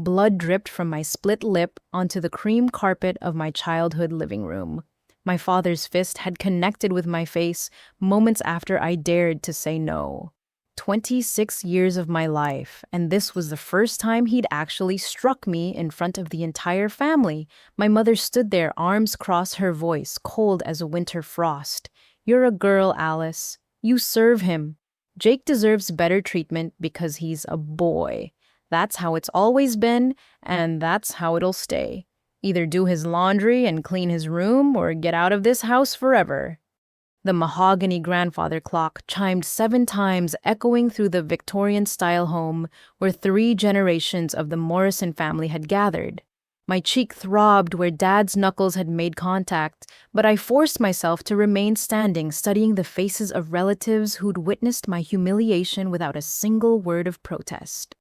Blood dripped from my split lip onto the cream carpet of my childhood living room. My father's fist had connected with my face moments after I dared to say no. 26 years of my life, and this was the first time he'd actually struck me in front of the entire family. My mother stood there, arms crossed, her voice cold as a winter frost. "You're a girl, Alice. You serve him. Jake deserves better treatment because he's a boy. That's how it's always been, and that's how it'll stay. Either do his laundry and clean his room, or get out of this house forever." The mahogany grandfather clock chimed 7 times, echoing through the Victorian-style home where 3 generations of the Morrison family had gathered. My cheek throbbed where Dad's knuckles had made contact, but I forced myself to remain standing, studying the faces of relatives who'd witnessed my humiliation without a single word of protest.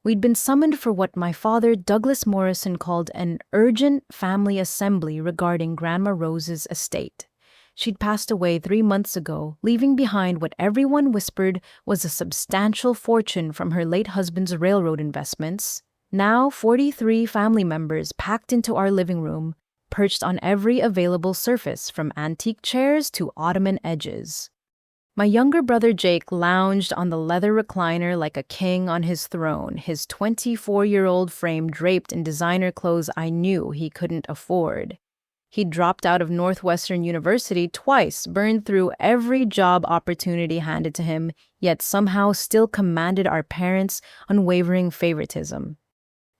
We'd been summoned for what my father, Douglas Morrison, called an urgent family assembly regarding Grandma Rose's estate. She'd passed away 3 months ago, leaving behind what everyone whispered was a substantial fortune from her late husband's railroad investments. Now 43 family members packed into our living room, perched on every available surface from antique chairs to ottoman edges. My younger brother Jake lounged on the leather recliner like a king on his throne, his 24-year-old frame draped in designer clothes I knew he couldn't afford. He'd dropped out of Northwestern University twice, burned through every job opportunity handed to him, yet somehow still commanded our parents' unwavering favoritism.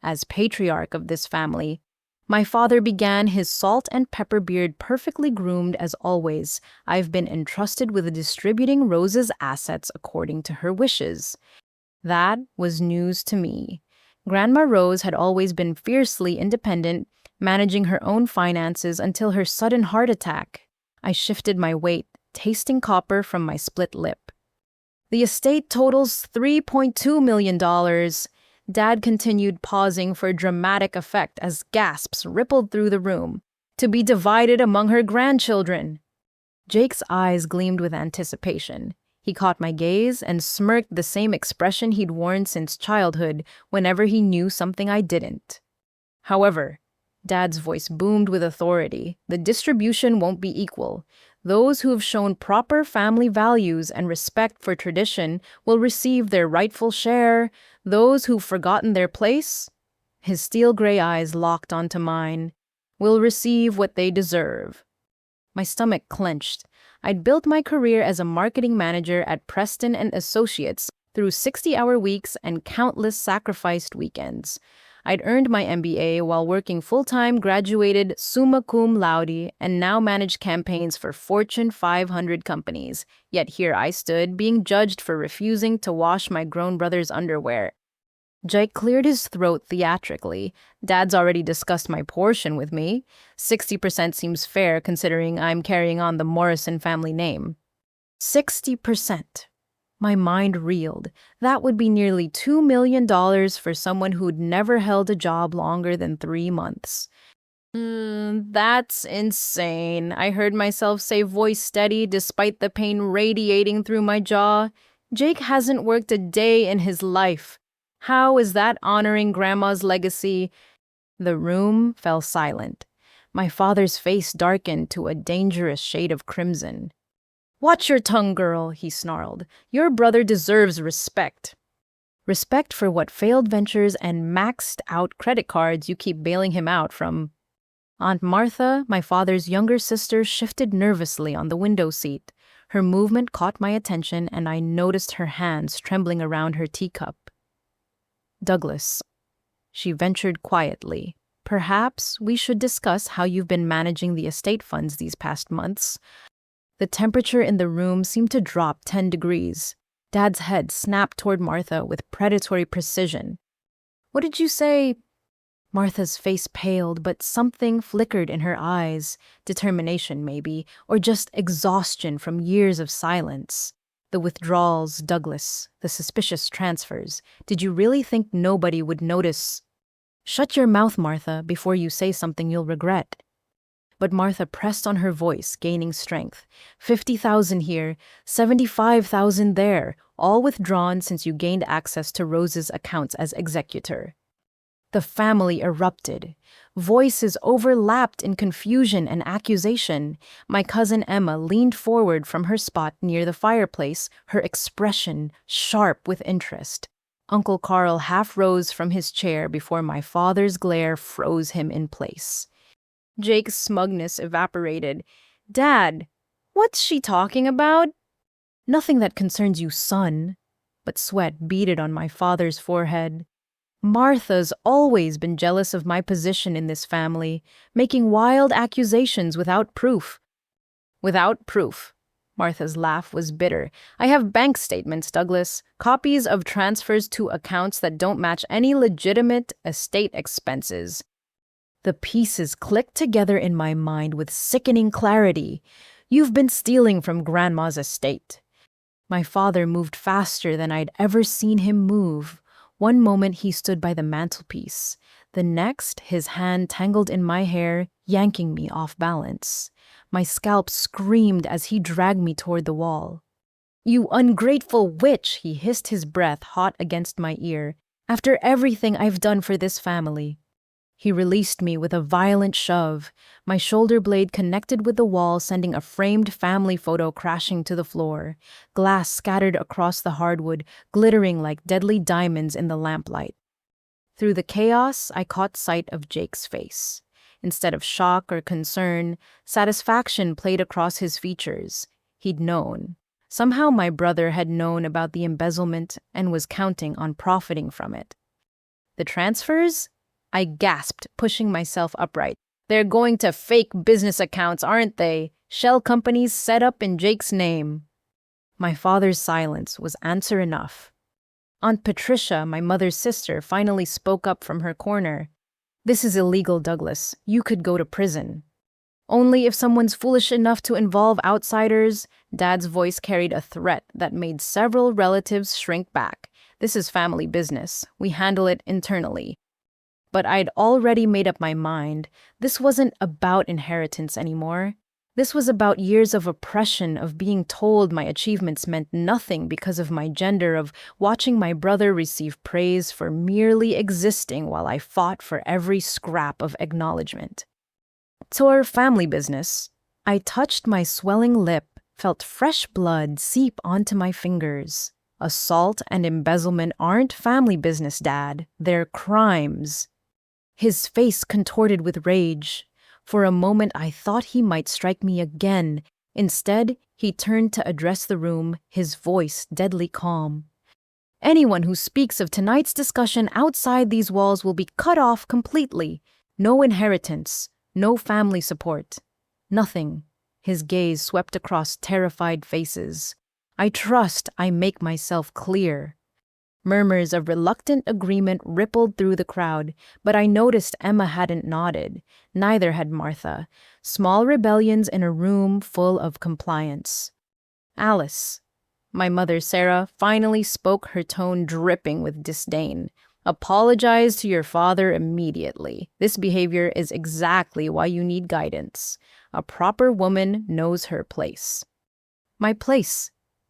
As patriarch of this family, my father began his salt and pepper beard perfectly groomed as always. I've been entrusted with distributing Rose's assets according to her wishes. That was news to me. Grandma Rose had always been fiercely independent, managing her own finances until her sudden heart attack. I shifted my weight, tasting copper from my split lip. "The estate totals $3.2 million. Dad continued, pausing for dramatic effect as gasps rippled through the room. "To be divided among her grandchildren." Jake's eyes gleamed with anticipation. He caught my gaze and smirked, the same expression he'd worn since childhood whenever he knew something I didn't. "However," Dad's voice boomed with authority, "the distribution won't be equal. Those who have shown proper family values and respect for tradition will receive their rightful share. Those who've forgotten their place," his steel gray eyes locked onto mine, "will receive what they deserve." My stomach clenched. I'd built my career as a marketing manager at Preston and Associates through 60-hour weeks and countless sacrificed weekends. I'd earned my MBA while working full-time, graduated summa cum laude, and now managed campaigns for Fortune 500 companies. Yet here I stood, being judged for refusing to wash my grown brother's underwear. Jake cleared his throat theatrically. "Dad's already discussed my portion with me. 60% seems fair considering I'm carrying on the Morrison family name." 60%. My mind reeled. That would be nearly $2 million for someone who'd never held a job longer than 3 months. That's insane," I heard myself say, voice steady despite the pain radiating through my jaw. "Jake hasn't worked a day in his life. How is that honoring Grandma's legacy?" The room fell silent. My father's face darkened to a dangerous shade of crimson. "Watch your tongue, girl," he snarled. "Your brother deserves respect." Respect for what failed ventures and maxed-out credit cards you keep bailing him out from. Aunt Martha, my father's younger sister, shifted nervously on the window seat. Her movement caught my attention, and I noticed her hands trembling around her teacup. "Douglas," she ventured quietly, "perhaps we should discuss how you've been managing the estate funds these past months." The temperature in the room seemed to drop 10 degrees. Dad's head snapped toward Martha with predatory precision. "What did you say?" Martha's face paled, but something flickered in her eyes. Determination, maybe, or just exhaustion from years of silence. "The withdrawals, Douglas, the suspicious transfers. Did you really think nobody would notice?" "Shut your mouth, Martha, before you say something you'll regret." But Martha pressed on her voice, gaining strength. 50,000 here, 75,000 there, all withdrawn since you gained access to Rose's accounts as executor." The family erupted. Voices overlapped in confusion and accusation. My cousin Emma leaned forward from her spot near the fireplace, her expression sharp with interest. Uncle Carl half rose from his chair before my father's glare froze him in place. Jake's smugness evaporated. "Dad, what's she talking about?" "Nothing that concerns you, son." But sweat beaded on my father's forehead. "Martha's always been jealous of my position in this family, making wild accusations without proof." "Without proof." Martha's laugh was bitter. "I have bank statements, Douglas, copies of transfers to accounts that don't match any legitimate estate expenses." The pieces clicked together in my mind with sickening clarity. "You've been stealing from Grandma's estate." My father moved faster than I'd ever seen him move. One moment he stood by the mantelpiece. The next, his hand tangled in my hair, yanking me off balance. My scalp screamed as he dragged me toward the wall. "You ungrateful witch!" he hissed, his breath hot against my ear. "After everything I've done for this family." He released me with a violent shove. My shoulder blade connected with the wall, sending a framed family photo crashing to the floor. Glass scattered across the hardwood, glittering like deadly diamonds in the lamplight. Through the chaos, I caught sight of Jake's face. Instead of shock or concern, satisfaction played across his features. He'd known. Somehow my brother had known about the embezzlement and was counting on profiting from it. "The transfers?" I gasped, pushing myself upright. "They're going to fake business accounts, aren't they? Shell companies set up in Jake's name." My father's silence was answer enough. Aunt Patricia, my mother's sister, finally spoke up from her corner. "This is illegal, Douglas. You could go to prison." "Only if someone's foolish enough to involve outsiders." Dad's voice carried a threat that made several relatives shrink back. "This is family business. We handle it internally." But I'd already made up my mind. This wasn't about inheritance anymore. This was about years of oppression, of being told my achievements meant nothing because of my gender, of watching my brother receive praise for merely existing while I fought for every scrap of acknowledgement. "To our family business." I touched my swelling lip, felt fresh blood seep onto my fingers. "Assault and embezzlement aren't family business, Dad. They're crimes." His face contorted with rage. For a moment I thought he might strike me again. Instead, he turned to address the room, his voice deadly calm. "Anyone who speaks of tonight's discussion outside these walls will be cut off completely. No inheritance, no family support. Nothing." His gaze swept across terrified faces. "I trust I make myself clear." Murmurs of reluctant agreement rippled through the crowd, but I noticed Emma hadn't nodded. Neither had Martha. Small rebellions in a room full of compliance. "Alice." My mother, Sarah, finally spoke, her tone dripping with disdain. "Apologize to your father immediately. This behavior is exactly why you need guidance. A proper woman knows her place." "My place."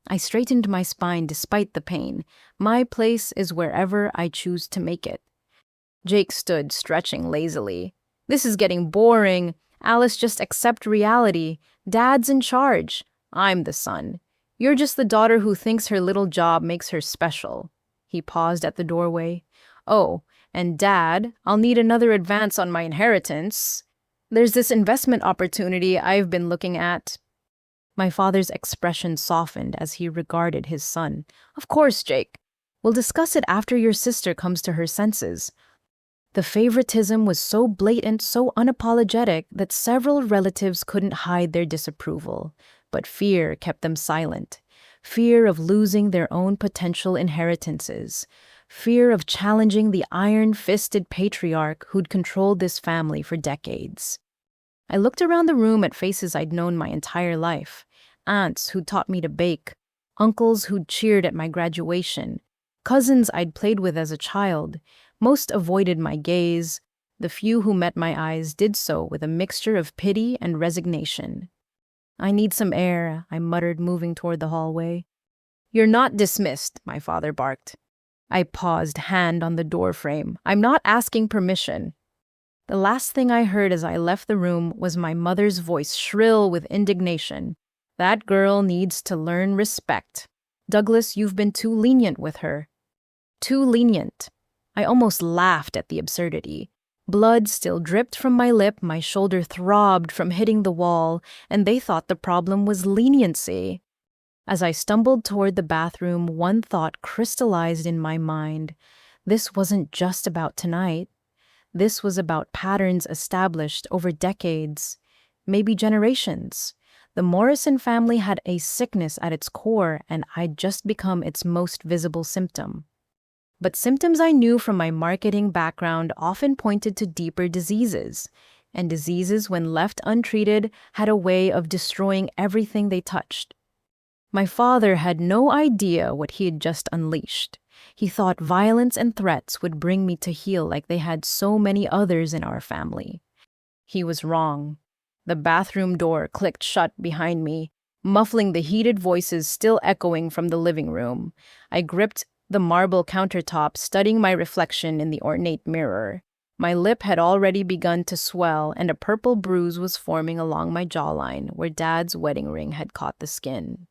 I straightened my spine despite the pain. "My place is wherever I choose to make it." Jake stood, stretching lazily. "This is getting boring. Alice, just accept reality. Dad's in charge. I'm the son. You're just the daughter who thinks her little job makes her special." He paused at the doorway. "Oh, and Dad, I'll need another advance on my inheritance. There's this investment opportunity I've been looking at." My father's expression softened as he regarded his son. "Of course, Jake. We'll discuss it after your sister comes to her senses." The favoritism was so blatant, so unapologetic, that several relatives couldn't hide their disapproval. But fear kept them silent. Fear of losing their own potential inheritances. Fear of challenging the iron-fisted patriarch who'd controlled this family for decades. I looked around the room at faces I'd known my entire life. Aunts who'd taught me to bake, uncles who'd cheered at my graduation, cousins I'd played with as a child. Most avoided my gaze. The few who met my eyes did so with a mixture of pity and resignation. "I need some air," I muttered, moving toward the hallway. "You're not dismissed," my father barked. I paused, hand on the doorframe. I'm not asking permission. The last thing I heard as I left the room was my mother's voice, shrill with indignation. That girl needs to learn respect. Douglas, you've been too lenient with her. Too lenient. I almost laughed at the absurdity. Blood still dripped from my lip, my shoulder throbbed from hitting the wall, and they thought the problem was leniency. As I stumbled toward the bathroom, one thought crystallized in my mind. This wasn't just about tonight. This was about patterns established over decades, maybe generations. The Morrison family had a sickness at its core, and I'd just become its most visible symptom. But symptoms I knew from my marketing background often pointed to deeper diseases, and diseases, when left untreated, had a way of destroying everything they touched. My father had no idea what he had just unleashed. He thought violence and threats would bring me to heel like they had so many others in our family. He was wrong. The bathroom door clicked shut behind me, muffling the heated voices still echoing from the living room. I gripped the marble countertop, studying my reflection in the ornate mirror. My lip had already begun to swell, and a purple bruise was forming along my jawline where Dad's wedding ring had caught the skin.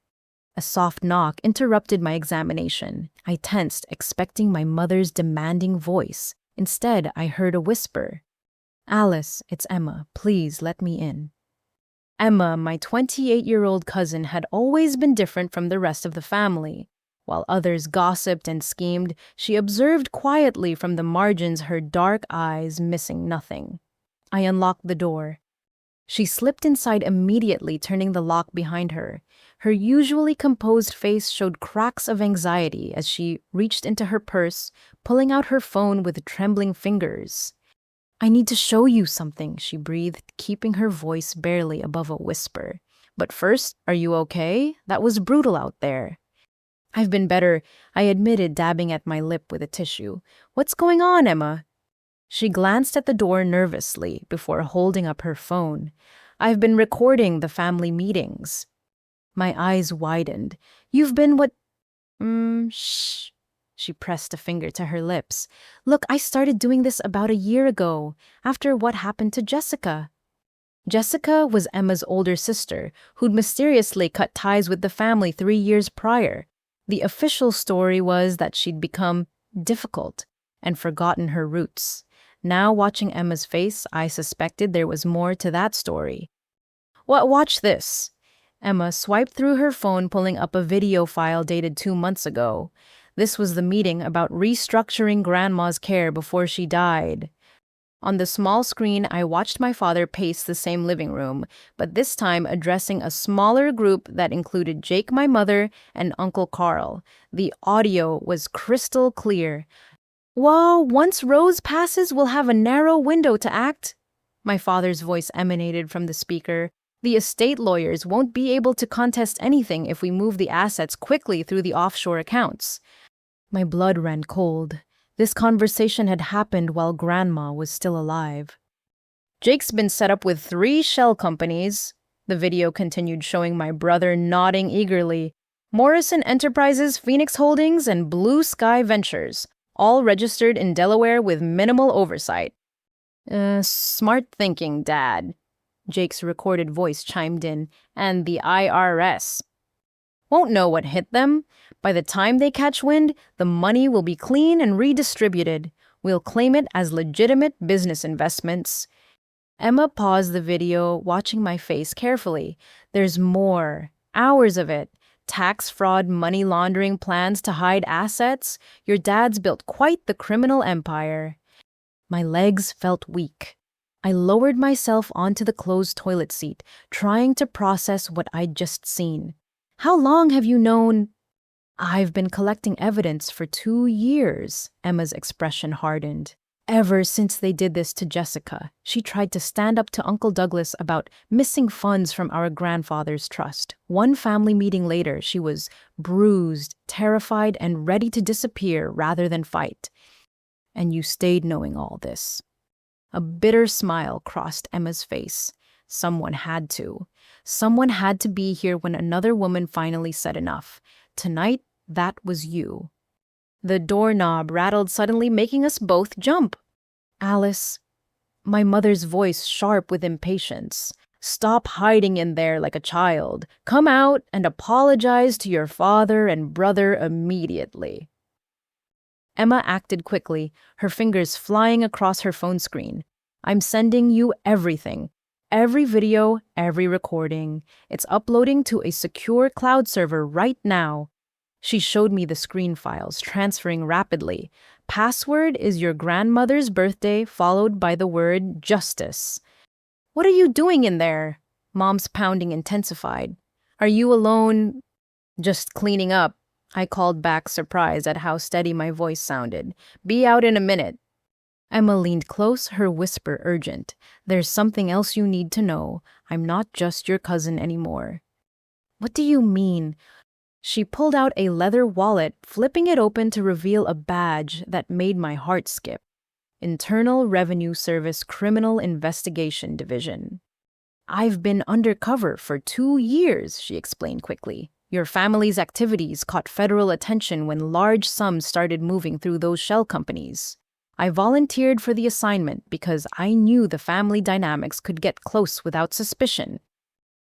A soft knock interrupted my examination. I tensed, expecting my mother's demanding voice. Instead, I heard a whisper. "Alice, it's Emma. Please let me in." Emma, my 28-year-old cousin, had always been different from the rest of the family. While others gossiped and schemed, she observed quietly from the margins, her dark eyes missing nothing. I unlocked the door. She slipped inside immediately, turning the lock behind her. Her usually composed face showed cracks of anxiety as she reached into her purse, pulling out her phone with trembling fingers. "I need to show you something," she breathed, keeping her voice barely above a whisper. "But first, are you okay? That was brutal out there." "I've been better," I admitted, dabbing at my lip with a tissue. "What's going on, Emma?" She glanced at the door nervously before holding up her phone. "I've been recording the family meetings." My eyes widened. "You've been what?" Shh." She pressed a finger to her lips. "Look, I started doing this about a year ago, after what happened to Jessica." Jessica was Emma's older sister, who'd mysteriously cut ties with the family 3 years prior. The official story was that she'd become difficult and forgotten her roots. Now, watching Emma's face, I suspected there was more to that story. Watch this." Emma swiped through her phone, pulling up a video file dated 2 months ago. This was the meeting about restructuring Grandma's care before she died. On the small screen, I watched my father pace the same living room, but this time addressing a smaller group that included Jake, my mother, and Uncle Carl. The audio was crystal clear. "Whoa, once Rose passes, we'll have a narrow window to act." My father's voice emanated from the speaker. "The estate lawyers won't be able to contest anything if we move the assets quickly through the offshore accounts." My blood ran cold. This conversation had happened while Grandma was still alive. "Jake's been set up with 3 shell companies," the video continued, showing my brother nodding eagerly. "Morrison Enterprises, Phoenix Holdings, and Blue Sky Ventures, all registered in Delaware with minimal oversight." Smart thinking, Dad," Jake's recorded voice chimed in. "And the IRS won't know what hit them. By the time they catch wind, the money will be clean and redistributed. We'll claim it as legitimate business investments." Emma paused the video, watching my face carefully. "There's more. Hours of it. Tax fraud, money laundering, plans to hide assets. Your dad's built quite the criminal empire." My legs felt weak. I lowered myself onto the closed toilet seat, trying to process what I'd just seen. "How long have you known?" "I've been collecting evidence for 2 years," Emma's expression hardened. "Ever since they did this to Jessica, she tried to stand up to Uncle Douglas about missing funds from our grandfather's trust. One family meeting later, she was bruised, terrified, and ready to disappear rather than fight. And you stayed knowing all this." A bitter smile crossed Emma's face. Someone had to. Someone had to be here when another woman finally said enough. Tonight, that was you. The doorknob rattled suddenly, making us both jump. Alice, my mother's voice sharp with impatience. Stop hiding in there like a child. Come out and apologize to your father and brother immediately. Emma acted quickly, her fingers flying across her phone screen. I'm sending you everything. Every video, every recording. It's uploading to a secure cloud server right now. She showed me the screen files, transferring rapidly. Password is your grandmother's birthday, followed by the word justice. What are you doing in there? Mom's pounding intensified. Are you alone? Just cleaning up. I called back, surprised at how steady my voice sounded. Be out in a minute. Emma leaned close, her whisper urgent. There's something else you need to know. I'm not just your cousin anymore. What do you mean? She pulled out a leather wallet, flipping it open to reveal a badge that made my heart skip. Internal Revenue Service Criminal Investigation Division. I've been undercover for 2 years, she explained quickly. Your family's activities caught federal attention when large sums started moving through those shell companies. I volunteered for the assignment because I knew the family dynamics could get close without suspicion.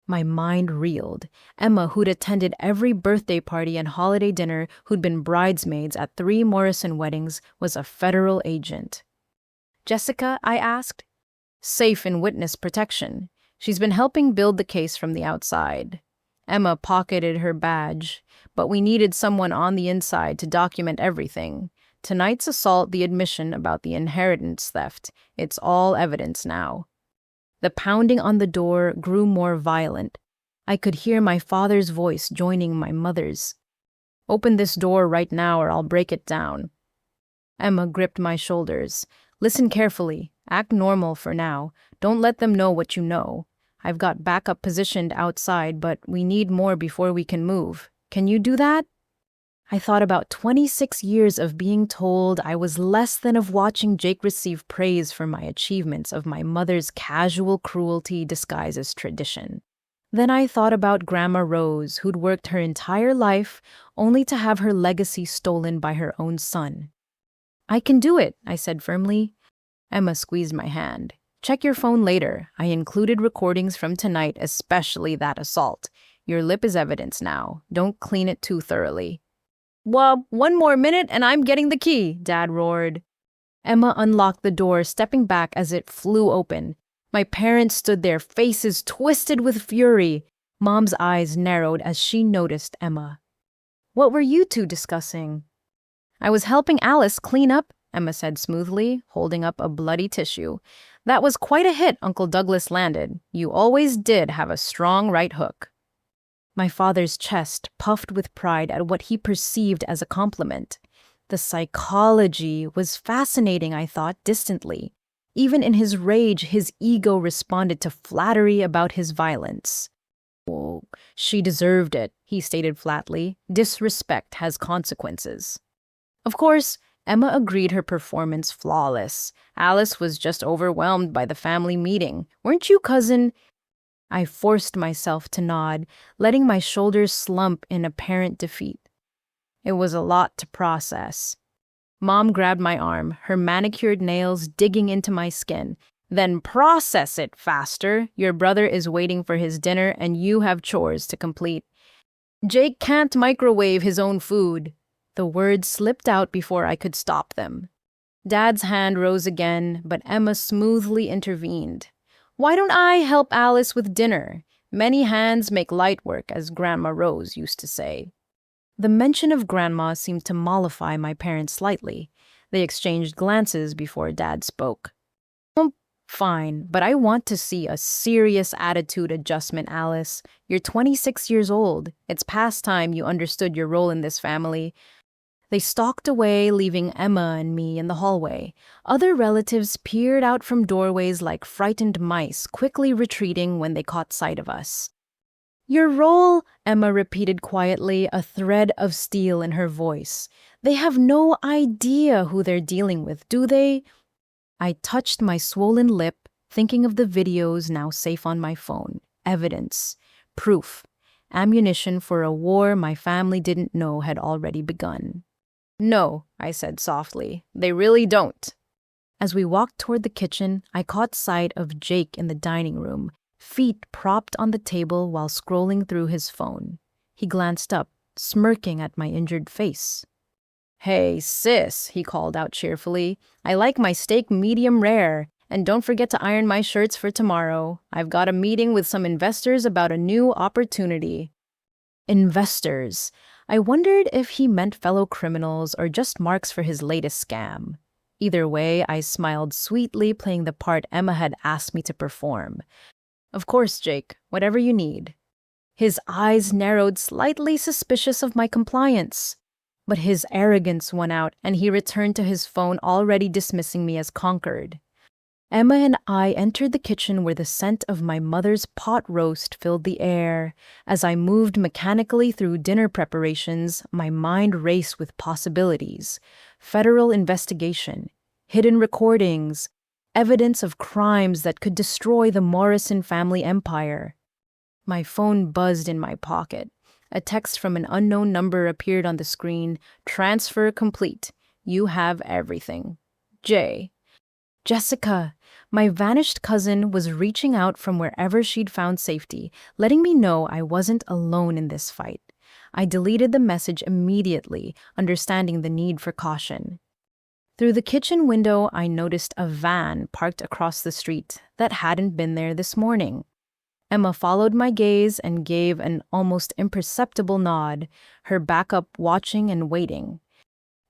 My mind reeled. Emma, who'd attended every birthday party and holiday dinner, who'd been bridesmaids at 3 Morrison weddings, was a federal agent. Jessica, I asked. Safe in witness protection. She's been helping build the case from the outside. Emma pocketed her badge, but we needed someone on the inside to document everything. Tonight's assault, the admission about the inheritance theft, it's all evidence now. The pounding on the door grew more violent. I could hear my father's voice joining my mother's. Open this door right now or I'll break it down. Emma gripped my shoulders. Listen carefully. Act normal for now. Don't let them know what you know. I've got backup positioned outside, but we need more before we can move. Can you do that? I thought about 26 years of being told I was less than of watching Jake receive praise for my achievements of my mother's casual cruelty disguised as tradition. Then I thought about Grandma Rose, who'd worked her entire life only to have her legacy stolen by her own son. I can do it, I said firmly. Emma squeezed my hand. Check your phone later. I included recordings from tonight, especially that assault. Your lip is evidence now. Don't clean it too thoroughly. Well, 1 more minute and I'm getting the key, Dad roared. Emma unlocked the door, stepping back as it flew open. My parents stood there, faces twisted with fury. Mom's eyes narrowed as she noticed Emma. What were you two discussing? I was helping Alice clean up, Emma said smoothly, holding up a bloody tissue. That was quite a hit Uncle Douglas landed. You always did have a strong right hook. My father's chest puffed with pride at what he perceived as a compliment. The psychology was fascinating, I thought, distantly. Even in his rage, his ego responded to flattery about his violence. Oh, she deserved it, he stated flatly. Disrespect has consequences. Of course, Emma agreed, her performance flawless. Alice was just overwhelmed by the family meeting. Weren't you, cousin? I forced myself to nod, letting my shoulders slump in apparent defeat. It was a lot to process. Mom grabbed my arm, her manicured nails digging into my skin. Then process it faster. Your brother is waiting for his dinner and you have chores to complete. Jake can't microwave his own food. The words slipped out before I could stop them. Dad's hand rose again, but Emma smoothly intervened. Why don't I help Alice with dinner? Many hands make light work, as Grandma Rose used to say. The mention of Grandma seemed to mollify my parents slightly. They exchanged glances before Dad spoke. Fine, but I want to see a serious attitude adjustment, Alice. You're 26 years old. It's past time you understood your role in this family. They stalked away, leaving Emma and me in the hallway. Other relatives peered out from doorways like frightened mice, quickly retreating when they caught sight of us. Your role, Emma repeated quietly, a thread of steel in her voice. They have no idea who they're dealing with, do they? I touched my swollen lip, thinking of the videos now safe on my phone. Evidence. Proof. Ammunition for a war my family didn't know had already begun. No, I said softly. They really don't. As we walked toward the kitchen, I caught sight of Jake in the dining room, feet propped on the table while scrolling through his phone. He glanced up, smirking at my injured face. Hey, sis, he called out cheerfully. I like my steak medium rare. And don't forget to iron my shirts for tomorrow. I've got a meeting with some investors about a new opportunity. Investors. I wondered if he meant fellow criminals or just marks for his latest scam. Either way, I smiled sweetly, playing the part Emma had asked me to perform. Of course, Jake, whatever you need. His eyes narrowed, slightly suspicious of my compliance. But his arrogance won out, and he returned to his phone, already dismissing me as conquered. Emma and I entered the kitchen where the scent of my mother's pot roast filled the air. As I moved mechanically through dinner preparations, my mind raced with possibilities. Federal investigation, hidden recordings, evidence of crimes that could destroy the Morrison family empire. My phone buzzed in my pocket. A text from an unknown number appeared on the screen. Transfer complete. You have everything. J. Jessica, my vanished cousin, was reaching out from wherever she'd found safety, letting me know I wasn't alone in this fight. I deleted the message immediately, understanding the need for caution. Through the kitchen window, I noticed a van parked across the street that hadn't been there this morning. Emma followed my gaze and gave an almost imperceptible nod, her back up, watching and waiting.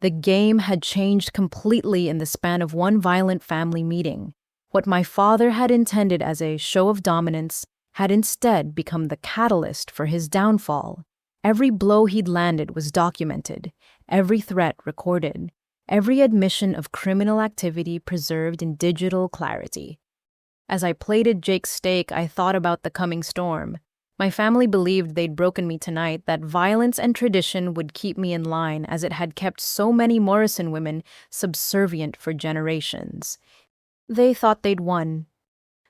The game had changed completely in the span of one violent family meeting. What my father had intended as a show of dominance had instead become the catalyst for his downfall. Every blow he'd landed was documented, every threat recorded, every admission of criminal activity preserved in digital clarity. As I plated Jake's steak, I thought about the coming storm. My family believed they'd broken me tonight, that violence and tradition would keep me in line, as it had kept so many Morrison women subservient for generations. They thought they'd won.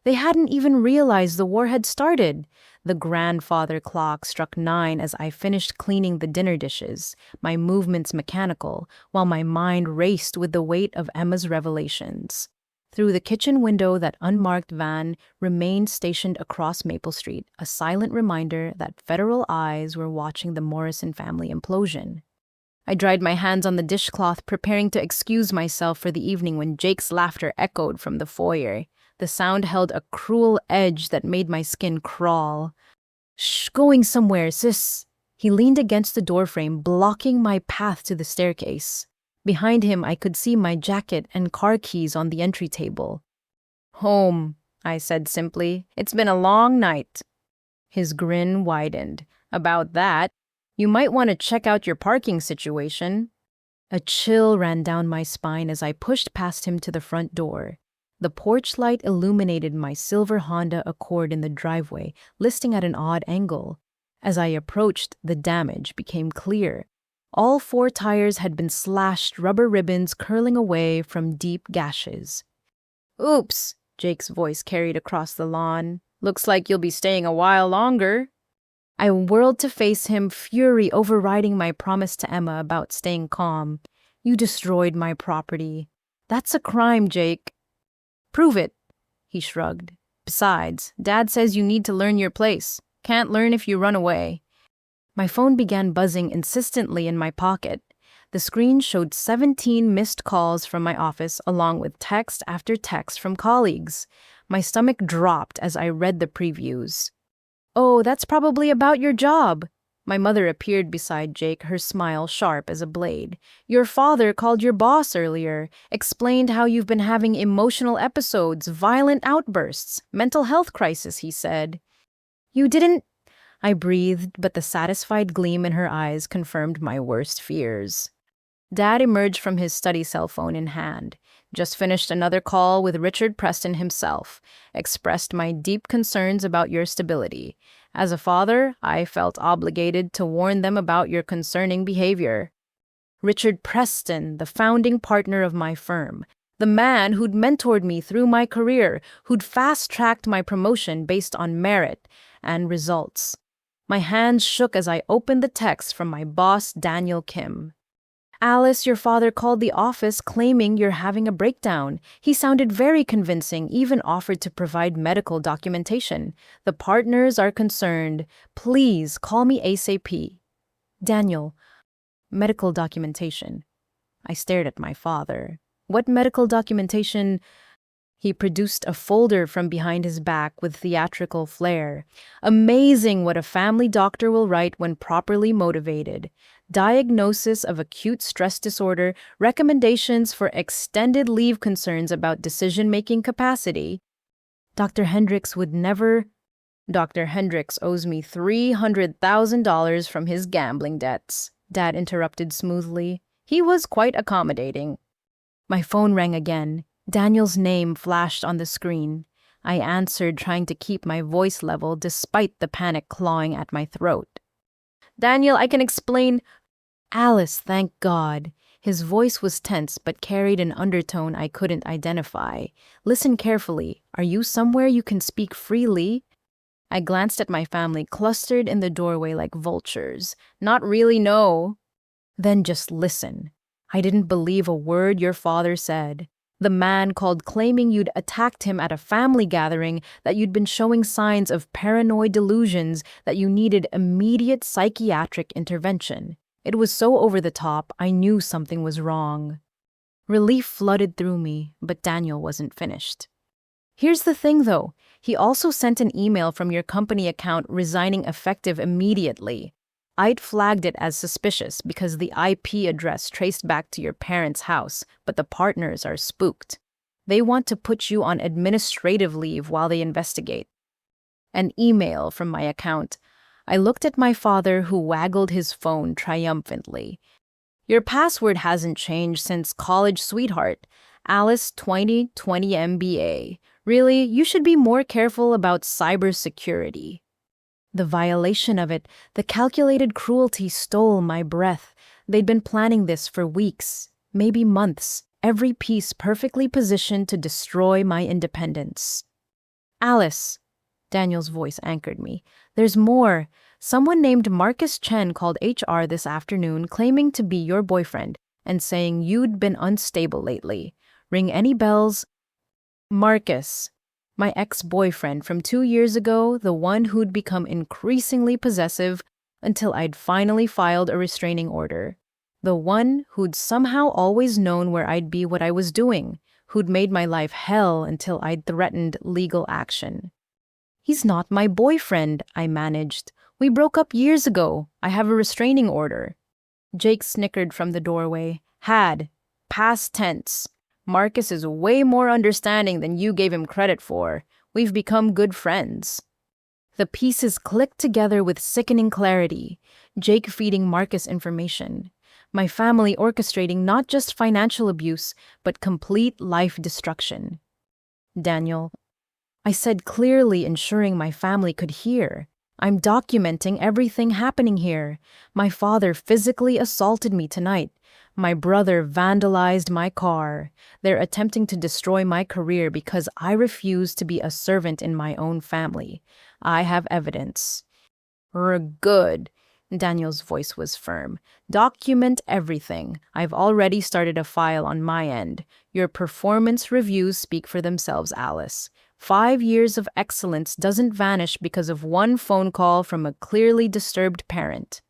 They hadn't even realized the war had started. The grandfather clock struck 9 as I finished cleaning the dinner dishes, my movements mechanical, while my mind raced with the weight of Emma's revelations. Through the kitchen window, that unmarked van remained stationed across Maple Street, a silent reminder that federal eyes were watching the Morrison family implosion. I dried my hands on the dishcloth, preparing to excuse myself for the evening when Jake's laughter echoed from the foyer. The sound held a cruel edge that made my skin crawl. Shh, going somewhere, sis. He leaned against the doorframe, blocking my path to the staircase. Behind him, I could see my jacket and car keys on the entry table. Home, I said simply. It's been a long night. His grin widened. About that, you might want to check out your parking situation. A chill ran down my spine as I pushed past him to the front door. The porch light illuminated my silver Honda Accord in the driveway, listing at an odd angle. As I approached, the damage became clear. All 4 tires had been slashed, rubber ribbons curling away from deep gashes. Oops, Jake's voice carried across the lawn. Looks like you'll be staying a while longer. I whirled to face him, fury overriding my promise to Emma about staying calm. You destroyed my property. That's a crime, Jake. Prove it, he shrugged. Besides, Dad says you need to learn your place. Can't learn if you run away. My phone began buzzing insistently in my pocket. The screen showed 17 missed calls from my office, along with text after text from colleagues. My stomach dropped as I read the previews. Oh, that's probably about your job. My mother appeared beside Jake, her smile sharp as a blade. Your father called your boss earlier, explained how you've been having emotional episodes, violent outbursts, mental health crisis, he said. You didn't... I breathed, but the satisfied gleam in her eyes confirmed my worst fears. Dad emerged from his study cell phone in hand. Just finished another call with Richard Preston himself. Expressed my deep concerns about your stability. As a father, I felt obligated to warn them about your concerning behavior. Richard Preston, the founding partner of my firm. The man who'd mentored me through my career, who'd fast-tracked my promotion based on merit and results. My hands shook as I opened the text from my boss, Daniel Kim. Alice, your father called the office claiming you're having a breakdown. He sounded very convincing, even offered to provide medical documentation. The partners are concerned. Please call me ASAP. Daniel, medical documentation. I stared at my father. What medical documentation? He produced a folder from behind his back with theatrical flair. Amazing what a family doctor will write when properly motivated. Diagnosis of acute stress disorder, recommendations for extended leave, concerns about decision-making capacity. Dr. Hendricks would never... Dr. Hendricks owes me $300,000 from his gambling debts, Dad interrupted smoothly. He was quite accommodating. My phone rang again. Daniel's name flashed on the screen. I answered, trying to keep my voice level despite the panic clawing at my throat. Daniel, I can explain. Alice, thank God. His voice was tense but carried an undertone I couldn't identify. Listen carefully. Are you somewhere you can speak freely? I glanced at my family, clustered in the doorway like vultures. Not really, no. Then just listen. I didn't believe a word your father said. The man called claiming you'd attacked him at a family gathering, that you'd been showing signs of paranoid delusions, that you needed immediate psychiatric intervention. It was so over the top, I knew something was wrong. Relief flooded through me, but Daniel wasn't finished. Here's the thing, though. He also sent an email from your company account resigning effective immediately. I'd flagged it as suspicious because the IP address traced back to your parents' house, but the partners are spooked. They want to put you on administrative leave while they investigate. An email from my account. I looked at my father, who waggled his phone triumphantly. Your password hasn't changed since college, sweetheart. Alice 2020 MBA. Really, you should be more careful about cybersecurity. The violation of it, the calculated cruelty stole my breath. They'd been planning this for weeks, maybe months, every piece perfectly positioned to destroy my independence. Alice, Daniel's voice anchored me. There's more. Someone named Marcus Chen called HR this afternoon claiming to be your boyfriend and saying you'd been unstable lately. Ring any bells? Marcus. My ex-boyfriend from 2 years ago, the one who'd become increasingly possessive until I'd finally filed a restraining order. The one who'd somehow always known where I'd be, what I was doing, who'd made my life hell until I'd threatened legal action. He's not my boyfriend, I managed. We broke up years ago. I have a restraining order. Jake snickered from the doorway. Had. Past tense. Marcus is way more understanding than you gave him credit for. We've become good friends. The pieces clicked together with sickening clarity. Jake feeding Marcus information. My family orchestrating not just financial abuse, but complete life destruction. Daniel, I said clearly, ensuring my family could hear. I'm documenting everything happening here. My father physically assaulted me tonight. My brother vandalized my car. They're attempting to destroy my career because I refuse to be a servant in my own family. I have evidence. Good. Daniel's voice was firm. Document everything. I've already started a file on my end. Your performance reviews speak for themselves, Alice. 5 years of excellence doesn't vanish because of one phone call from a clearly disturbed parent.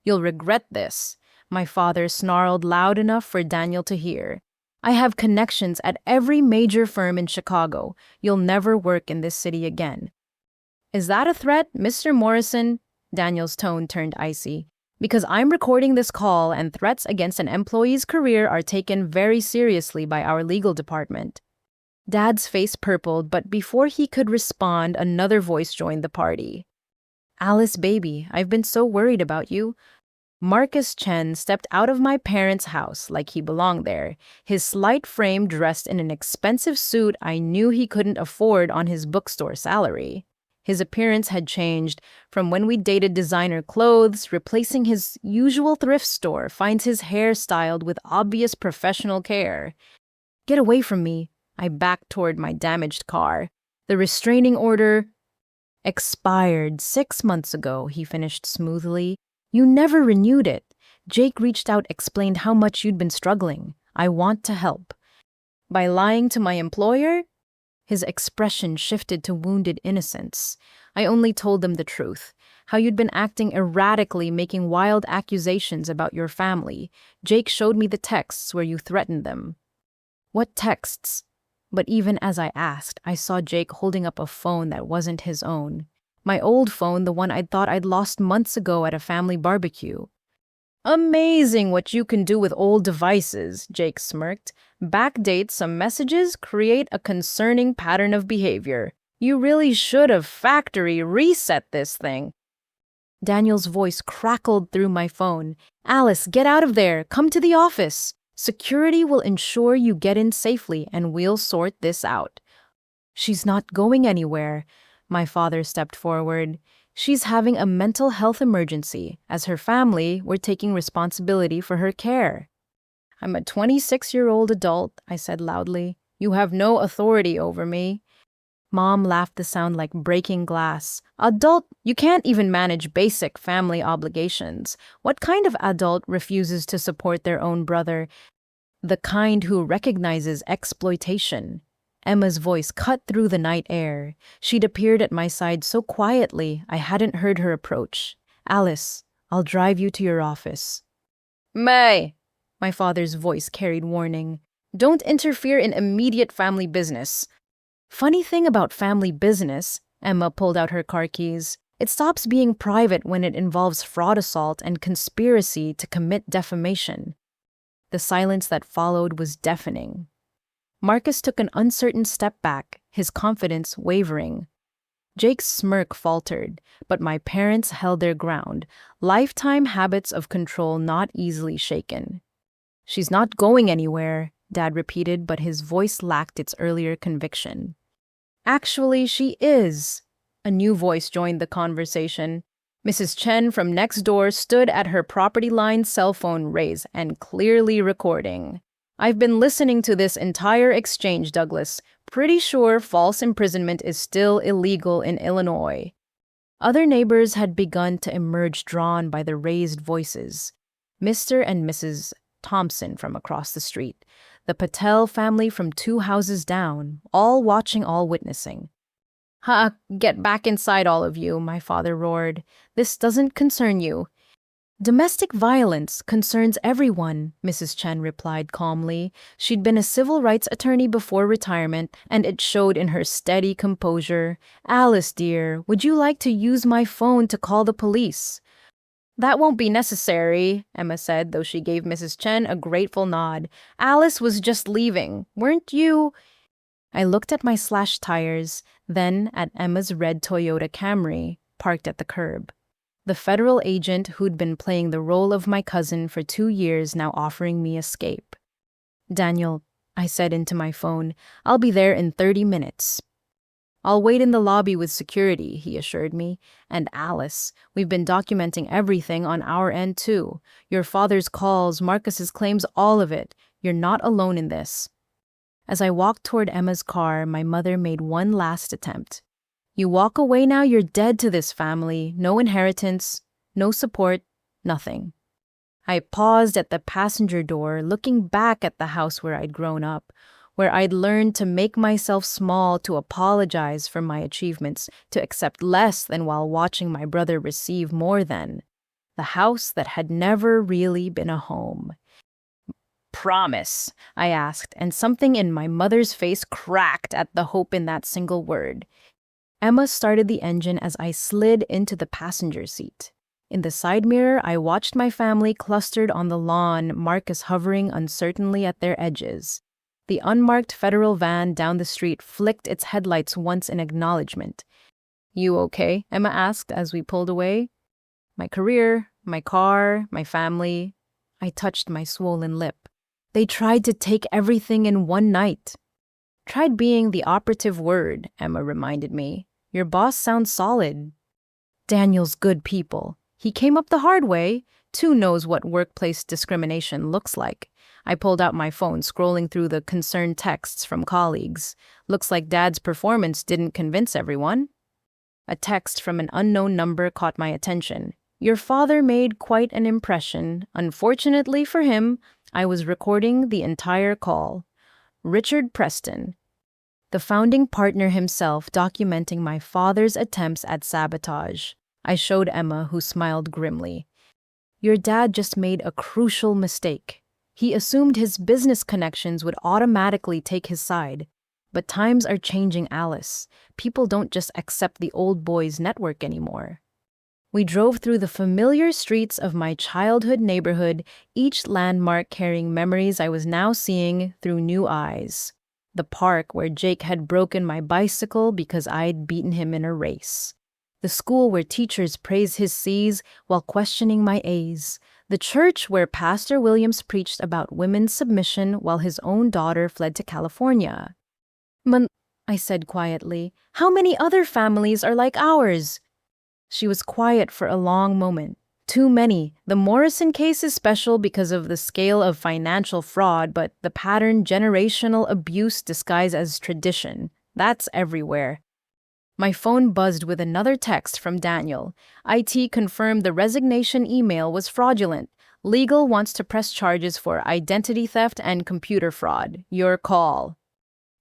You'll regret this. My father snarled loud enough for Daniel to hear. I have connections at every major firm in Chicago. You'll never work in this city again. Is that a threat, Mr. Morrison? Daniel's tone turned icy. Because I'm recording this call, and threats against an employee's career are taken very seriously by our legal department. Dad's face purpled, but before he could respond, another voice joined the party. Alice, baby, I've been so worried about you. Marcus Chen stepped out of my parents' house like he belonged there, his slight frame dressed in an expensive suit I knew he couldn't afford on his bookstore salary. His appearance had changed from when we dated designer clothes, replacing his usual thrift store, finds his hair styled with obvious professional care. Get away from me. I backed toward my damaged car. The restraining order expired 6 months ago, he finished smoothly. You never renewed it. Jake reached out, explained how much you'd been struggling. I want to help. By lying to my employer? His expression shifted to wounded innocence. I only told them the truth. How you'd been acting erratically, making wild accusations about your family. Jake showed me the texts where you threatened them. What texts? But even as I asked, I saw Jake holding up a phone that wasn't his own. My old phone, the one I'd thought I'd lost months ago at a family barbecue. Amazing what you can do with old devices, Jake smirked. Backdate some messages, create a concerning pattern of behavior. You really should have factory reset this thing. Daniel's voice crackled through my phone. Alice, get out of there. Come to the office. Security will ensure you get in safely and we'll sort this out. She's not going anywhere. My father stepped forward. She's having a mental health emergency. As her family, we're taking responsibility for her care. I'm a 26-year-old adult, I said loudly. You have no authority over me. Mom laughed, the sound like breaking glass. Adult, you can't even manage basic family obligations. What kind of adult refuses to support their own brother? The kind who recognizes exploitation. Emma's voice cut through the night air. She'd appeared at my side so quietly I hadn't heard her approach. Alice, I'll drive you to your office. May! My father's voice carried warning. Don't interfere in immediate family business. Funny thing about family business, Emma pulled out her car keys. It stops being private when it involves fraud assault and conspiracy to commit defamation. The silence that followed was deafening. Marcus took an uncertain step back, his confidence wavering. Jake's smirk faltered, but my parents held their ground, lifetime habits of control not easily shaken. She's not going anywhere, Dad repeated, but his voice lacked its earlier conviction. Actually, she is. A new voice joined the conversation. Mrs. Chen from next door stood at her property line cell phone raised and clearly recording. I've been listening to this entire exchange, Douglas. Pretty sure false imprisonment is still illegal in Illinois. Other neighbors had begun to emerge, drawn by the raised voices. Mr. and Mrs. Thompson from across the street, the Patel family from 2 houses down, all watching, all witnessing. Get back inside, all of you, my father roared. This doesn't concern you. Domestic violence concerns everyone, Mrs. Chen replied calmly. She'd been a civil rights attorney before retirement, and it showed in her steady composure. Alice, dear, would you like to use my phone to call the police? That won't be necessary, Emma said, though she gave Mrs. Chen a grateful nod. Alice was just leaving, weren't you? I looked at my slashed tires, then at Emma's red Toyota Camry, parked at the curb. The federal agent who'd been playing the role of my cousin for 2 years now offering me escape. Daniel, I said into my phone, I'll be there in 30 minutes. I'll wait in the lobby with security, he assured me. And Alice, we've been documenting everything on our end too. Your father's calls, Marcus's claims, all of it. You're not alone in this. As I walked toward Emma's car, my mother made one last attempt. You walk away now, you're dead to this family. No inheritance, no support, nothing. I paused at the passenger door, looking back at the house where I'd grown up, where I'd learned to make myself small, to apologize for my achievements, to accept less than while watching my brother receive more than. The house that had never really been a home. Promise, I asked, and something in my mother's face cracked at the hope in that single word. Emma started the engine as I slid into the passenger seat. In the side mirror, I watched my family clustered on the lawn, Marcus hovering uncertainly at their edges. The unmarked federal van down the street flicked its headlights once in acknowledgement. You okay? Emma asked as we pulled away. My career, my car, my family. I touched my swollen lip. They tried to take everything in one night. Tried being the operative word, Emma reminded me. Your boss sounds solid. Daniel's good people. He came up the hard way. Too knows what workplace discrimination looks like. I pulled out my phone, scrolling through the concerned texts from colleagues. Looks like Dad's performance didn't convince everyone. A text from an unknown number caught my attention. Your father made quite an impression. Unfortunately for him, I was recording the entire call. Richard Preston, the founding partner himself, documenting my father's attempts at sabotage. I showed Emma, who smiled grimly. Your dad just made a crucial mistake. He assumed his business connections would automatically take his side. But times are changing, Alice. People don't just accept the old boy's network anymore. We drove through the familiar streets of my childhood neighborhood, each landmark carrying memories I was now seeing through new eyes. The park where Jake had broken my bicycle because I'd beaten him in a race. The school where teachers praised his C's while questioning my A's. The church where Pastor Williams preached about women's submission while his own daughter fled to California. I said quietly, how many other families are like ours? She was quiet for a long moment. Too many. The Morrison case is special because of the scale of financial fraud, but the pattern generational abuse disguised as tradition. That's everywhere. My phone buzzed with another text from Daniel. IT confirmed the resignation email was fraudulent. Legal wants to press charges for identity theft and computer fraud. Your call.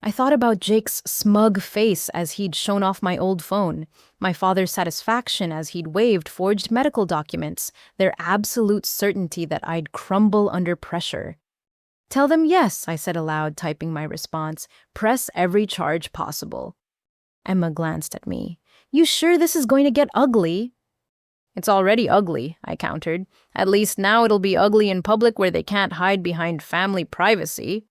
I thought about Jake's smug face as he'd shown off my old phone, my father's satisfaction as he'd waved forged medical documents, their absolute certainty that I'd crumble under pressure. Tell them yes, I said aloud, typing my response. Press every charge possible. Emma glanced at me. You sure this is going to get ugly? It's already ugly, I countered. At least now it'll be ugly in public where they can't hide behind family privacy.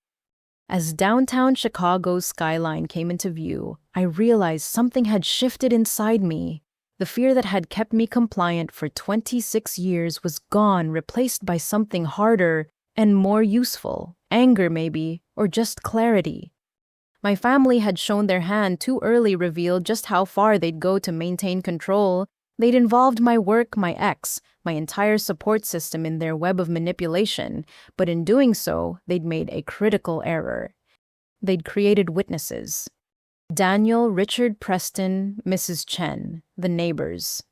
As downtown Chicago's skyline came into view, I realized something had shifted inside me. The fear that had kept me compliant for 26 years was gone, replaced by something harder and more useful. Anger, maybe, or just clarity. My family had shown their hand too early, revealed just how far they'd go to maintain control. They'd involved my work, my ex, my entire support system in their web of manipulation, but in doing so, they'd made a critical error. They'd created witnesses. Daniel, Richard Preston, Mrs. Chen, the neighbors.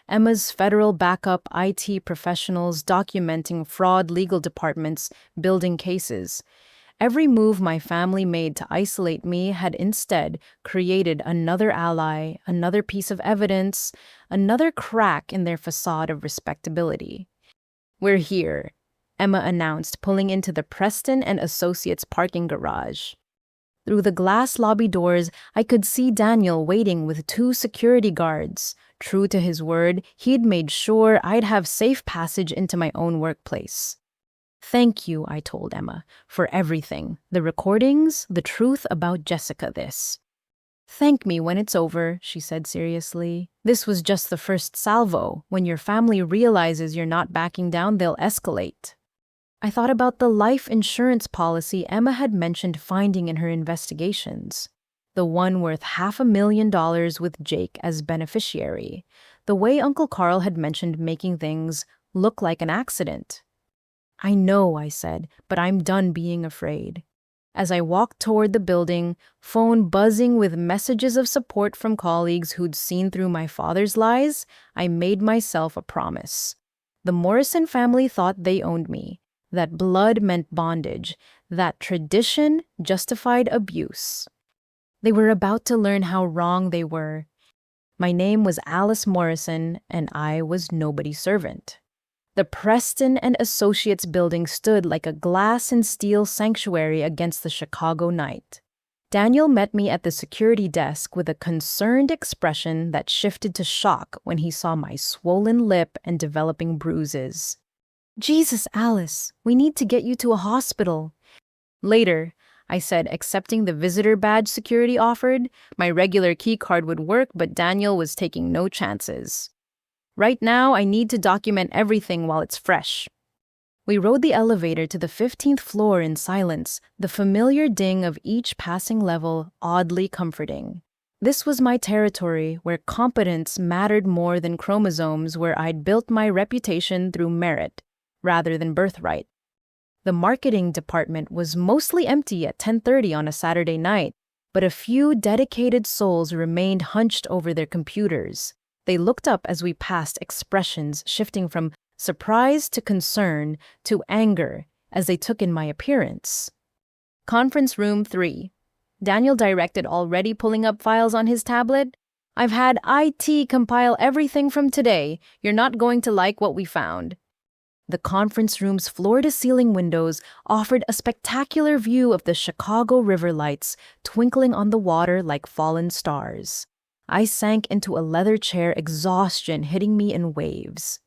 Emma's federal backup IT professionals documenting fraud, legal departments, building cases. Every move my family made to isolate me had instead created another ally, another piece of evidence, another crack in their facade of respectability. We're here, Emma announced, pulling into the Preston and Associates parking garage. Through the glass lobby doors, I could see Daniel waiting with 2 security guards. True to his word, he'd made sure I'd have safe passage into my own workplace. Thank you, I told Emma, for everything. The recordings, the truth about Jessica, this. Thank me when it's over, she said seriously. This was just the first salvo. When your family realizes you're not backing down, they'll escalate. I thought about the life insurance policy Emma had mentioned finding in her investigations. The one worth $500,000 with Jake as beneficiary. The way Uncle Carl had mentioned making things look like an accident. I know, I said, but I'm done being afraid. As I walked toward the building, phone buzzing with messages of support from colleagues who'd seen through my father's lies, I made myself a promise. The Morrison family thought they owned me, that blood meant bondage, that tradition justified abuse. They were about to learn how wrong they were. My name was Alice Morrison, and I was nobody's servant. The Preston and Associates building stood like a glass and steel sanctuary against the Chicago night. Daniel met me at the security desk with a concerned expression that shifted to shock when he saw my swollen lip and developing bruises. Jesus, Alice, we need to get you to a hospital. Later, I said, accepting the visitor badge security offered. My regular key card would work, but Daniel was taking no chances. Right now, I need to document everything while it's fresh. We rode the elevator to the 15th floor in silence, the familiar ding of each passing level oddly comforting. This was my territory where competence mattered more than chromosomes, where I'd built my reputation through merit rather than birthright. The marketing department was mostly empty at 10:30 on a Saturday night, but a few dedicated souls remained hunched over their computers. They looked up as we passed, expressions shifting from surprise to concern to anger as they took in my appearance. Conference room 3. Daniel directed, already pulling up files on his tablet. I've had IT compile everything from today. You're not going to like what we found. The conference room's floor-to-ceiling windows offered a spectacular view of the Chicago River lights twinkling on the water like fallen stars. I sank into a leather chair, exhaustion hitting me in waves.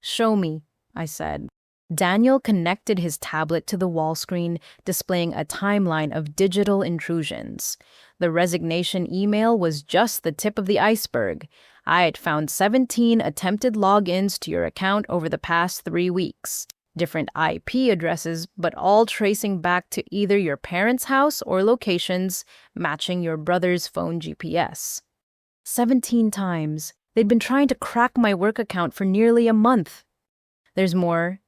Show me, I said. Daniel connected his tablet to the wall screen, displaying a timeline of digital intrusions. The resignation email was just the tip of the iceberg. I had found 17 attempted logins to your account over the past 3 weeks. Different IP addresses, but all tracing back to either your parents' house or locations matching your brother's phone GPS. 17 times. They'd been trying to crack my work account for nearly a month. There's more.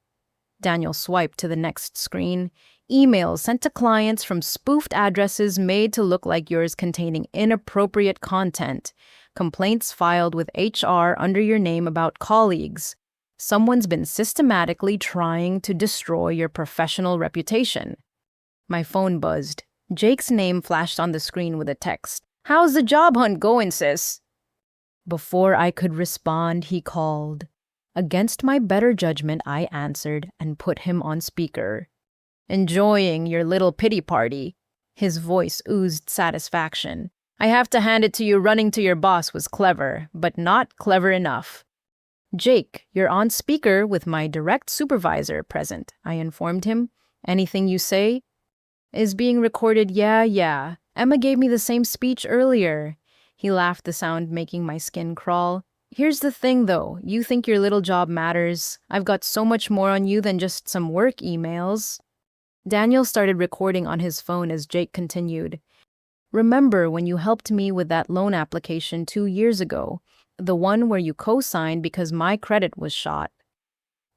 Daniel swiped to the next screen. Emails sent to clients from spoofed addresses made to look like yours containing inappropriate content. Complaints filed with HR under your name about colleagues. Someone's been systematically trying to destroy your professional reputation. My phone buzzed. Jake's name flashed on the screen with a text. How's the job hunt going, sis? Before I could respond, he called. Against my better judgment, I answered and put him on speaker. Enjoying your little pity party. His voice oozed satisfaction. I have to hand it to you, running to your boss was clever, but not clever enough. Jake, you're on speaker with my direct supervisor present, I informed him. Anything you say is being recorded. Yeah. Emma gave me the same speech earlier. He laughed, the sound making my skin crawl. Here's the thing, though. You think your little job matters. I've got so much more on you than just some work emails. Daniel started recording on his phone as Jake continued. Remember when you helped me with that loan application 2 years ago? The one where you co-signed because my credit was shot.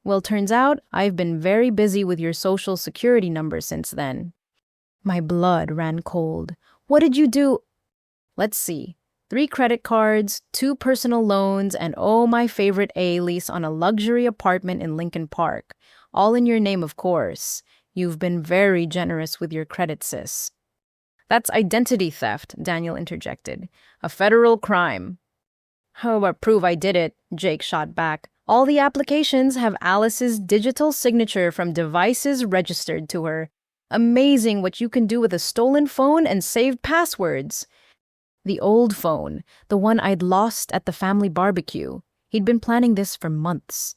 Well, turns out I've been very busy with your social security number since then. My blood ran cold. What did you do? Let's see. 3 credit cards, 2 personal loans, and my favorite, a lease on a luxury apartment in Lincoln Park. All in your name, of course. You've been very generous with your credit, sis. That's identity theft, Daniel interjected. A federal crime. How about prove I did it? Jake shot back. All the applications have Alice's digital signature from devices registered to her. Amazing what you can do with a stolen phone and saved passwords. The old phone, the one I'd lost at the family barbecue. He'd been planning this for months.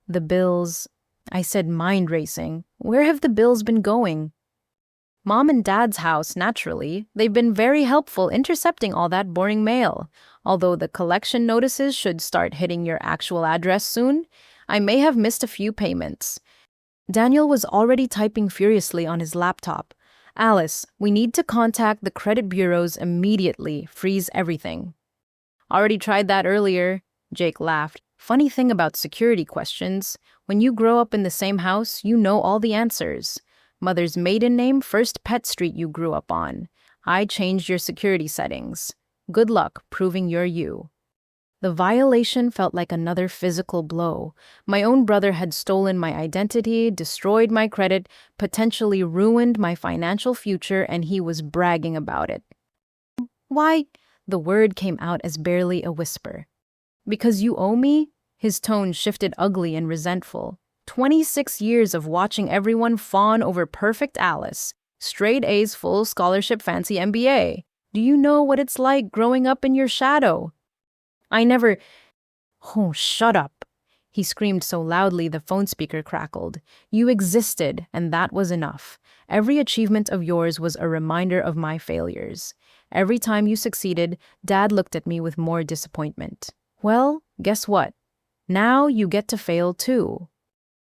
The bills, I said, mind racing. Where have the bills been going? Mom and Dad's house, naturally. They've been very helpful intercepting all that boring mail. Although the collection notices should start hitting your actual address soon, I may have missed a few payments. Daniel was already typing furiously on his laptop. Alice, we need to contact the credit bureaus immediately. Freeze everything. Already tried that earlier. Jake laughed. Funny thing about security questions. When you grow up in the same house, you know all the answers. Mother's maiden name, first pet street you grew up on. I changed your security settings. Good luck proving you're you. The violation felt like another physical blow. My own brother had stolen my identity, destroyed my credit, potentially ruined my financial future, and he was bragging about it. Why? The word came out as barely a whisper. Because you owe me? His tone shifted, ugly and resentful. 26 years of watching everyone fawn over perfect Alice. Straight A's, full scholarship, fancy MBA. Do you know what it's like growing up in your shadow? I never... Oh, shut up. He screamed so loudly the phone speaker crackled. You existed, and that was enough. Every achievement of yours was a reminder of my failures. Every time you succeeded, Dad looked at me with more disappointment. Well, guess what? Now you get to fail too.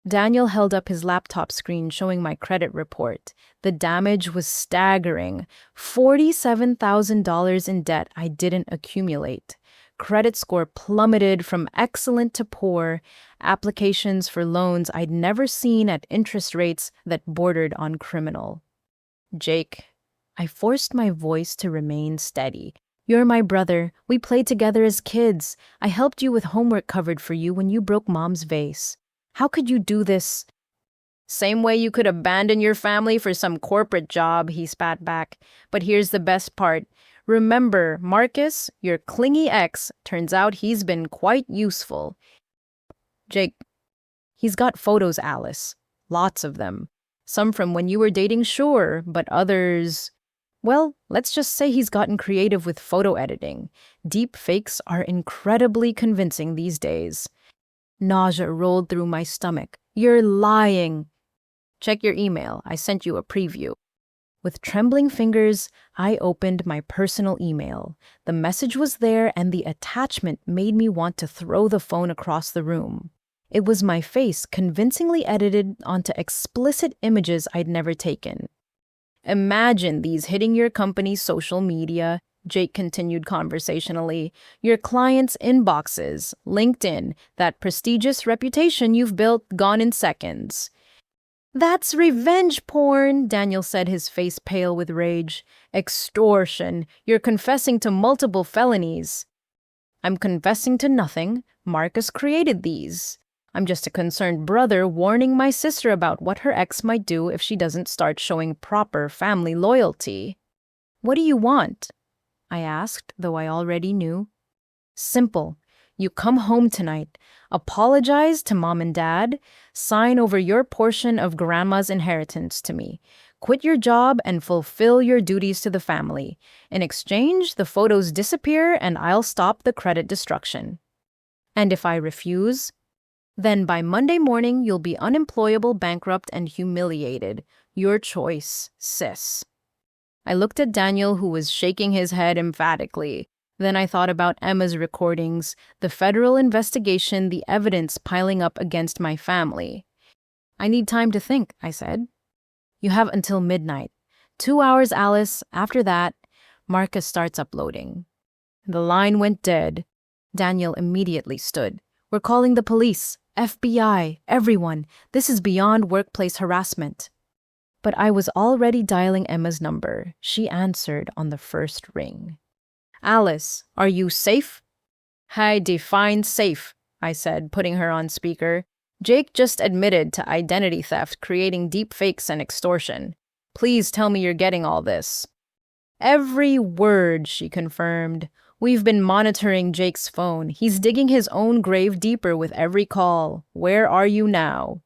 Daniel held up his laptop screen showing my credit report. The damage was staggering. $47,000 in debt I didn't accumulate. Credit score plummeted from excellent to poor. Applications for loans I'd never seen at interest rates that bordered on criminal. Jake, I forced my voice to remain steady. You're my brother. We played together as kids. I helped you with homework covered for you when you broke mom's vase. How could you do this? Same way you could abandon your family for some corporate job, he spat back. But here's the best part. Remember, Marcus, your clingy ex, turns out he's been quite useful. Jake, he's got photos, Alice. Lots of them. Some from when you were dating, sure, but others... Well, let's just say he's gotten creative with photo editing. Deep fakes are incredibly convincing these days. Nausea rolled through my stomach. You're lying. Check your email. I sent you a preview. With trembling fingers, I opened my personal email. The message was there, and the attachment made me want to throw the phone across the room. It was my face convincingly edited onto explicit images I'd never taken. Imagine these hitting your company's social media, Jake continued conversationally, your clients' inboxes, LinkedIn, that prestigious reputation you've built gone in seconds. That's revenge porn, Daniel said, his face pale with rage. Extortion. You're confessing to multiple felonies. I'm confessing to nothing. Marcus created these. I'm just a concerned brother warning my sister about what her ex might do if she doesn't start showing proper family loyalty. What do you want? I asked, though I already knew. Simple. You come home tonight, apologize to mom and dad, sign over your portion of grandma's inheritance to me, quit your job and fulfill your duties to the family. In exchange, the photos disappear and I'll stop the credit destruction. And if I refuse, then by Monday morning you'll be unemployable, bankrupt, and humiliated. Your choice, sis. I looked at Daniel, who was shaking his head emphatically. Then I thought about Emma's recordings, the federal investigation, the evidence piling up against my family. I need time to think, I said. You have until midnight. 2 hours, Alice. After that, Marcus starts uploading. The line went dead. Daniel immediately stood. We're calling the police, FBI, everyone. This is beyond workplace harassment. But I was already dialing Emma's number. She answered on the first ring. Alice, are you safe? I define safe, I said, putting her on speaker. Jake just admitted to identity theft, creating deep fakes and extortion. Please tell me you're getting all this. Every word, she confirmed. We've been monitoring Jake's phone. He's digging his own grave deeper with every call. Where are you now?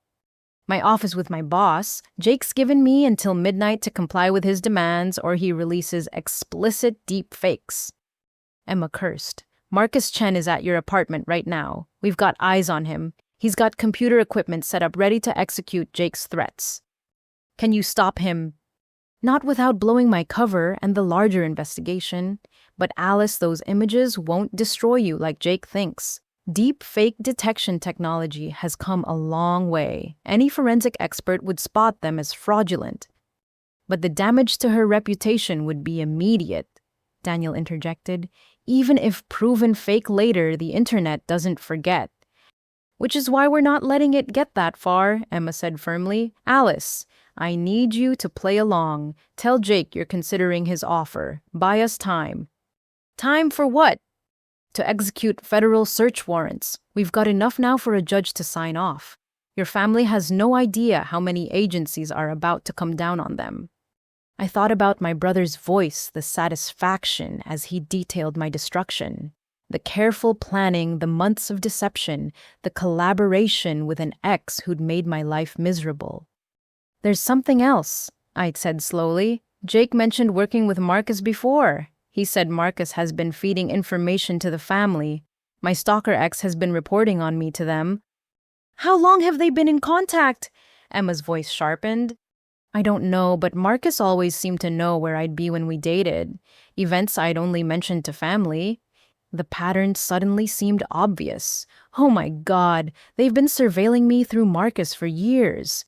My office with my boss. Jake's given me until midnight to comply with his demands or he releases explicit deep fakes. Emma cursed. Marcus Chen is at your apartment right now. We've got eyes on him. He's got computer equipment set up ready to execute Jake's threats. Can you stop him? Not without blowing my cover and the larger investigation. But Alice, those images won't destroy you like Jake thinks. Deep fake detection technology has come a long way. Any forensic expert would spot them as fraudulent. But the damage to her reputation would be immediate, Daniel interjected. Even if proven fake later, the internet doesn't forget. Which is why we're not letting it get that far, Emma said firmly. Alice, I need you to play along. Tell Jake you're considering his offer. Buy us time. Time for what? To execute federal search warrants. We've got enough now for a judge to sign off. Your family has no idea how many agencies are about to come down on them. I thought about my brother's voice, the satisfaction as he detailed my destruction, the careful planning, the months of deception, the collaboration with an ex who'd made my life miserable. There's something else, I said slowly. Jake mentioned working with Marcus before. He said Marcus has been feeding information to the family. My stalker ex has been reporting on me to them. How long have they been in contact? Emma's voice sharpened. I don't know, but Marcus always seemed to know where I'd be when we dated. Events I'd only mentioned to family. The pattern suddenly seemed obvious. Oh my God, they've been surveilling me through Marcus for years.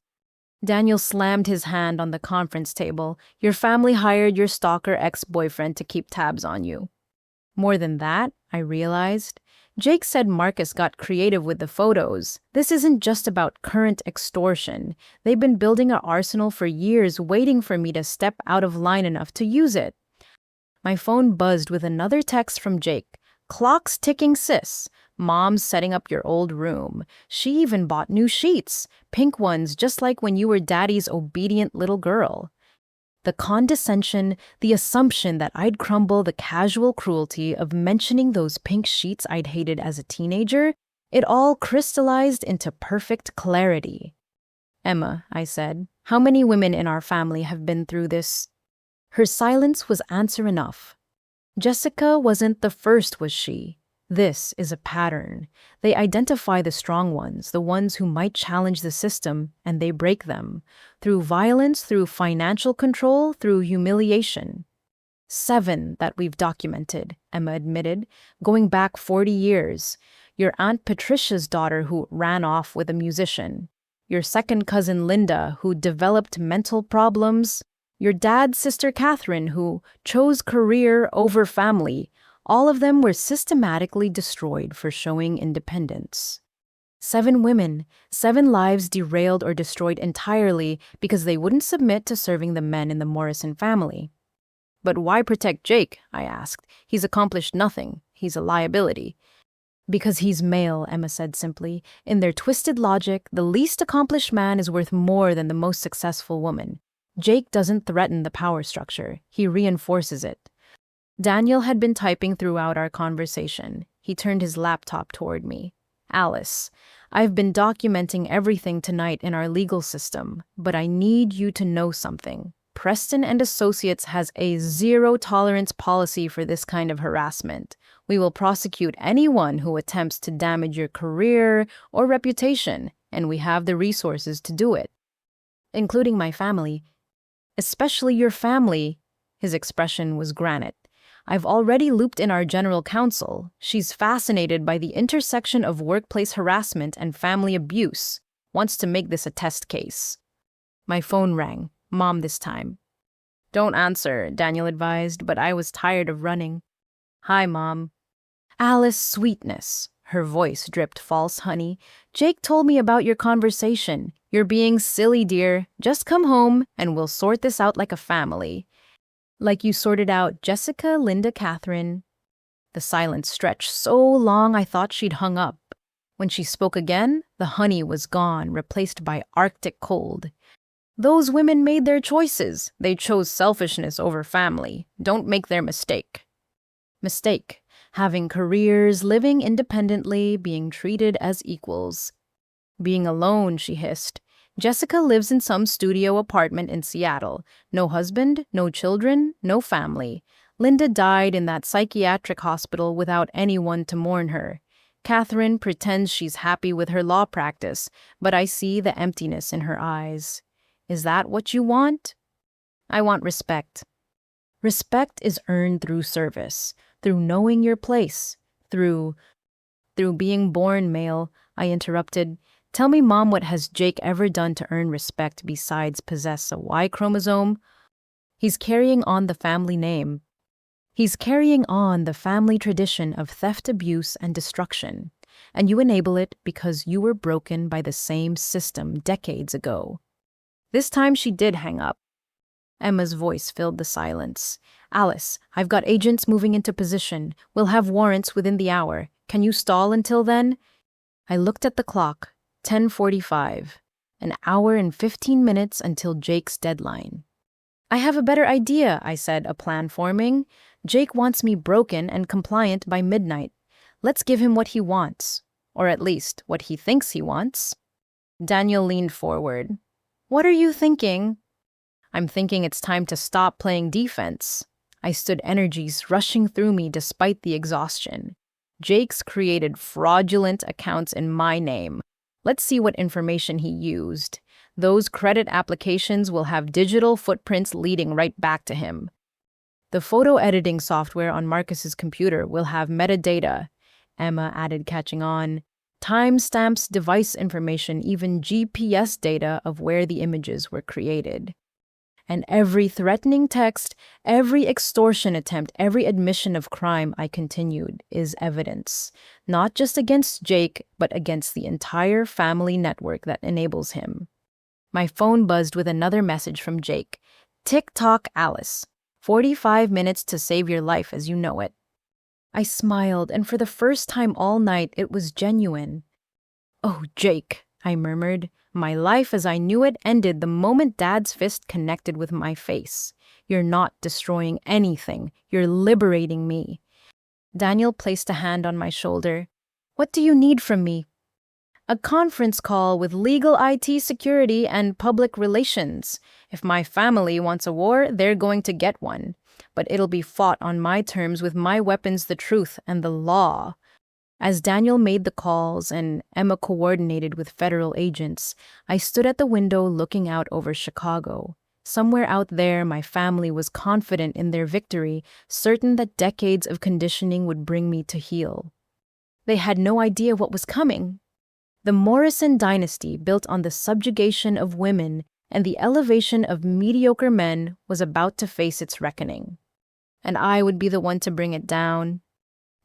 Daniel slammed his hand on the conference table. Your family hired your stalker ex-boyfriend to keep tabs on you. More than that, I realized. Jake said Marcus got creative with the photos. This isn't just about current extortion. They've been building an arsenal for years, waiting for me to step out of line enough to use it. My phone buzzed with another text from Jake. Clock's ticking, sis. Mom's setting up your old room. She even bought new sheets, pink ones just like when you were daddy's obedient little girl. The condescension, the assumption that I'd crumble the casual cruelty of mentioning those pink sheets I'd hated as a teenager, it all crystallized into perfect clarity. Emma, I said, how many women in our family have been through this? Her silence was answer enough. Jessica wasn't the first, was she? This is a pattern. They identify the strong ones, the ones who might challenge the system, and they break them. Through violence, through financial control, through humiliation. 7 that we've documented, Emma admitted, going back 40 years. Your Aunt Patricia's daughter who ran off with a musician. Your second cousin Linda who developed mental problems. Your dad's sister Catherine who chose career over family. All of them were systematically destroyed for showing independence. 7 women, 7 lives derailed or destroyed entirely because they wouldn't submit to serving the men in the Morrison family. But why protect Jake? I asked. He's accomplished nothing. He's a liability. Because he's male, Emma said simply. In their twisted logic, the least accomplished man is worth more than the most successful woman. Jake doesn't threaten the power structure. He reinforces it. Daniel had been typing throughout our conversation. He turned his laptop toward me. Alice, I've been documenting everything tonight in our legal system, but I need you to know something. Preston and Associates has a zero-tolerance policy for this kind of harassment. We will prosecute anyone who attempts to damage your career or reputation, and we have the resources to do it. Including my family. Especially your family. His expression was granite. I've already looped in our general counsel. She's fascinated by the intersection of workplace harassment and family abuse. Wants to make this a test case. My phone rang. Mom this time. Don't answer, Daniel advised, but I was tired of running. Hi, Mom. Alice, sweetness. Her voice dripped false honey. Jake told me about your conversation. You're being silly, dear. Just come home, and we'll sort this out like a family. Like you sorted out Jessica, Linda, Catherine. The silence stretched so long I thought she'd hung up. When she spoke again, the honey was gone, replaced by Arctic cold. Those women made their choices. They chose selfishness over family. Don't make their mistake. Mistake. Having careers, living independently, being treated as equals. Being alone, she hissed. Jessica lives in some studio apartment in Seattle. No husband, no children, no family. Linda died in that psychiatric hospital without anyone to mourn her. Catherine pretends she's happy with her law practice, but I see the emptiness in her eyes. Is that what you want? I want respect. Respect is earned through service, through knowing your place, through being born male, I interrupted. Tell me, Mom, what has Jake ever done to earn respect besides possess a Y chromosome? He's carrying on the family name. He's carrying on the family tradition of theft, abuse, and destruction. And you enable it because you were broken by the same system decades ago. This time she did hang up. Emma's voice filled the silence. Alice, I've got agents moving into position. We'll have warrants within the hour. Can you stall until then? I looked at the clock. 10:45. An hour and 15 minutes until Jake's deadline. I have a better idea, I said, a plan forming. Jake wants me broken and compliant by midnight. Let's give him what he wants. Or at least, what he thinks he wants. Daniel leaned forward. What are you thinking? I'm thinking it's time to stop playing defense. I stood, energies rushing through me despite the exhaustion. Jake's created fraudulent accounts in my name. Let's see what information he used. Those credit applications will have digital footprints leading right back to him. The photo editing software on Marcus's computer will have metadata, Emma added, catching on. Timestamps, device information, even GPS data of where the images were created. And every threatening text, every extortion attempt, every admission of crime, I continued, is evidence. Not just against Jake, but against the entire family network that enables him. My phone buzzed with another message from Jake. Tick-tock, Alice. 45 minutes to save your life as you know it. I smiled, and for the first time all night, it was genuine. Oh, Jake, I murmured. My life as I knew it ended the moment Dad's fist connected with my face. You're not destroying anything. You're liberating me. Daniel placed a hand on my shoulder. What do you need from me? A conference call with legal IT security and public relations. If my family wants a war, they're going to get one. But it'll be fought on my terms with my weapons, the truth, and the law. As Daniel made the calls and Emma coordinated with federal agents, I stood at the window looking out over Chicago. Somewhere out there, my family was confident in their victory, certain that decades of conditioning would bring me to heel. They had no idea what was coming. The Morrison dynasty, built on the subjugation of women and the elevation of mediocre men, was about to face its reckoning. And I would be the one to bring it down.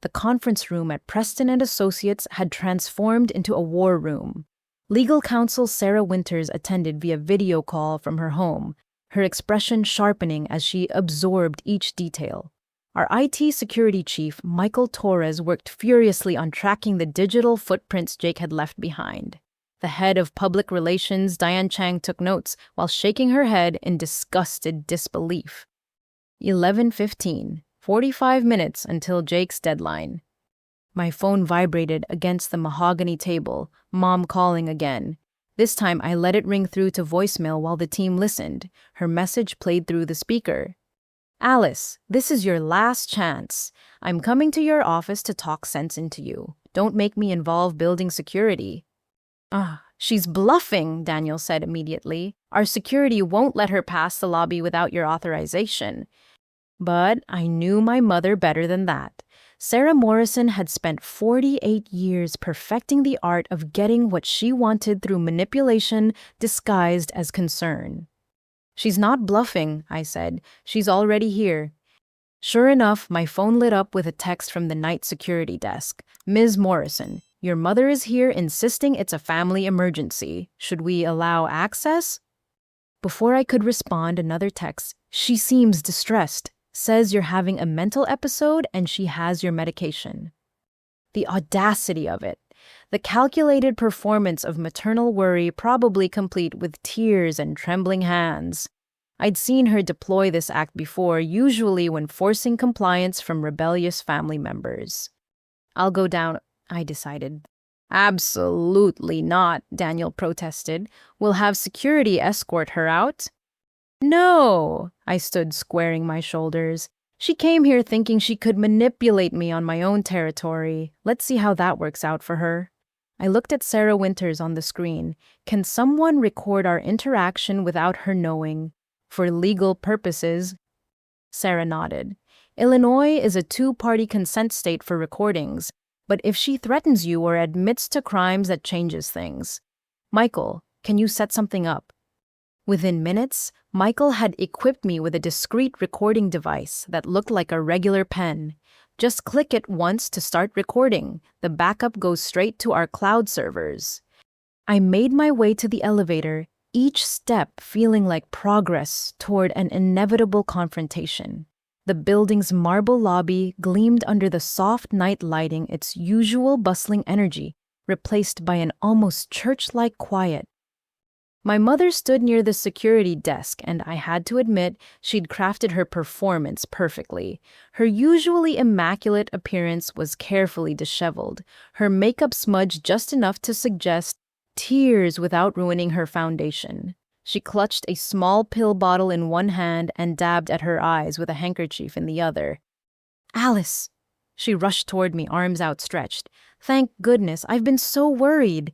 The conference room at Preston and Associates had transformed into a war room. Legal counsel Sarah Winters attended via video call from her home, her expression sharpening as she absorbed each detail. Our IT security chief, Michael Torres, worked furiously on tracking the digital footprints Jake had left behind. The head of public relations, Diane Chang, took notes while shaking her head in disgusted disbelief. 11:15, 45 minutes until Jake's deadline. My phone vibrated against the mahogany table, Mom calling again. This time I let it ring through to voicemail while the team listened. Her message played through the speaker. Alice, this is your last chance. I'm coming to your office to talk sense into you. Don't make me involve building security. She's bluffing, Daniel said immediately. Our security won't let her pass the lobby without your authorization. But I knew my mother better than that. Sarah Morrison had spent 48 years perfecting the art of getting what she wanted through manipulation disguised as concern. She's not bluffing, I said. She's already here. Sure enough, my phone lit up with a text from the night security desk. Ms. Morrison, your mother is here insisting it's a family emergency. Should we allow access? Before I could respond, another text. She seems distressed. Says you're having a mental episode and she has your medication. The audacity of it. The calculated performance of maternal worry, probably complete with tears and trembling hands. I'd seen her deploy this act before, usually when forcing compliance from rebellious family members. I'll go down, I decided. Absolutely not, Daniel protested. We'll have security escort her out. No, I stood squaring my shoulders. She came here thinking she could manipulate me on my own territory. Let's see how that works out for her. I looked at Sarah Winters on the screen. Can someone record our interaction without her knowing? For legal purposes. Sarah nodded. Illinois is a two-party consent state for recordings, but if she threatens you or admits to crimes, that changes things. Michael, can you set something up? Within minutes, Michael had equipped me with a discreet recording device that looked like a regular pen. Just click it once to start recording. The backup goes straight to our cloud servers. I made my way to the elevator, each step feeling like progress toward an inevitable confrontation. The building's marble lobby gleamed under the soft night lighting, its usual bustling energy replaced by an almost church-like quiet. My mother stood near the security desk, and I had to admit she'd crafted her performance perfectly. Her usually immaculate appearance was carefully disheveled, her makeup smudged just enough to suggest tears without ruining her foundation. She clutched a small pill bottle in one hand and dabbed at her eyes with a handkerchief in the other. Alice! She rushed toward me, arms outstretched. Thank goodness, I've been so worried.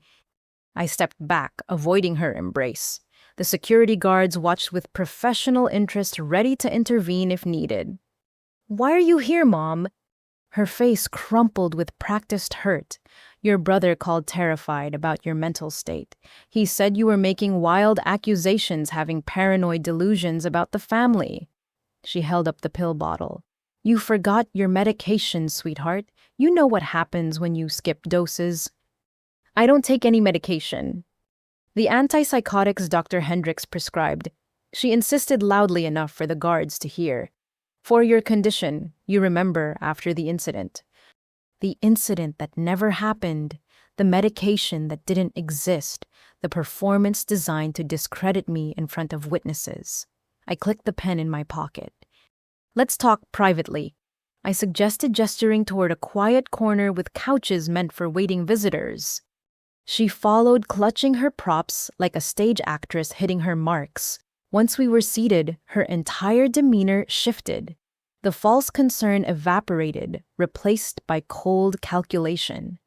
I stepped back, avoiding her embrace. The security guards watched with professional interest, ready to intervene if needed. Why are you here, Mom? Her face crumpled with practiced hurt. Your brother called terrified about your mental state. He said you were making wild accusations, having paranoid delusions about the family. She held up the pill bottle. You forgot your medication, sweetheart. You know what happens when you skip doses. I don't take any medication. The antipsychotics Dr. Hendricks prescribed. She insisted loudly enough for the guards to hear. For your condition, you remember after the incident. The incident that never happened, the medication that didn't exist, the performance designed to discredit me in front of witnesses. I clicked the pen in my pocket. Let's talk privately. I suggested, gesturing toward a quiet corner with couches meant for waiting visitors. She followed, clutching her props like a stage actress hitting her marks. Once we were seated, her entire demeanor shifted. The false concern evaporated, replaced by cold calculation.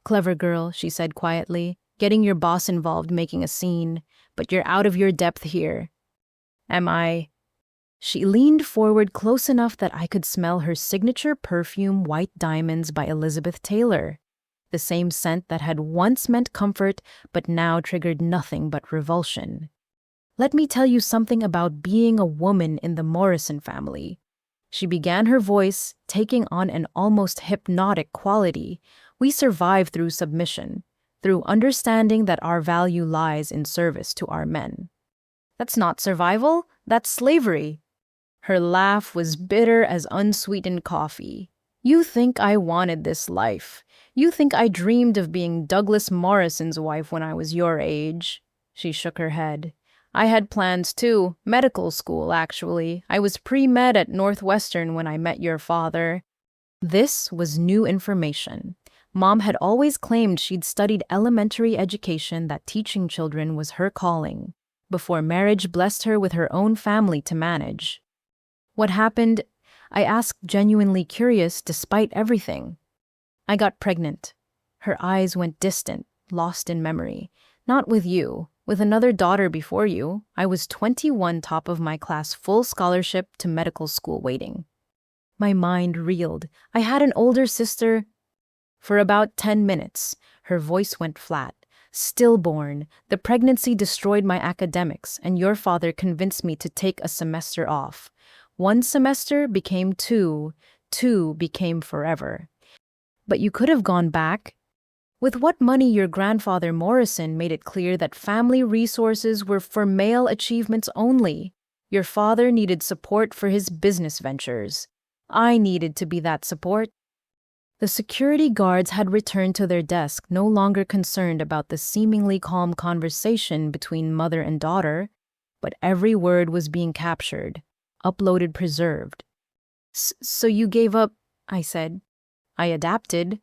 Clever girl, she said quietly, getting your boss involved, making a scene, but you're out of your depth here. Am I? She leaned forward close enough that I could smell her signature perfume, White Diamonds by Elizabeth Taylor. The same scent that had once meant comfort, but now triggered nothing but revulsion. Let me tell you something about being a woman in the Morrison family. She began, her voice taking on an almost hypnotic quality. We survive through submission, through understanding that our value lies in service to our men. That's not survival, that's slavery. Her laugh was bitter as unsweetened coffee. You think I wanted this life. You think I dreamed of being Douglas Morrison's wife when I was your age. She shook her head. I had plans too. Medical school, actually. I was pre-med at Northwestern when I met your father. This was new information. Mom had always claimed she'd studied elementary education, that teaching children was her calling, before marriage blessed her with her own family to manage. What happened? I asked, genuinely curious despite everything. I got pregnant. Her eyes went distant, lost in memory. Not with you. With another daughter before you. I was 21, top of my class, full scholarship to medical school waiting. My mind reeled. I had an older sister. For about 10 minutes, her voice went flat. Stillborn, the pregnancy destroyed my academics, and your father convinced me to take a semester off. 1 semester became 2, 2 became forever. But you could have gone back. With what money? Your grandfather Morrison made it clear that family resources were for male achievements only. Your father needed support for his business ventures. I needed to be that support. The security guards had returned to their desk, no longer concerned about the seemingly calm conversation between mother and daughter, but every word was being captured, uploaded, preserved. So you gave up, I said. I adapted.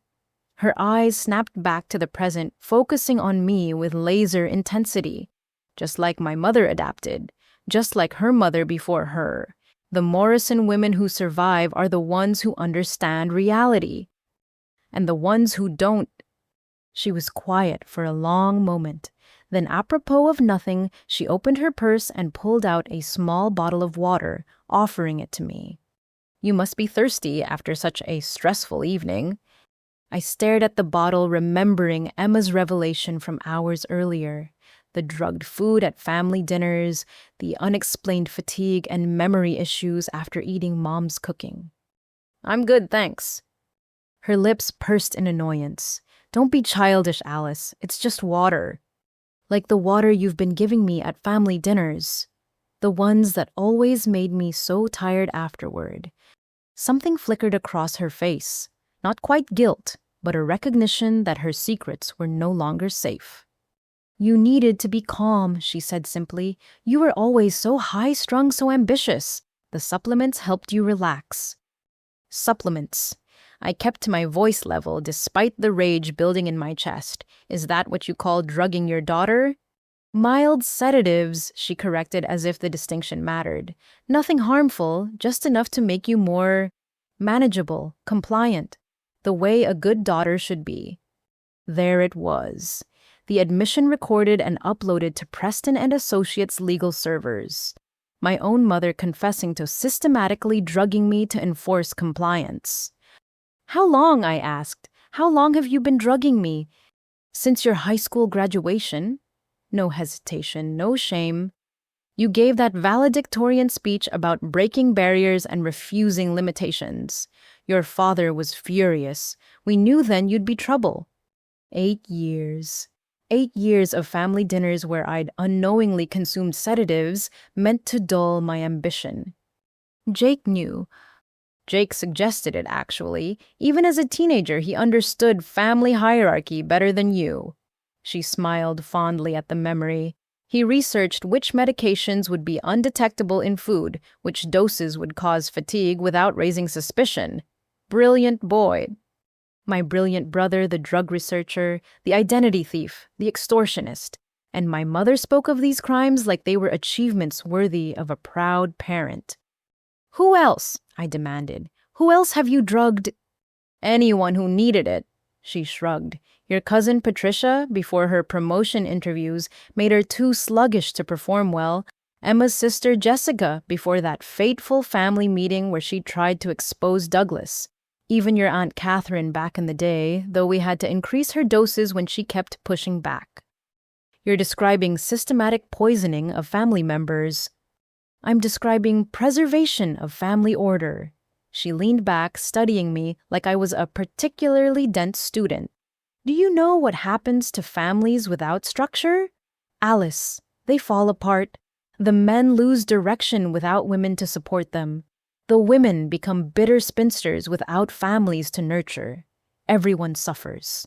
Her eyes snapped back to the present, focusing on me with laser intensity. Just like my mother adapted, just like her mother before her. The Morrison women who survive are the ones who understand reality. And the ones who don't. She was quiet for a long moment. Then, apropos of nothing, she opened her purse and pulled out a small bottle of water, offering it to me. You must be thirsty after such a stressful evening. I stared at the bottle, remembering Emma's revelation from hours earlier. The drugged food at family dinners, the unexplained fatigue and memory issues after eating Mom's cooking. I'm good, thanks. Her lips pursed in annoyance. Don't be childish, Alice. It's just water. Like the water you've been giving me at family dinners. The ones that always made me so tired afterward. Something flickered across her face. Not quite guilt, but a recognition that her secrets were no longer safe. You needed to be calm, she said simply. You were always so high-strung, so ambitious. The supplements helped you relax. Supplements. I kept my voice level despite the rage building in my chest. Is that what you call drugging your daughter? Mild sedatives, she corrected as if the distinction mattered. Nothing harmful, just enough to make you more manageable, compliant. The way a good daughter should be. There it was. The admission recorded and uploaded to Preston and Associates legal servers. My own mother confessing to systematically drugging me to enforce compliance. How long, I asked. How long have you been drugging me? Since your high school graduation? No hesitation, no shame. You gave that valedictorian speech about breaking barriers and refusing limitations. Your father was furious. We knew then you'd be trouble. 8 years. 8 years of family dinners where I'd unknowingly consumed sedatives meant to dull my ambition. Jake knew. Jake suggested it, actually. Even as a teenager, he understood family hierarchy better than you. She smiled fondly at the memory. He researched which medications would be undetectable in food, which doses would cause fatigue without raising suspicion. Brilliant boy. My brilliant brother, the drug researcher, the identity thief, the extortionist. And my mother spoke of these crimes like they were achievements worthy of a proud parent. Who else? I demanded. Who else have you drugged? Anyone who needed it, she shrugged. Your cousin Patricia, before her promotion interviews, made her too sluggish to perform well. Emma's sister Jessica, before that fateful family meeting where she tried to expose Douglas. Even your Aunt Catherine back in the day, though we had to increase her doses when she kept pushing back. You're describing systematic poisoning of family members. I'm describing preservation of family order. She leaned back, studying me like I was a particularly dense student. Do you know what happens to families without structure? Alice, they fall apart. The men lose direction without women to support them. The women become bitter spinsters without families to nurture. Everyone suffers.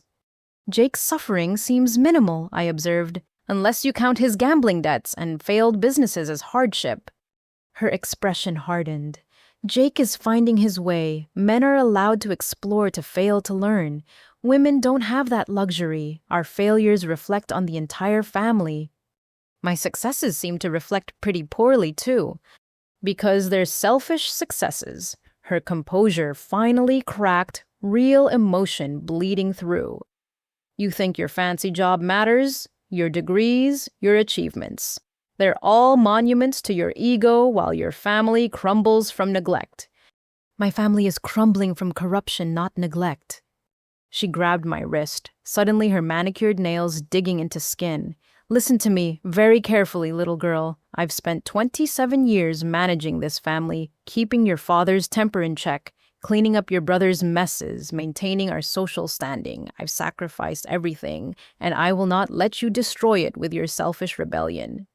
Jake's suffering seems minimal, I observed, unless you count his gambling debts and failed businesses as hardship. Her expression hardened. Jake is finding his way. Men are allowed to explore, to fail, to learn. Women don't have that luxury. Our failures reflect on the entire family. My successes seem to reflect pretty poorly, too. Because they're selfish successes. Her composure finally cracked, real emotion bleeding through. You think your fancy job matters? Your degrees, your achievements. They're all monuments to your ego while your family crumbles from neglect. My family is crumbling from corruption, not neglect. She grabbed my wrist, suddenly her manicured nails digging into skin. Listen to me very carefully, little girl. I've spent 27 years managing this family, keeping your father's temper in check, cleaning up your brother's messes, maintaining our social standing. I've sacrificed everything, and I will not let you destroy it with your selfish rebellion.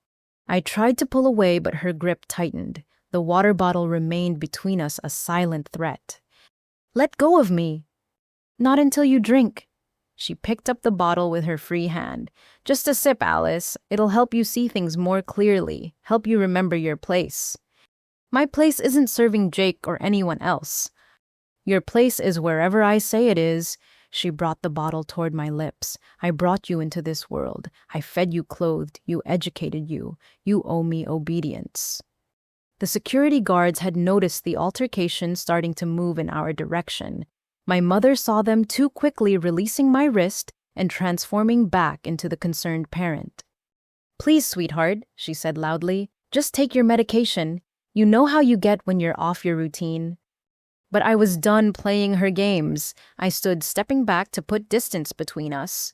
I tried to pull away, but her grip tightened. The water bottle remained between us, a silent threat. Let go of me. Not until you drink. She picked up the bottle with her free hand. Just a sip, Alice. It'll help you see things more clearly, help you remember your place. My place isn't serving Jake or anyone else. Your place is wherever I say it is. She brought the bottle toward my lips. I brought you into this world. I fed you, clothed you, educated you. You owe me obedience. The security guards had noticed the altercation starting to move in our direction. My mother saw them too quickly, releasing my wrist and transforming back into the concerned parent. Please, sweetheart, she said loudly, just take your medication. You know how you get when you're off your routine. But I was done playing her games. I stood stepping back to put distance between us.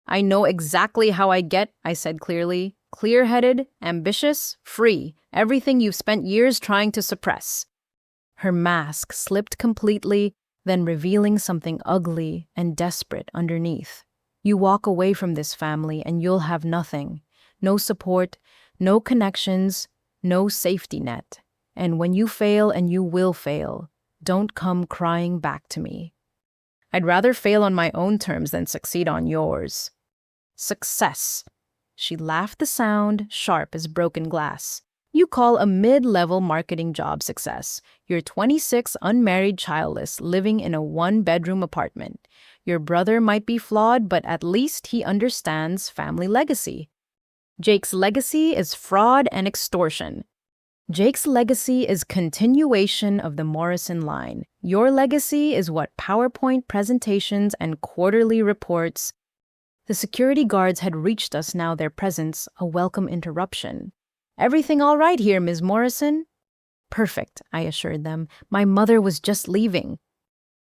I know exactly how I get, I said clearly. Clear-headed, ambitious, free. Everything you've spent years trying to suppress. Her mask slipped completely, then revealing something ugly and desperate underneath. You walk away from this family and you'll have nothing. No support, no connections, no safety net. And when you fail, and you will fail, don't come crying back to me. I'd rather fail on my own terms than succeed on yours. Success. She laughed, the sound sharp as broken glass. You call a mid-level marketing job success. You're 26, unmarried, childless, living in a one-bedroom apartment. Your brother might be flawed, but at least he understands family legacy. Jake's legacy is fraud and extortion. Jake's legacy is continuation of the Morrison line. Your legacy is what PowerPoint presentations and quarterly reports. The security guards had reached us now, their presence a welcome interruption. Everything all right here, Ms. Morrison? Perfect, I assured them. My mother was just leaving.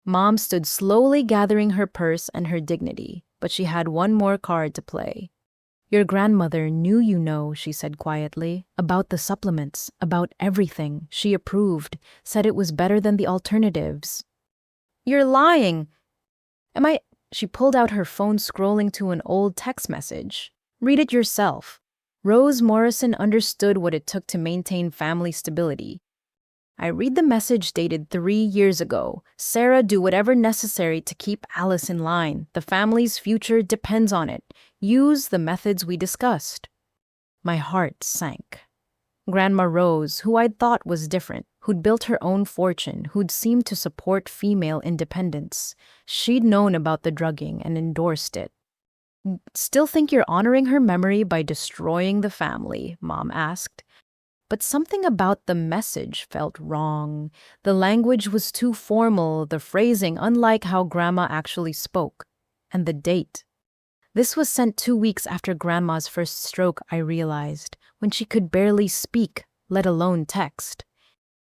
Mom stood slowly gathering her purse and her dignity, but she had one more card to play. Your grandmother knew, you know, she said quietly, about the supplements, about everything. She approved, said it was better than the alternatives. You're lying. Am I? She pulled out her phone, scrolling to an old text message. Read it yourself. Rose Morrison understood what it took to maintain family stability. I read the message dated 3 years ago. Sarah, do whatever necessary to keep Alice in line. The family's future depends on it. Use the methods we discussed. My heart sank. Grandma Rose, who I'd thought was different, who'd built her own fortune, who'd seemed to support female independence. She'd known about the drugging and endorsed it. Still think you're honoring her memory by destroying the family? Mom asked. But something about the message felt wrong. The language was too formal, the phrasing unlike how Grandma actually spoke. And the date. This was sent 2 weeks after Grandma's first stroke, I realized, when she could barely speak, let alone text.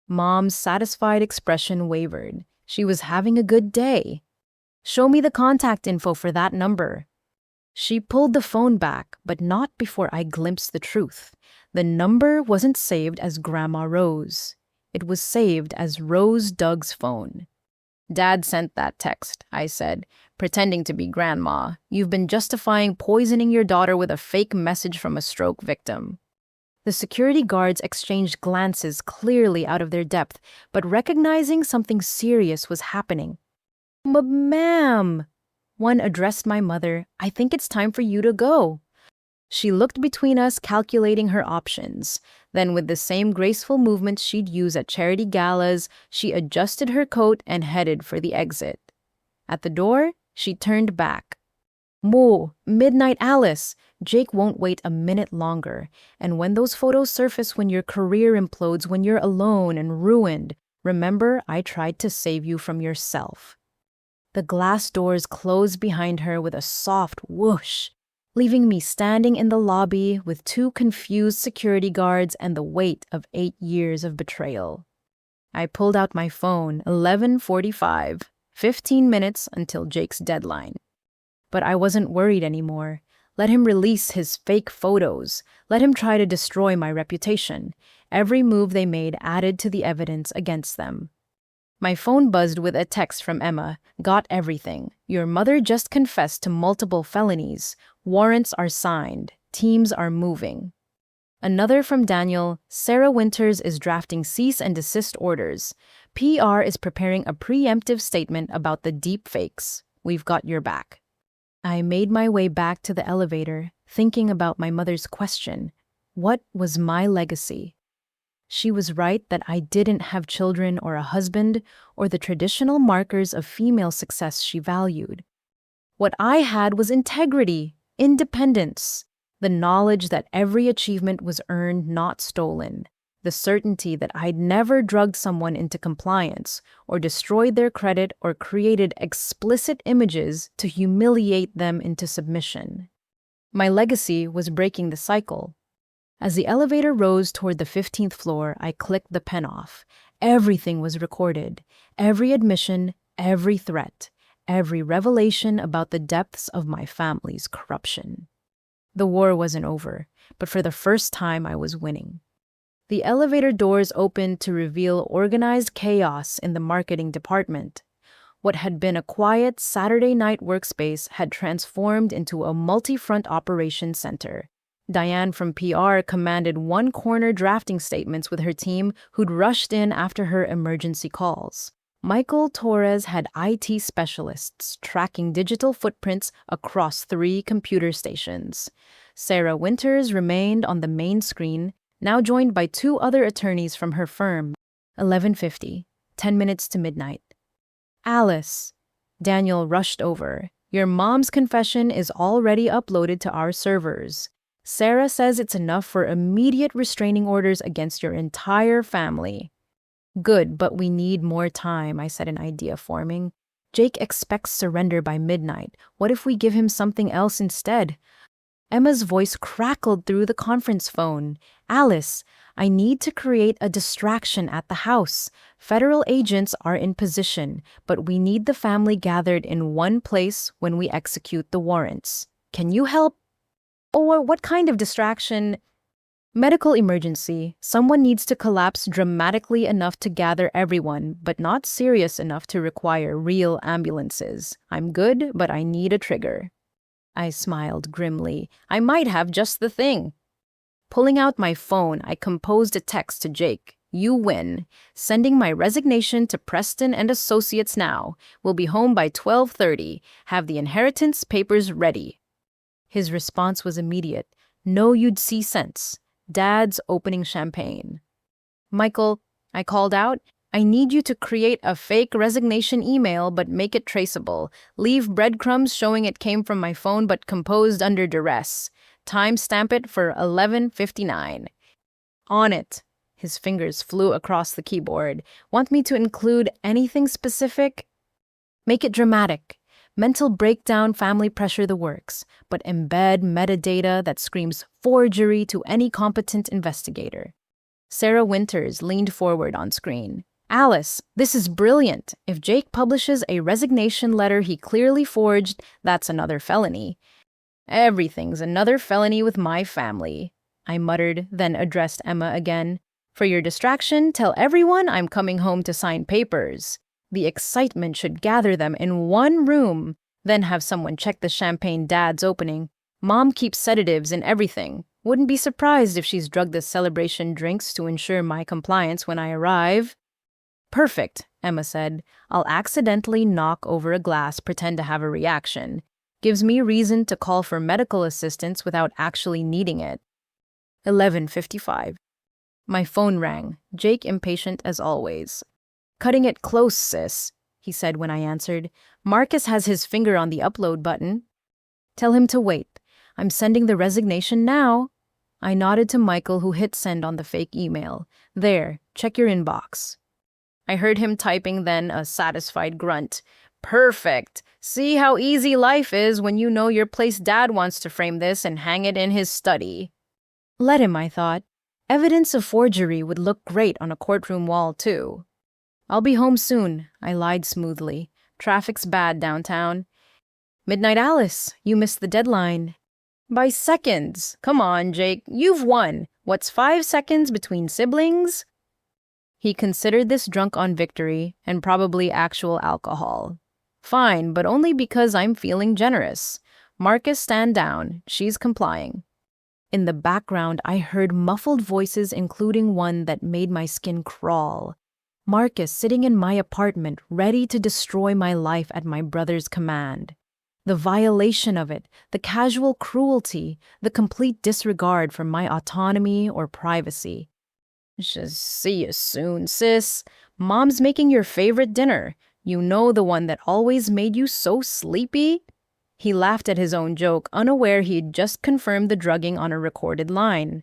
Mom's satisfied expression wavered. She was having a good day. Show me the contact info for that number. She pulled the phone back, but not before I glimpsed the truth. The number wasn't saved as Grandma Rose. It was saved as Rose Doug's phone. Dad sent that text, I said, pretending to be Grandma. You've been justifying poisoning your daughter with a fake message from a stroke victim. The security guards exchanged glances clearly out of their depth, but recognizing something serious was happening. Ma'am, one addressed my mother, I think it's time for you to go. She looked between us, calculating her options. Then, with the same graceful movements she'd use at charity galas, she adjusted her coat and headed for the exit. At the door, she turned back. Moo, Midnight Alice, Jake won't wait a minute longer. And when those photos surface, when your career implodes, when you're alone and ruined, remember I tried to save you from yourself. The glass doors closed behind her with a soft whoosh, leaving me standing in the lobby with 2 confused security guards and the weight of 8 years of betrayal. I pulled out my phone, 11:45, 15 minutes until Jake's deadline. But I wasn't worried anymore. Let him release his fake photos. Let him try to destroy my reputation. Every move they made added to the evidence against them. My phone buzzed with a text from Emma. Got everything. Your mother just confessed to multiple felonies. Warrants are signed. Teams are moving. Another from Daniel. Sarah Winters is drafting cease and desist orders. PR is preparing a preemptive statement about the deep fakes. We've got your back. I made my way back to the elevator, thinking about my mother's question. What was my legacy? She was right that I didn't have children or a husband or the traditional markers of female success she valued. What I had was integrity, independence, the knowledge that every achievement was earned, not stolen, the certainty that I'd never drugged someone into compliance or destroyed their credit or created explicit images to humiliate them into submission. My legacy was breaking the cycle. As the elevator rose toward the 15th floor, I clicked the pen off. Everything was recorded. Every admission, every threat, every revelation about the depths of my family's corruption. The war wasn't over, but for the first time I was winning. The elevator doors opened to reveal organized chaos in the marketing department. What had been a quiet Saturday night workspace had transformed into a multi-front operations center. Diane from PR commanded one-corner drafting statements with her team who'd rushed in after her emergency calls. Michael Torres had IT specialists tracking digital footprints across 3 computer stations. Sarah Winters remained on the main screen, now joined by 2 other attorneys from her firm. 11:50, 10 minutes to midnight. Alice, Daniel rushed over. Your mom's confession is already uploaded to our servers. Sarah says it's enough for immediate restraining orders against your entire family. Good, but we need more time, I said, an idea forming. Jake expects surrender by midnight. What if we give him something else instead? Emma's voice crackled through the conference phone. Alice, I need to create a distraction at the house. Federal agents are in position, but we need the family gathered in one place when we execute the warrants. Can you help? Or what kind of distraction? Medical emergency. Someone needs to collapse dramatically enough to gather everyone, but not serious enough to require real ambulances. I'm good, but I need a trigger. I smiled grimly. I might have just the thing. Pulling out my phone, I composed a text to Jake. You win. Sending my resignation to Preston and Associates now. Will be home by 12:30. Have the inheritance papers ready." His response was immediate. "No, you'd see sense. Dad's opening champagne." "Michael," I called out, "I need you to create a fake resignation email but make it traceable. Leave breadcrumbs showing it came from my phone but composed under duress. Timestamp it for 11:59. "On it." His fingers flew across the keyboard. "Want me to include anything specific?" "Make it dramatic. Mental breakdown, family pressure, the works. But embed metadata that screams forgery to any competent investigator." Sarah Winters leaned forward on screen. "Alice, this is brilliant. If Jake publishes a resignation letter he clearly forged, that's another felony." "Everything's another felony with my family," I muttered, then addressed Emma again. "For your distraction, tell everyone I'm coming home to sign papers." The excitement should gather them in one room, then have someone check the champagne Dad's opening. Mom keeps sedatives in everything. Wouldn't be surprised if she's drugged the celebration drinks to ensure my compliance when I arrive. "Perfect," Emma said. "I'll accidentally knock over a glass, pretend to have a reaction. Gives me reason to call for medical assistance without actually needing it." 11:55. My phone rang, Jake impatient as always. "Cutting it close, sis," he said when I answered. "Marcus has his finger on the upload button." "Tell him to wait. I'm sending the resignation now." I nodded to Michael, who hit send on the fake email. "There, check your inbox." I heard him typing, then a satisfied grunt. "Perfect. See how easy life is when you know your place Dad wants to frame this and hang it in his study." Let him, I thought. Evidence of forgery would look great on a courtroom wall, too. "I'll be home soon," I lied smoothly. "Traffic's bad downtown." "Midnight Alice, you missed the deadline." "By seconds. Come on, Jake, you've won. What's 5 seconds between siblings?" He considered this drunk on victory and probably actual alcohol. "Fine, but only because I'm feeling generous. Marcus, stand down. She's complying." In the background, I heard muffled voices, including one that made my skin crawl. Marcus sitting in my apartment, ready to destroy my life at my brother's command. The violation of it, the casual cruelty, the complete disregard for my autonomy or privacy. "Just see you soon, sis. Mom's making your favorite dinner. You know, the one that always made you so sleepy?" He laughed at his own joke, unaware he'd just confirmed the drugging on a recorded line.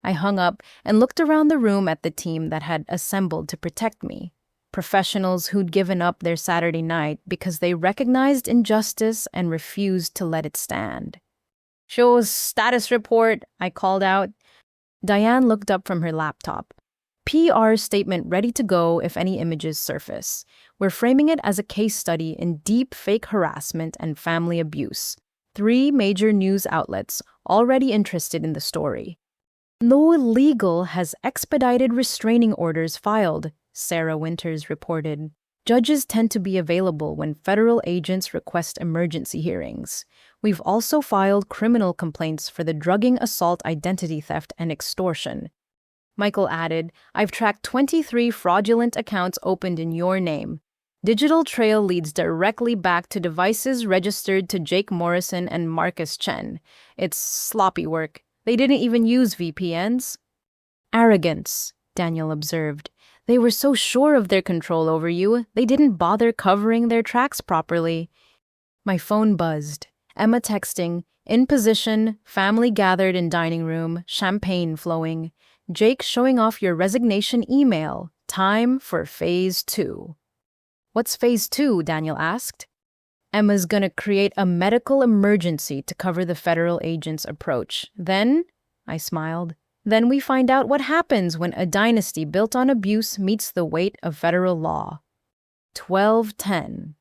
I hung up and looked around the room at the team that had assembled to protect me. Professionals who'd given up their Saturday night because they recognized injustice and refused to let it stand. "Show us status report," I called out. Diane looked up from her laptop. "PR statement ready to go if any images surface. We're framing it as a case study in deep fake harassment and family abuse. 3 major news outlets already interested in the story. No legal has expedited restraining orders filed," Sarah Winters reported. "Judges tend to be available when federal agents request emergency hearings. We've also filed criminal complaints for the drugging, assault, identity theft, and extortion." Michael added, "I've tracked 23 fraudulent accounts opened in your name. Digital trail leads directly back to devices registered to Jake Morrison and Marcus Chen. It's sloppy work. They didn't even use VPNs." "Arrogance," Daniel observed. "They were so sure of their control over you, they didn't bother covering their tracks properly." My phone buzzed. Emma texting, "In position, family gathered in dining room, champagne flowing. Jake showing off your resignation email. Time for phase 2. "What's phase 2? Daniel asked. "Emma's gonna create a medical emergency to cover the federal agent's approach. Then," I smiled, "then we find out what happens when a dynasty built on abuse meets the weight of federal law." 12:10.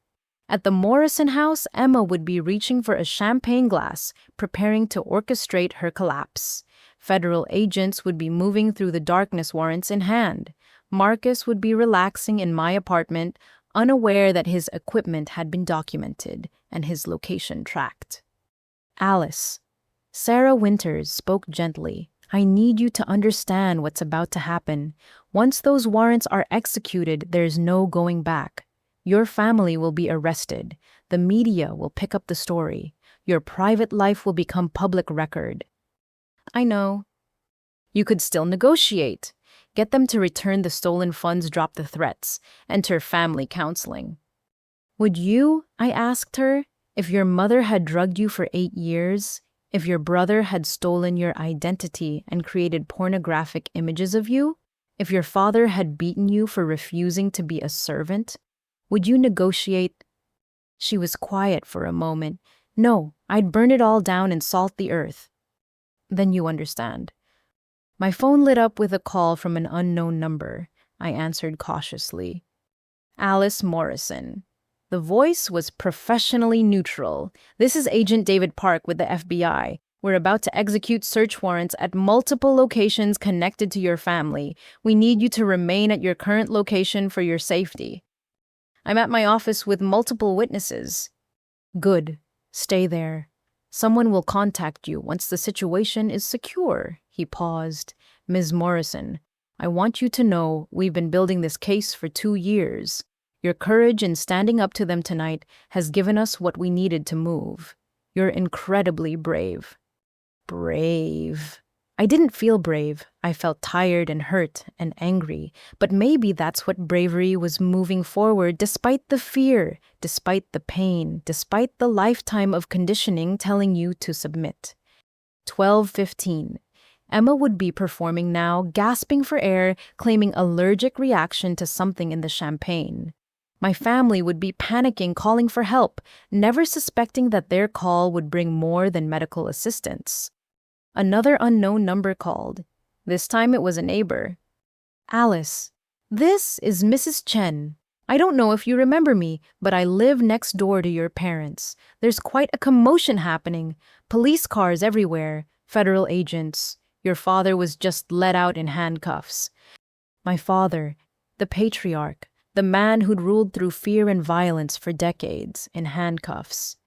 At the Morrison house, Emma would be reaching for a champagne glass, preparing to orchestrate her collapse. Federal agents would be moving through the darkness, warrants in hand. Marcus would be relaxing in my apartment, unaware that his equipment had been documented and his location tracked. "Alice," Sarah Winters spoke gently, "I need you to understand what's about to happen. Once those warrants are executed, there's no going back. Your family will be arrested. The media will pick up the story. Your private life will become public record. I know. You could still negotiate. Get them to return the stolen funds, drop the threats, enter family counseling. Would you, I asked her, if your mother had drugged you for 8 years, if your brother had stolen your identity and created pornographic images of you, if your father had beaten you for refusing to be a servant, would you negotiate? She was quiet for a moment. No, I'd burn it all down and salt the earth. Then you understand. My phone lit up with a call from an unknown number. I answered cautiously. Alice Morrison. The voice was professionally neutral. This is Agent David Park with the FBI. We're about to execute search warrants at multiple locations connected to your family. We need you to remain at your current location for your safety. I'm at my office with multiple witnesses. Good. Stay there. Someone will contact you once the situation is secure. He paused. Ms. Morrison, I want you to know we've been building this case for 2 years. Your courage in standing up to them tonight has given us what we needed to move. You're incredibly brave. Brave. I didn't feel brave. I felt tired and hurt and angry. But maybe that's what bravery was, moving forward despite the fear, despite the pain, despite the lifetime of conditioning telling you to submit. 12:15. Emma would be performing now, gasping for air, claiming allergic reaction to something in the champagne. My family would be panicking, calling for help, never suspecting that their call would bring more than medical assistance. Another unknown number called. This time it was a neighbor. Alice, this is Mrs. Chen. I don't know if you remember me, but I live next door to your parents. There's quite a commotion happening. Police cars everywhere, federal agents. Your father was just let out in handcuffs. My father, the patriarch, the man who'd ruled through fear and violence for decades, in handcuffs.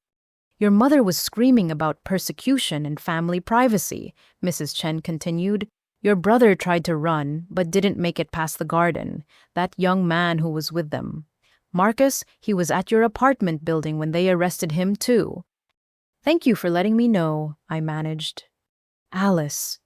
Your mother was screaming about persecution and family privacy, Mrs. Chen continued. Your brother tried to run, but didn't make it past the garden, that young man who was with them. Marcus, he was at your apartment building when they arrested him too. Thank you for letting me know, I managed. Alice,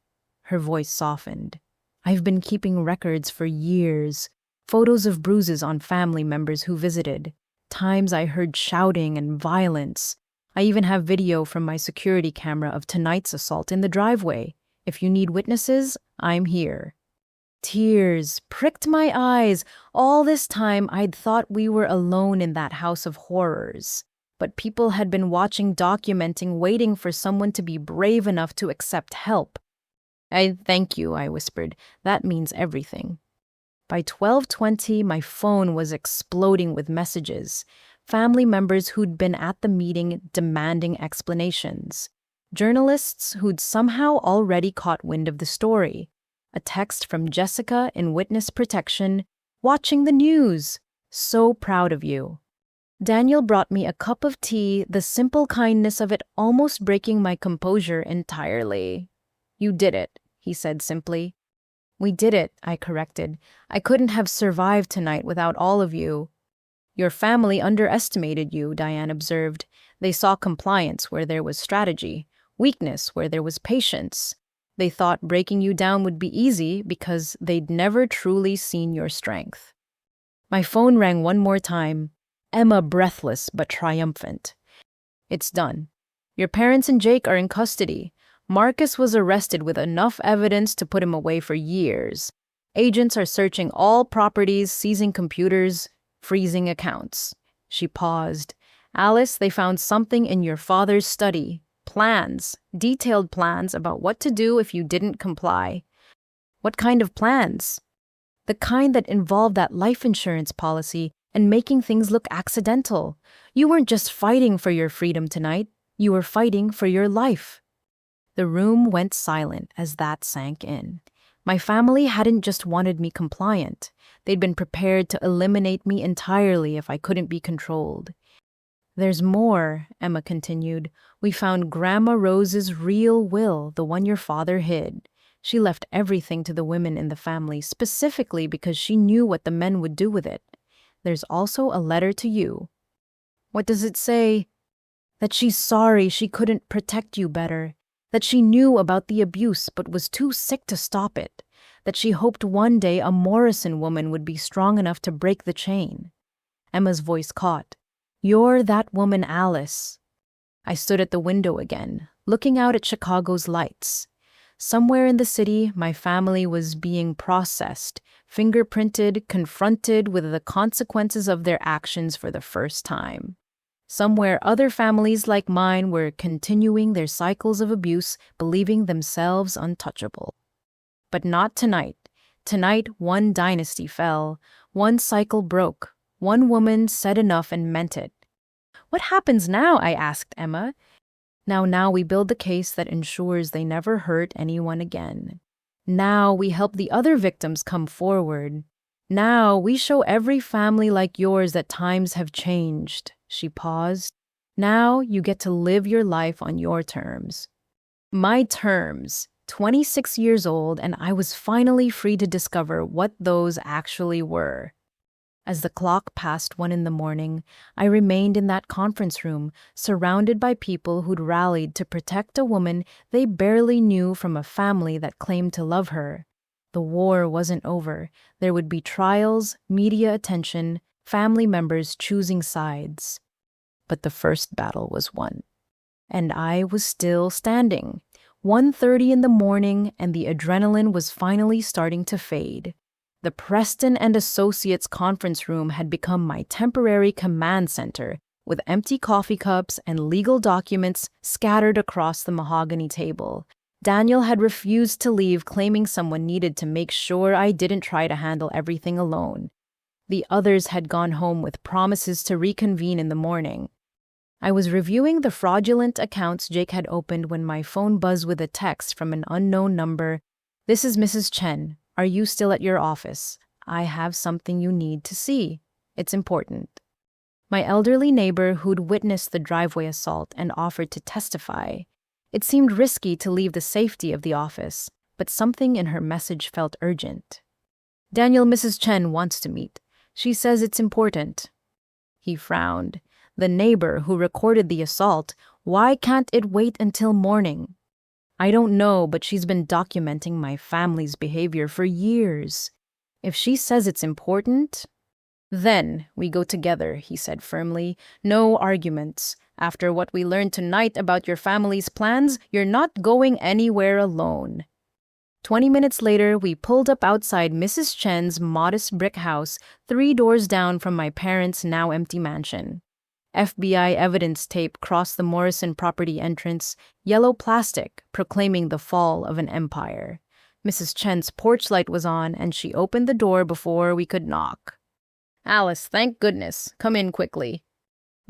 her voice softened. I've been keeping records for years. Photos of bruises on family members who visited. Times I heard shouting and violence. I even have video from my security camera of tonight's assault in the driveway. If you need witnesses, I'm here. Tears pricked my eyes. All this time, I'd thought we were alone in that house of horrors. But people had been watching, documenting, waiting for someone to be brave enough to accept help. I thank you, I whispered. That means everything. By 12:20, my phone was exploding with messages. Family members who'd been at the meeting demanding explanations. Journalists who'd somehow already caught wind of the story. A text from Jessica in witness protection, watching the news. So proud of you. Daniel brought me a cup of tea, the simple kindness of it almost breaking my composure entirely. You did it, he said simply. We did it, I corrected. I couldn't have survived tonight without all of you. Your family underestimated you, Diane observed. They saw compliance where there was strategy, weakness where there was patience. They thought breaking you down would be easy because they'd never truly seen your strength. My phone rang one more time, Emma breathless but triumphant. It's done. Your parents and Jake are in custody. Marcus was arrested with enough evidence to put him away for years. Agents are searching all properties, seizing computers, freezing accounts. She paused. Alice, they found something in your father's study. Plans, detailed plans about what to do if you didn't comply. What kind of plans? The kind that involved that life insurance policy and making things look accidental. You weren't just fighting for your freedom tonight. You were fighting for your life. The room went silent as that sank in. My family hadn't just wanted me compliant. They'd been prepared to eliminate me entirely if I couldn't be controlled. There's more, Emma continued. We found Grandma Rose's real will, the one your father hid. She left everything to the women in the family specifically because she knew what the men would do with it. There's also a letter to you. What does it say? That she's sorry she couldn't protect you better. That she knew about the abuse but was too sick to stop it. That she hoped one day a Morrison woman would be strong enough to break the chain. Emma's voice caught. You're that woman, Alice. I stood at the window again, looking out at Chicago's lights. Somewhere in the city, my family was being processed, fingerprinted, confronted with the consequences of their actions for the first time. Somewhere other families like mine were continuing their cycles of abuse, believing themselves untouchable. But not tonight. Tonight, one dynasty fell, one cycle broke, one woman said enough and meant it. What happens now? I asked Emma. Now we build the case that ensures they never hurt anyone again. Now we help the other victims come forward. Now we show every family like yours that times have changed. She paused. Now you get to live your life on your terms. My terms. 26 years old, and I was finally free to discover what those actually were. As the clock passed 1 a.m, I remained in that conference room, surrounded by people who'd rallied to protect a woman they barely knew from a family that claimed to love her. The war wasn't over. There would be trials, media attention, family members choosing sides. But the first battle was won. And I was still standing. 1:30 a.m, and the adrenaline was finally starting to fade. The Preston and Associates conference room had become my temporary command center, with empty coffee cups and legal documents scattered across the mahogany table. Daniel had refused to leave, claiming someone needed to make sure I didn't try to handle everything alone. The others had gone home with promises to reconvene in the morning. I was reviewing the fraudulent accounts Jake had opened when my phone buzzed with a text from an unknown number. This is Mrs. Chen. Are you still at your office? I have something you need to see. It's important. My elderly neighbor who'd witnessed the driveway assault and offered to testify. It seemed risky to leave the safety of the office, but something in her message felt urgent. Daniel, Mrs. Chen wants to meet. She says it's important. He frowned. The neighbor who recorded the assault, why can't it wait until morning? I don't know, but she's been documenting my family's behavior for years. If she says it's important, then we go together, he said firmly. No arguments. After what we learned tonight about your family's plans, you're not going anywhere alone. 20 minutes later, we pulled up outside Mrs. Chen's modest brick house, 3 doors down from my parents' now empty mansion. FBI evidence tape crossed the Morrison property entrance, yellow plastic proclaiming the fall of an empire. Mrs. Chen's porch light was on, and she opened the door before we could knock. Alice, thank goodness. Come in quickly.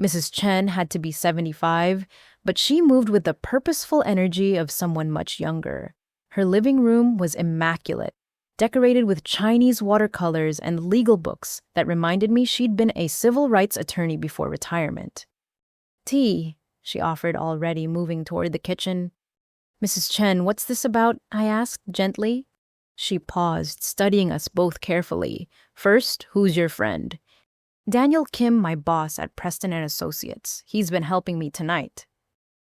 Mrs. Chen had to be 75, but she moved with the purposeful energy of someone much younger. Her living room was immaculate, decorated with Chinese watercolors and legal books that reminded me she'd been a civil rights attorney before retirement. Tea, she offered, already moving toward the kitchen. Mrs. Chen, what's this about? I asked gently. She paused, studying us both carefully. First, who's your friend? Daniel Kim, my boss at Preston and Associates. He's been helping me tonight.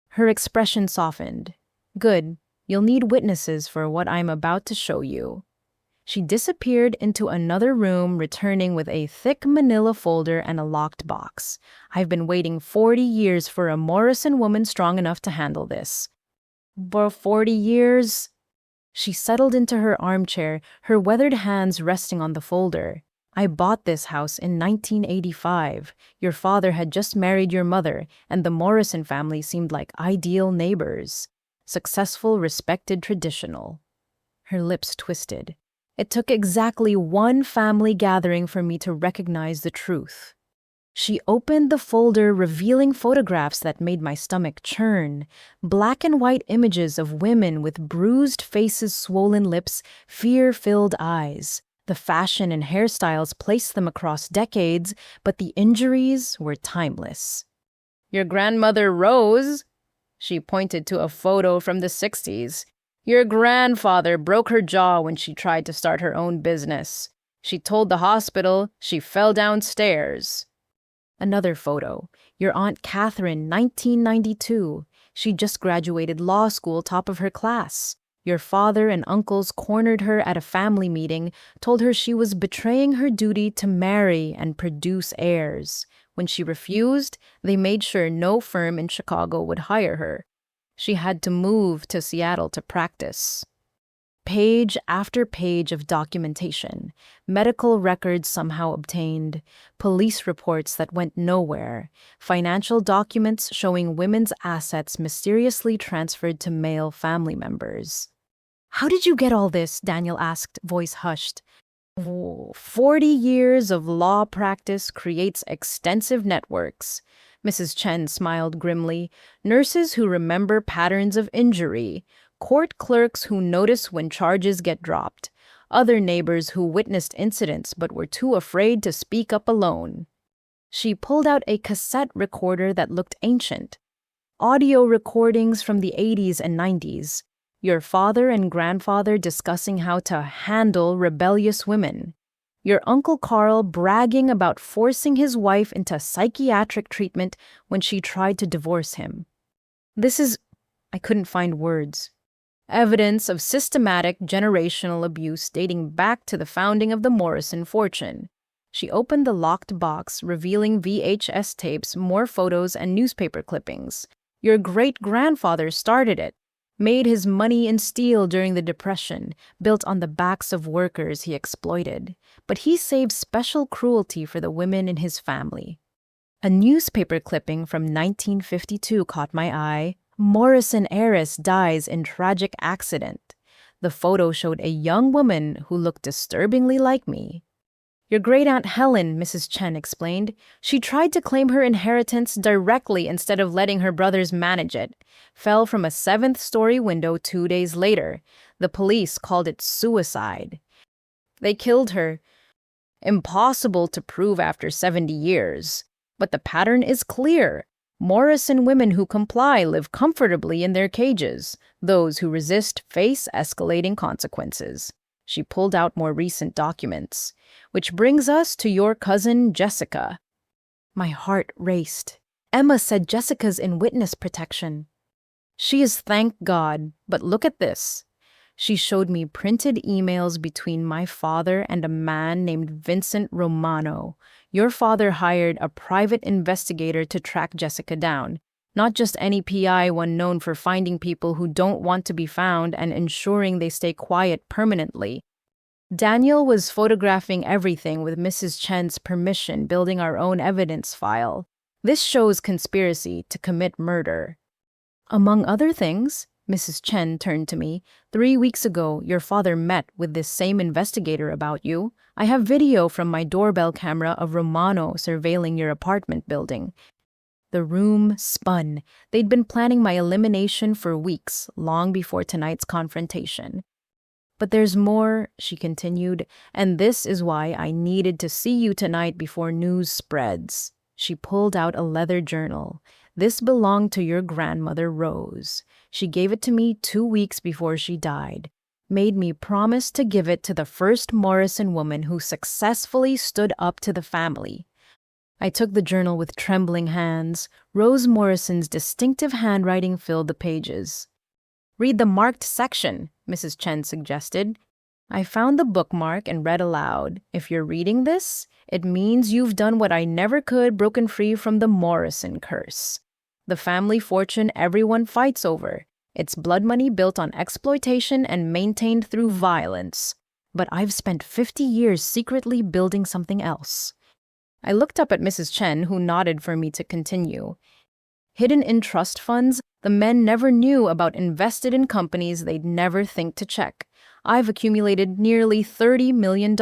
Her expression softened. Good. You'll need witnesses for what I'm about to show you. She disappeared into another room, returning with a thick manila folder and a locked box. I've been waiting 40 years for a Morrison woman strong enough to handle this. For 40 years? She settled into her armchair, her weathered hands resting on the folder. I bought this house in 1985. Your father had just married your mother, and the Morrison family seemed like ideal neighbors. Successful, respected, traditional. Her lips twisted. It took exactly one family gathering for me to recognize the truth. She opened the folder, revealing photographs that made my stomach churn. Black and white images of women with bruised faces, swollen lips, fear-filled eyes. The fashion and hairstyles placed them across decades, but the injuries were timeless. Your grandmother Rose? She pointed to a photo from the 60s. Your grandfather broke her jaw when she tried to start her own business. She told the hospital she fell downstairs. Another photo. Your Aunt Catherine, 1992. She just graduated law school, top of her class. Your father and uncles cornered her at a family meeting, told her she was betraying her duty to marry and produce heirs. When she refused, they made sure no firm in Chicago would hire her. She had to move to Seattle to practice. Page after page of documentation, medical records somehow obtained, police reports that went nowhere, financial documents showing women's assets mysteriously transferred to male family members. "How did you get all this?" Daniel asked, voice hushed. 40 years of law practice creates extensive networks. Mrs. Chen smiled grimly. Nurses who remember patterns of injury, court clerks who notice when charges get dropped, other neighbors who witnessed incidents but were too afraid to speak up alone. She pulled out a cassette recorder that looked ancient. Audio recordings from the 80s and 90s. Your father and grandfather discussing how to handle rebellious women. Your Uncle Carl bragging about forcing his wife into psychiatric treatment when she tried to divorce him. I couldn't find words. Evidence of systematic generational abuse dating back to the founding of the Morrison fortune. She opened the locked box, revealing VHS tapes, more photos, and newspaper clippings. Your great-grandfather started it. Made his money in steel during the Depression, built on the backs of workers he exploited. But he saved special cruelty for the women in his family. A newspaper clipping from 1952 caught my eye. Morrison heiress dies in tragic accident. The photo showed a young woman who looked disturbingly like me. Your great-aunt Helen, Mrs. Chen explained. She tried to claim her inheritance directly instead of letting her brothers manage it. Fell from a 7th-story window 2 days later. The police called it suicide. They killed her. Impossible to prove after 70 years. But the pattern is clear. Morrison women who comply live comfortably in their cages. Those who resist face escalating consequences. She pulled out more recent documents. Which brings us to your cousin Jessica. My heart raced. Emma said Jessica's in witness protection. She is, thank God, but look at this. She showed me printed emails between my father and a man named Vincent Romano. Your father hired a private investigator to track Jessica down. Not just any PI, one known for finding people who don't want to be found and ensuring they stay quiet permanently. Daniel was photographing everything with Mrs. Chen's permission, building our own evidence file. This shows conspiracy to commit murder. Among other things, Mrs. Chen turned to me. 3 weeks ago, your father met with this same investigator about you. I have video from my doorbell camera of Romano surveilling your apartment building. The room spun. They'd been planning my elimination for weeks, long before tonight's confrontation. But there's more, she continued, and this is why I needed to see you tonight before news spreads. She pulled out a leather journal. This belonged to your grandmother, Rose. She gave it to me 2 weeks before she died. Made me promise to give it to the first Morrison woman who successfully stood up to the family. I took the journal with trembling hands. Rose Morrison's distinctive handwriting filled the pages. Read the marked section, Mrs. Chen suggested. I found the bookmark and read aloud. If you're reading this, it means you've done what I never could, broken free from the Morrison curse. The family fortune everyone fights over. It's blood money built on exploitation and maintained through violence. But I've spent 50 years secretly building something else. I looked up at Mrs. Chen, who nodded for me to continue. Hidden in trust funds, the men never knew about, invested in companies they'd never think to check. I've accumulated nearly $30 million.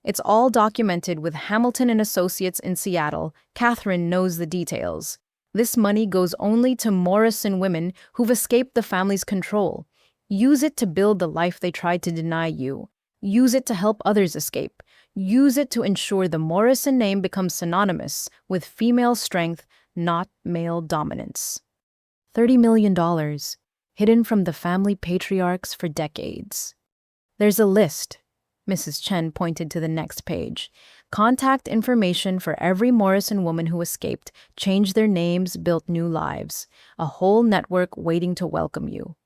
It's all documented with Hamilton and Associates in Seattle. Catherine knows the details. This money goes only to Morrison women who've escaped the family's control. Use it to build the life they tried to deny you. Use it to help others escape. Use it to ensure the Morrison name becomes synonymous with female strength, not male dominance. $30 million. hidden from the family patriarchs for decades. There's a list. Mrs. Chen pointed to the next page. Contact information for every Morrison woman who escaped, changed their names, built new lives. A whole network waiting to welcome you.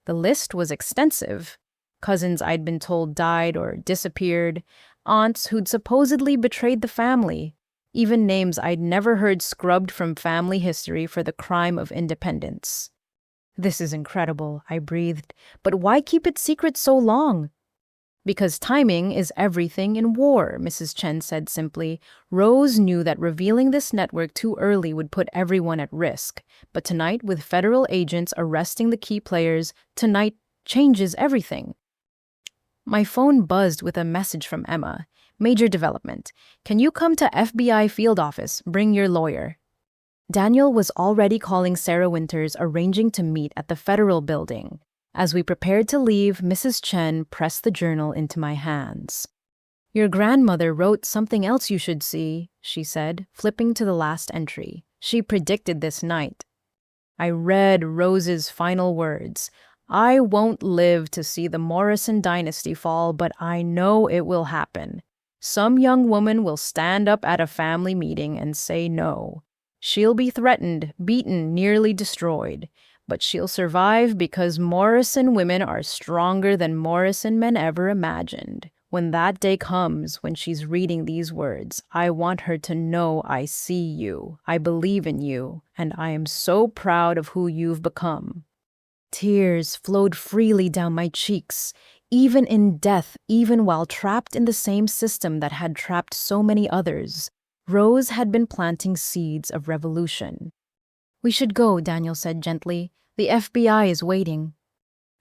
The list was extensive. Cousins I'd been told died or disappeared, aunts who'd supposedly betrayed the family, even names I'd never heard scrubbed from family history for the crime of independence. This is incredible, I breathed, but why keep it secret so long? Because timing is everything in war, Mrs. Chen said simply. Rose knew that revealing this network too early would put everyone at risk. But tonight, with federal agents arresting the key players, tonight changes everything. My phone buzzed with a message from Emma. Major development. Can you come to FBI field office? Bring your lawyer. Daniel was already calling Sarah Winters, arranging to meet at the federal building. As we prepared to leave, Mrs. Chen pressed the journal into my hands. Your grandmother wrote something else you should see, she said, flipping to the last entry. She predicted this night. I read Rose's final words. I won't live to see the Morrison dynasty fall, but I know it will happen. Some young woman will stand up at a family meeting and say no. She'll be threatened, beaten, nearly destroyed. But she'll survive because Morrison women are stronger than Morrison men ever imagined. When that day comes, when she's reading these words, I want her to know I see you, I believe in you, and I am so proud of who you've become. Tears flowed freely down my cheeks. Even in death, even while trapped in the same system that had trapped so many others, Rose had been planting seeds of revolution. We should go, Daniel said gently. The FBI is waiting.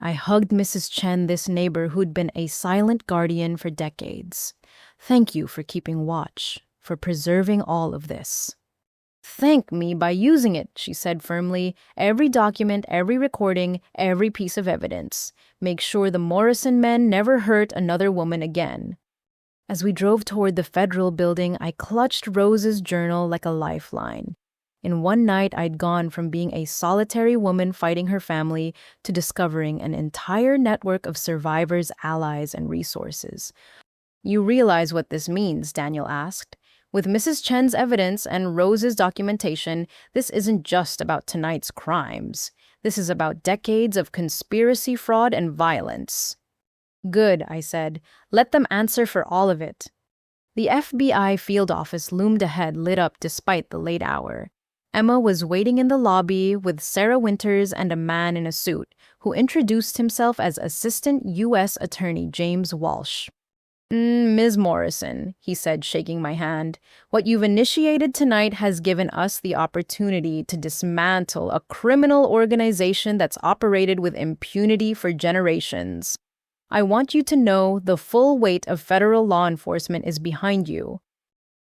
I hugged Mrs. Chen, this neighbor who'd been a silent guardian for decades. Thank you for keeping watch, for preserving all of this. Thank me by using it, she said firmly. Every document, every recording, every piece of evidence. Make sure the Morrison men never hurt another woman again. As we drove toward the federal building, I clutched Rose's journal like a lifeline. In one night, I'd gone from being a solitary woman fighting her family to discovering an entire network of survivors, allies, and resources. You realize what this means, Daniel asked. With Mrs. Chen's evidence and Rose's documentation, this isn't just about tonight's crimes. This is about decades of conspiracy, fraud, and violence. Good, I said. Let them answer for all of it. The FBI field office loomed ahead, lit up despite the late hour. Emma was waiting in the lobby with Sarah Winters and a man in a suit, who introduced himself as Assistant U.S. Attorney James Walsh. Ms. Morrison, he said, shaking my hand, what you've initiated tonight has given us the opportunity to dismantle a criminal organization that's operated with impunity for generations. I want you to know the full weight of federal law enforcement is behind you.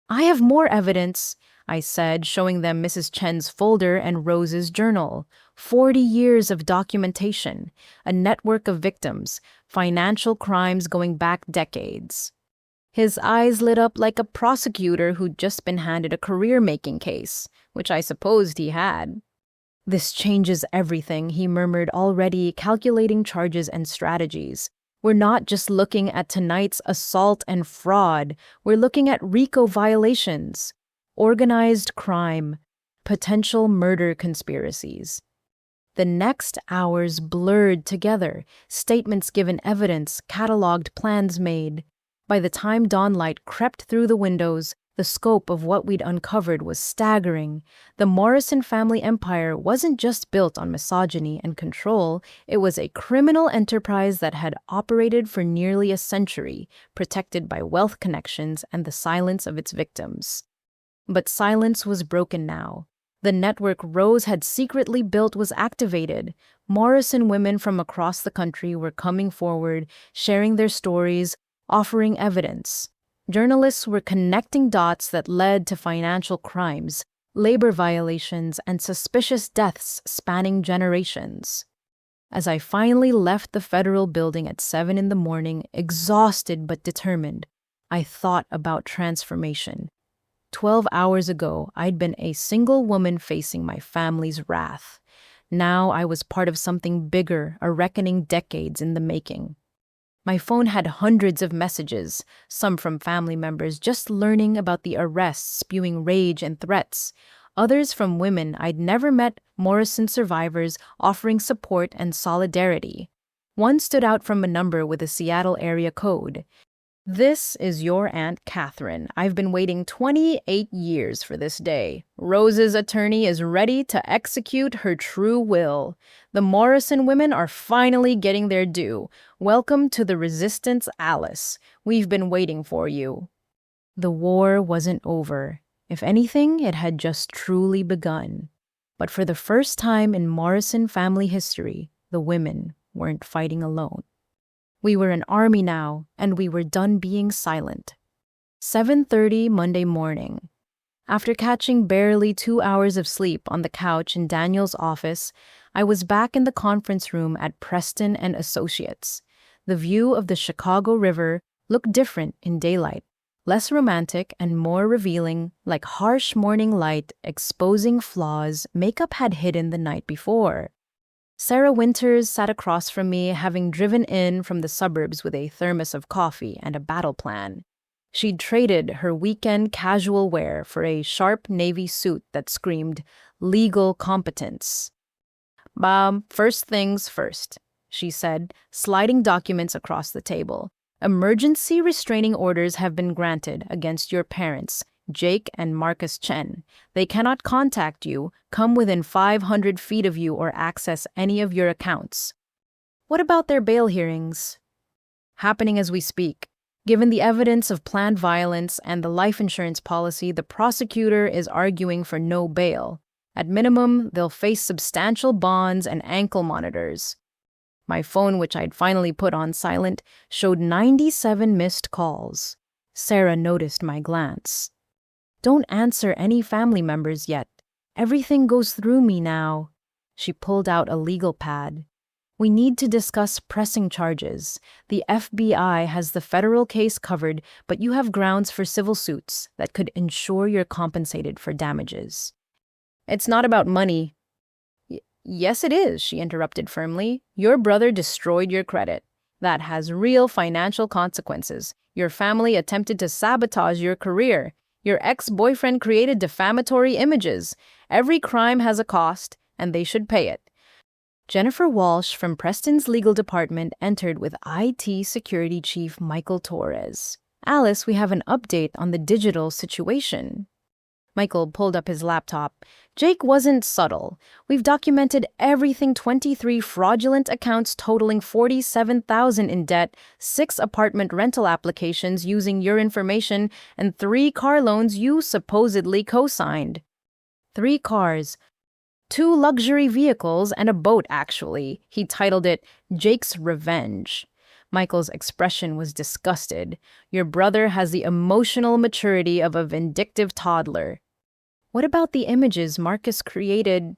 I have more evidence, I said, showing them Mrs. Chen's folder and Rose's journal. 40 years of documentation, a network of victims, financial crimes going back decades. His eyes lit up like a prosecutor who'd just been handed a career-making case, which I supposed he had. This changes everything, he murmured, already calculating charges and strategies. We're not just looking at tonight's assault and fraud, we're looking at RICO violations, organized crime, potential murder conspiracies. The next hours blurred together, statements given, evidence, cataloged, plans made. By the time dawnlight crept through the windows, the scope of what we'd uncovered was staggering. The Morrison family empire wasn't just built on misogyny and control, it was a criminal enterprise that had operated for nearly a century, protected by wealth connections and the silence of its victims. But silence was broken now. The network Rose had secretly built was activated. Morrison women from across the country were coming forward, sharing their stories, offering evidence. Journalists were connecting dots that led to financial crimes, labor violations, and suspicious deaths spanning generations. As I finally left the federal building at 7 a.m, exhausted but determined, I thought about transformation. 12 hours ago, I'd been a single woman facing my family's wrath. Now I was part of something bigger, a reckoning decades in the making. My phone had hundreds of messages, some from family members just learning about the arrests, spewing rage and threats. Others from women I'd never met, Morrison survivors offering support and solidarity. One stood out from a number with a Seattle area code. "This is your Aunt Catherine. I've been waiting 28 years for this day. Rose's attorney is ready to execute her true will. The Morrison women are finally getting their due. Welcome to the resistance, Alice. We've been waiting for you." The war wasn't over. If anything, it had just truly begun. But for the first time in Morrison family history, the women weren't fighting alone. We were an army now, and we were done being silent. 7:30 Monday morning. After catching barely 2 hours of sleep on the couch in Daniel's office, I was back in the conference room at Preston and Associates. The view of the Chicago River looked different in daylight, less romantic and more revealing, like harsh morning light exposing flaws makeup had hidden the night before. Sarah Winters sat across from me, having driven in from the suburbs with a thermos of coffee and a battle plan. She'd traded her weekend casual wear for a sharp navy suit that screamed legal competence. First things first," she said, sliding documents across the table. "Emergency restraining orders have been granted against your parents, Jake and Marcus Chen. They cannot contact you, come within 500 feet of you, or access any of your accounts." "What about their bail hearings?" "Happening as we speak. Given the evidence of planned violence and the life insurance policy, the prosecutor is arguing for no bail. At minimum, they'll face substantial bonds and ankle monitors." My phone, which I'd finally put on silent, showed 97 missed calls. Sarah noticed my glance. "Don't answer any family members yet. Everything goes through me now." She pulled out a legal pad. "We need to discuss pressing charges. The FBI has the federal case covered, but you have grounds for civil suits that could ensure you're compensated for damages." "It's not about money." Yes, it is," she interrupted firmly. "Your brother destroyed your credit. That has real financial consequences. Your family attempted to sabotage your career. Your ex-boyfriend created defamatory images. Every crime has a cost, and they should pay it." Jennifer Walsh from Preston's legal department entered with IT security chief Michael Torres. "Alice, we have an update on the digital situation." Michael pulled up his laptop. "Jake wasn't subtle. We've documented everything: 23 fraudulent accounts totaling $47,000 in debt, 6 apartment rental applications using your information, and 3 car loans you supposedly co-signed." 3 cars. 2 luxury vehicles and a boat, actually. He titled it Jake's Revenge. Michael's expression was disgusted. "Your brother has the emotional maturity of a vindictive toddler." "What about the images Marcus created?"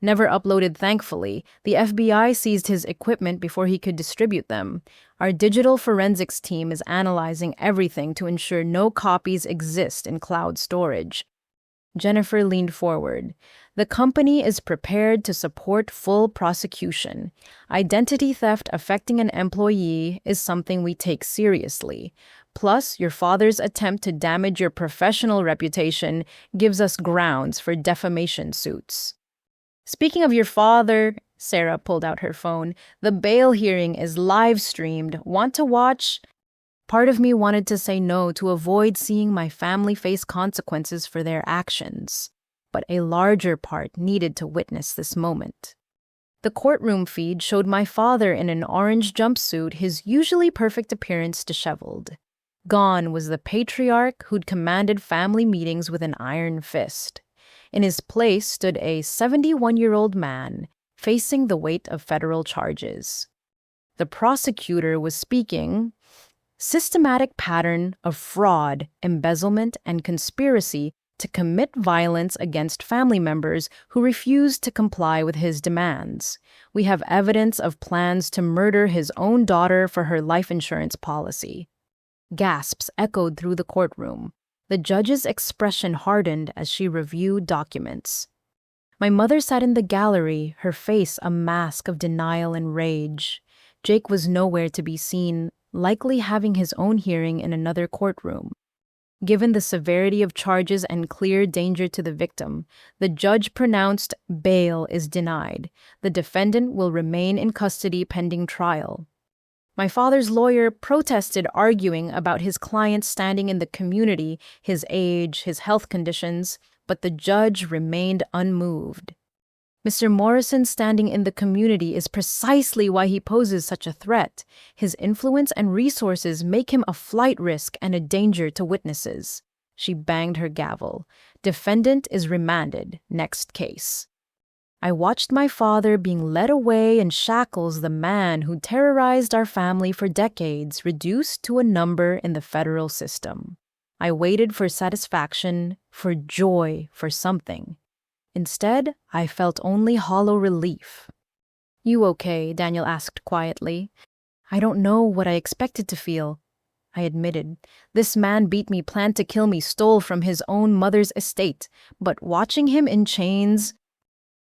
"Never uploaded, thankfully. The FBI seized his equipment before he could distribute them. Our digital forensics team is analyzing everything to ensure no copies exist in cloud storage." Jennifer leaned forward. "The company is prepared to support full prosecution. Identity theft affecting an employee is something we take seriously. Plus, your father's attempt to damage your professional reputation gives us grounds for defamation suits." "Speaking of your father," Sarah pulled out her phone, "the bail hearing is live-streamed. Want to watch?" Part of me wanted to say no to avoid seeing my family face consequences for their actions, but a larger part needed to witness this moment. The courtroom feed showed my father in an orange jumpsuit, his usually perfect appearance disheveled. Gone was the patriarch who'd commanded family meetings with an iron fist. In his place stood a 71-year-old man, facing the weight of federal charges. The prosecutor was speaking. "Systematic pattern of fraud, embezzlement, and conspiracy to commit violence against family members who refused to comply with his demands. We have evidence of plans to murder his own daughter for her life insurance policy." Gasps echoed through the courtroom. The judge's expression hardened as she reviewed documents. My mother sat in the gallery, her face a mask of denial and rage. Jake was nowhere to be seen, likely having his own hearing in another courtroom. Given the severity of charges and clear danger to the victim, the judge pronounced bail is denied. The defendant will remain in custody pending trial. My father's lawyer protested, arguing about his client's standing in the community, his age, his health conditions, but the judge remained unmoved. Mr. Morrison's standing in the community is precisely why he poses such a threat. His influence and resources make him a flight risk and a danger to witnesses. She banged her gavel. Defendant is remanded. Next case. I watched my father being led away in shackles, the man who terrorized our family for decades, reduced to a number in the federal system. I waited for satisfaction, for joy, for something. Instead, I felt only hollow relief. "You okay?" Daniel asked quietly. "I don't know what I expected to feel," I admitted. "This man beat me, planned to kill me, stole from his own mother's estate. But watching him in chains—"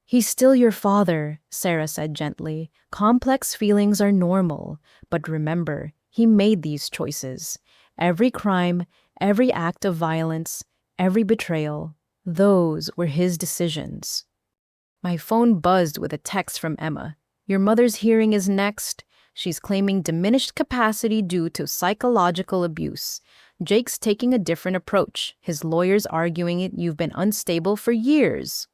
"He's still your father," Sarah said gently. "Complex feelings are normal. But remember, he made these choices. Every crime, every act of violence, every betrayal, those were his decisions." My phone buzzed with a text from Emma. "Your mother's hearing is next. She's claiming diminished capacity due to psychological abuse. Jake's taking a different approach. His lawyer's arguing you've been unstable for years."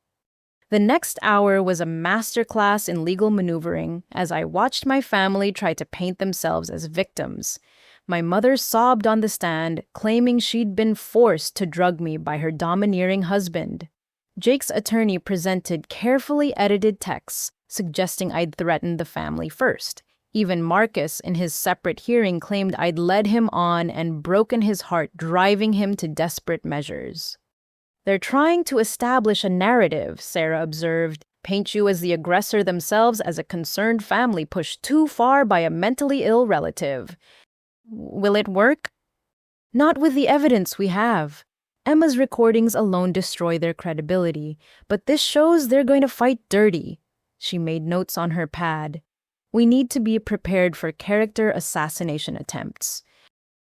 The next hour was a masterclass in legal maneuvering as I watched my family try to paint themselves as victims. My mother sobbed on the stand, claiming she'd been forced to drug me by her domineering husband. Jake's attorney presented carefully edited texts, suggesting I'd threatened the family first. Even Marcus, in his separate hearing, claimed I'd led him on and broken his heart, driving him to desperate measures. "They're trying to establish a narrative," Sarah observed, "paint you as the aggressor themselves, as a concerned family pushed too far by a mentally ill relative. Will it work?" "Not with the evidence we have. Emma's recordings alone destroy their credibility, but this shows they're going to fight dirty." She made notes on her pad. "We need to be prepared for character assassination attempts."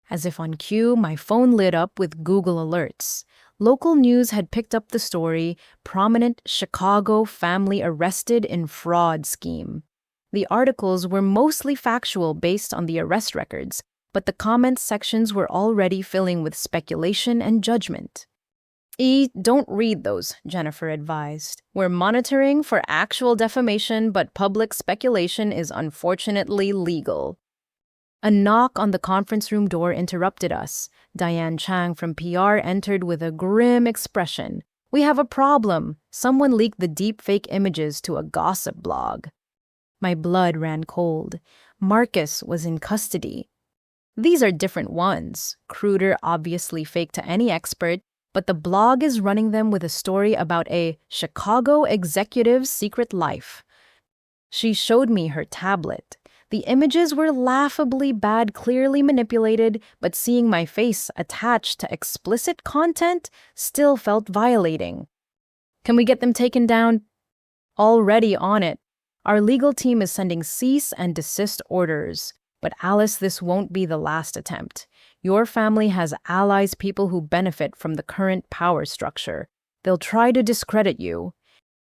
As if on cue, my phone lit up with Google alerts. Local news had picked up the story, "Prominent Chicago family arrested in fraud scheme." The articles were mostly factual based on the arrest records, but the comments sections were already filling with speculation and judgment. Don't read those," Jennifer advised. "We're monitoring for actual defamation, but public speculation is unfortunately legal." A knock on the conference room door interrupted us. Diane Chang from PR entered with a grim expression. "We have a problem. Someone leaked the deepfake images to a gossip blog." My blood ran cold. Marcus was in custody. These are different ones. Cruder, obviously fake to any expert, but the blog is running them with a story about a Chicago executive's secret life. She showed me her tablet. The images were laughably bad, clearly manipulated, but seeing my face attached to explicit content still felt violating. "Can we get them taken down?" "Already on it. Our legal team is sending cease and desist orders. But Alice, this won't be the last attempt. Your family has allies, people who benefit from the current power structure. They'll try to discredit you."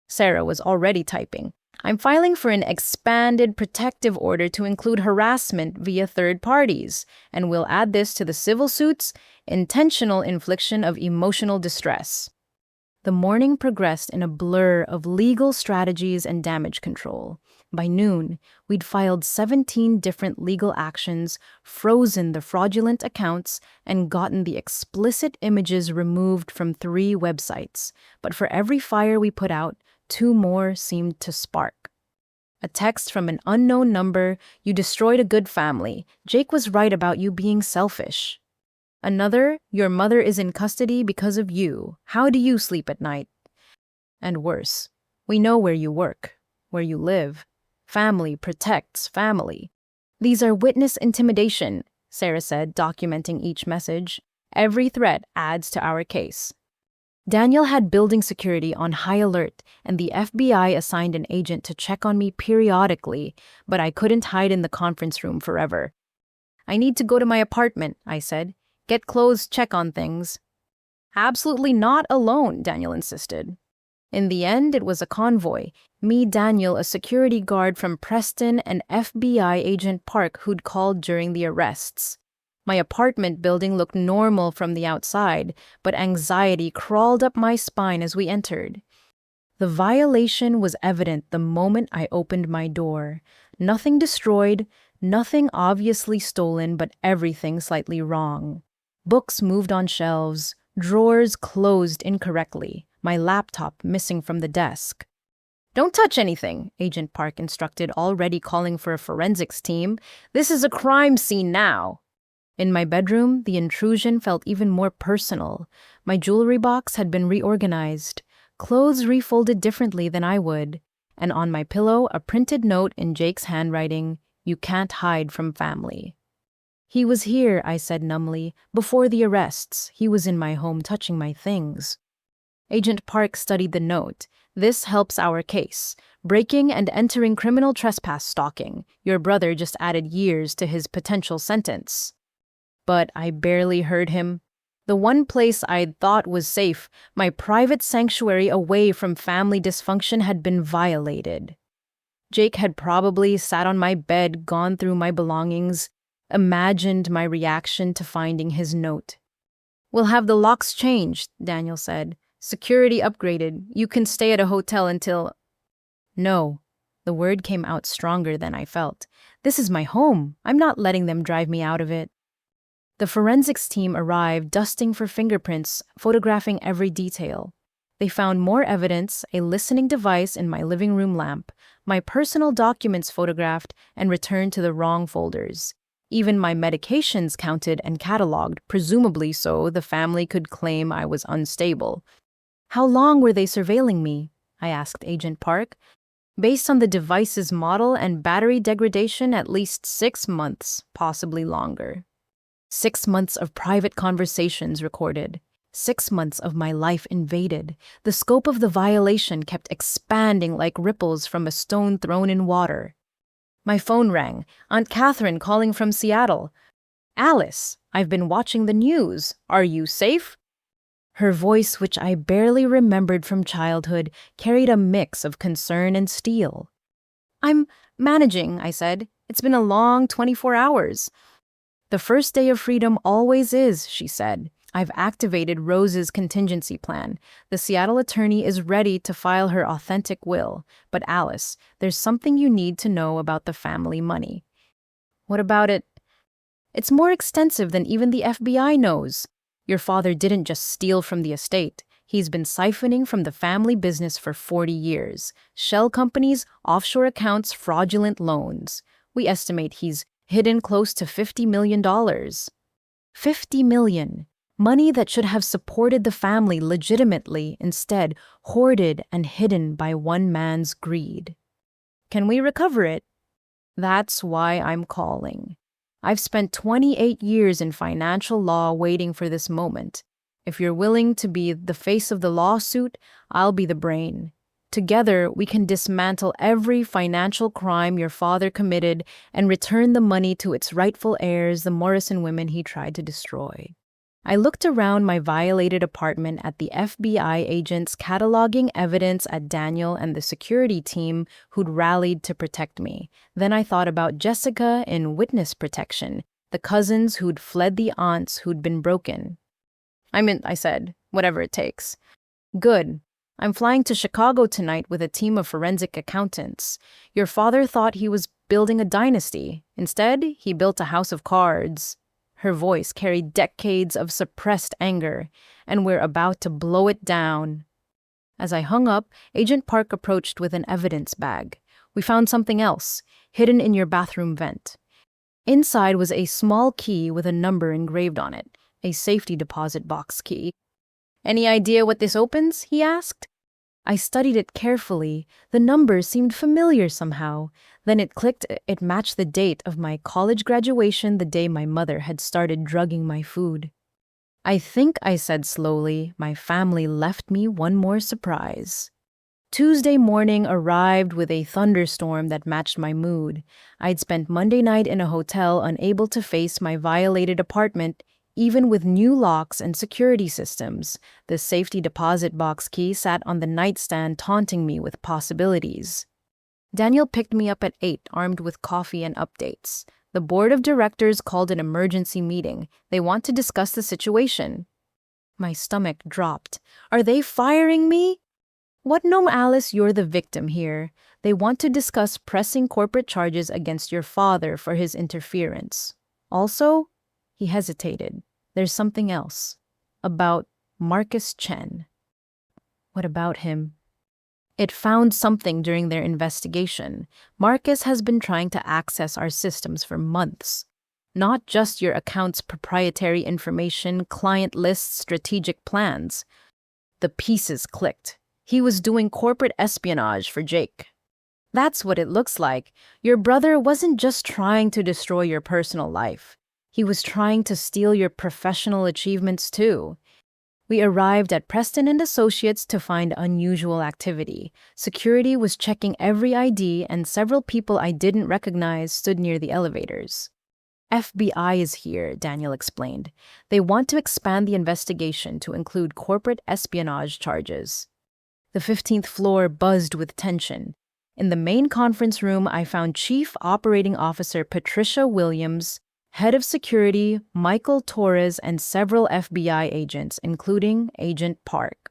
Sarah was already typing. "I'm filing for an expanded protective order to include harassment via third parties, and we'll add this to the civil suits, intentional infliction of emotional distress." The morning progressed in a blur of legal strategies and damage control. By noon, we'd filed 17 different legal actions, frozen the fraudulent accounts, and gotten the explicit images removed from 3 websites. But for every fire we put out, 2 more seemed to spark. A text from an unknown number: "You destroyed a good family. Jake was right about you being selfish." Another: "Your mother is in custody because of you. How do you sleep at night?" And worse: "We know where you work, where you live. Family protects family." "These are witness intimidation," Sarah said, documenting each message. "Every threat adds to our case." Daniel had building security on high alert, and the FBI assigned an agent to check on me periodically, but I couldn't hide in the conference room forever. I need to go to my apartment, I said. Get clothes, check on things. Absolutely not alone, Daniel insisted. In the end, it was a convoy. Me, Daniel, a security guard from Preston, and FBI agent Park who'd called during the arrests. My apartment building looked normal from the outside, but anxiety crawled up my spine as we entered. The violation was evident the moment I opened my door. Nothing destroyed, nothing obviously stolen, but everything slightly wrong. Books moved on shelves, drawers closed incorrectly, my laptop missing from the desk. Don't touch anything, Agent Park instructed, already calling for a forensics team. This is a crime scene now. In my bedroom, the intrusion felt even more personal. My jewelry box had been reorganized, clothes refolded differently than I would, and on my pillow, a printed note in Jake's handwriting, "You can't hide from family." He was here, I said numbly. Before the arrests, he was in my home touching my things. Agent Park studied the note. This helps our case. Breaking and entering criminal trespass stalking. Your brother just added years to his potential sentence. But I barely heard him. The one place I'd thought was safe, my private sanctuary away from family dysfunction, had been violated. Jake had probably sat on my bed, gone through my belongings, imagined my reaction to finding his note. "We'll have the locks changed," Daniel said. "Security upgraded. You can stay at a hotel until—" No. The word came out stronger than I felt. This is my home. I'm not letting them drive me out of it. The forensics team arrived, dusting for fingerprints, photographing every detail. They found more evidence, a listening device in my living room lamp, my personal documents photographed, and returned to the wrong folders. Even my medications counted and cataloged, presumably so the family could claim I was unstable. How long were they surveilling me? I asked Agent Park. Based on the device's model and battery degradation, at least 6 months, possibly longer. 6 months of private conversations recorded. 6 months of my life invaded. The scope of the violation kept expanding like ripples from a stone thrown in water. My phone rang. Aunt Catherine calling from Seattle. "Alice, I've been watching the news. Are you safe?" Her voice, which I barely remembered from childhood, carried a mix of concern and steel. "I'm managing," I said. "It's been a long 24 hours. "The first day of freedom always is," she said. "I've activated Rose's contingency plan. The Seattle attorney is ready to file her authentic will. But Alice, there's something you need to know about the family money." "What about it?" "It's more extensive than even the FBI knows. Your father didn't just steal from the estate. He's been siphoning from the family business for 40 years. Shell companies, offshore accounts, fraudulent loans. We estimate he's hidden close to $50 million. $50 million. Money that should have supported the family legitimately, instead hoarded and hidden by one man's greed. Can we recover it? That's why I'm calling. I've spent 28 years in financial law waiting for this moment. If you're willing to be the face of the lawsuit, I'll be the brain. Together, we can dismantle every financial crime your father committed and return the money to its rightful heirs, the Morrison women he tried to destroy. I looked around my violated apartment at the FBI agents cataloging evidence at Daniel and the security team who'd rallied to protect me. Then I thought about Jessica in witness protection, the cousins who'd fled the aunts who'd been broken. I said, "Whatever it takes." "Good. I'm flying to Chicago tonight with a team of forensic accountants. Your father thought he was building a dynasty. Instead, he built a house of cards." Her voice carried decades of suppressed anger, "and we're about to blow it down." As I hung up, Agent Park approached with an evidence bag. "We found something else, hidden in your bathroom vent." Inside was a small key with a number engraved on it, a safety deposit box key. "Any idea what this opens?" he asked. I studied it carefully. The number seemed familiar somehow. Then it clicked. It matched the date of my college graduation, the day my mother had started drugging my food. I think I said slowly, my family left me one more surprise. Tuesday morning arrived with a thunderstorm that matched my mood. I'd spent Monday night in a hotel, unable to face my violated apartment, even with new locks and security systems. The safety deposit box key sat on the nightstand, taunting me with possibilities. Daniel picked me up at 8, armed with coffee and updates. The board of directors called an emergency meeting. They want to discuss the situation. My stomach dropped. Are they firing me? What? No, Alice, you're the victim here. They want to discuss pressing corporate charges against your father for his interference. Also, he hesitated. There's something else. About Marcus Chen. What about him? It found something during their investigation. Marcus has been trying to access our systems for months. Not just your account's proprietary information, client lists, strategic plans. The pieces clicked. He was doing corporate espionage for Jake. That's what it looks like. Your brother wasn't just trying to destroy your personal life. He was trying to steal your professional achievements too. We arrived at Preston and Associates to find unusual activity. Security was checking every ID, and several people I didn't recognize stood near the elevators. FBI is here, Daniel explained. They want to expand the investigation to include corporate espionage charges. The 15th floor buzzed with tension. In the main conference room, I found Chief Operating Officer Patricia Williams, Head of Security Michael Torres, and several FBI agents, including Agent Park.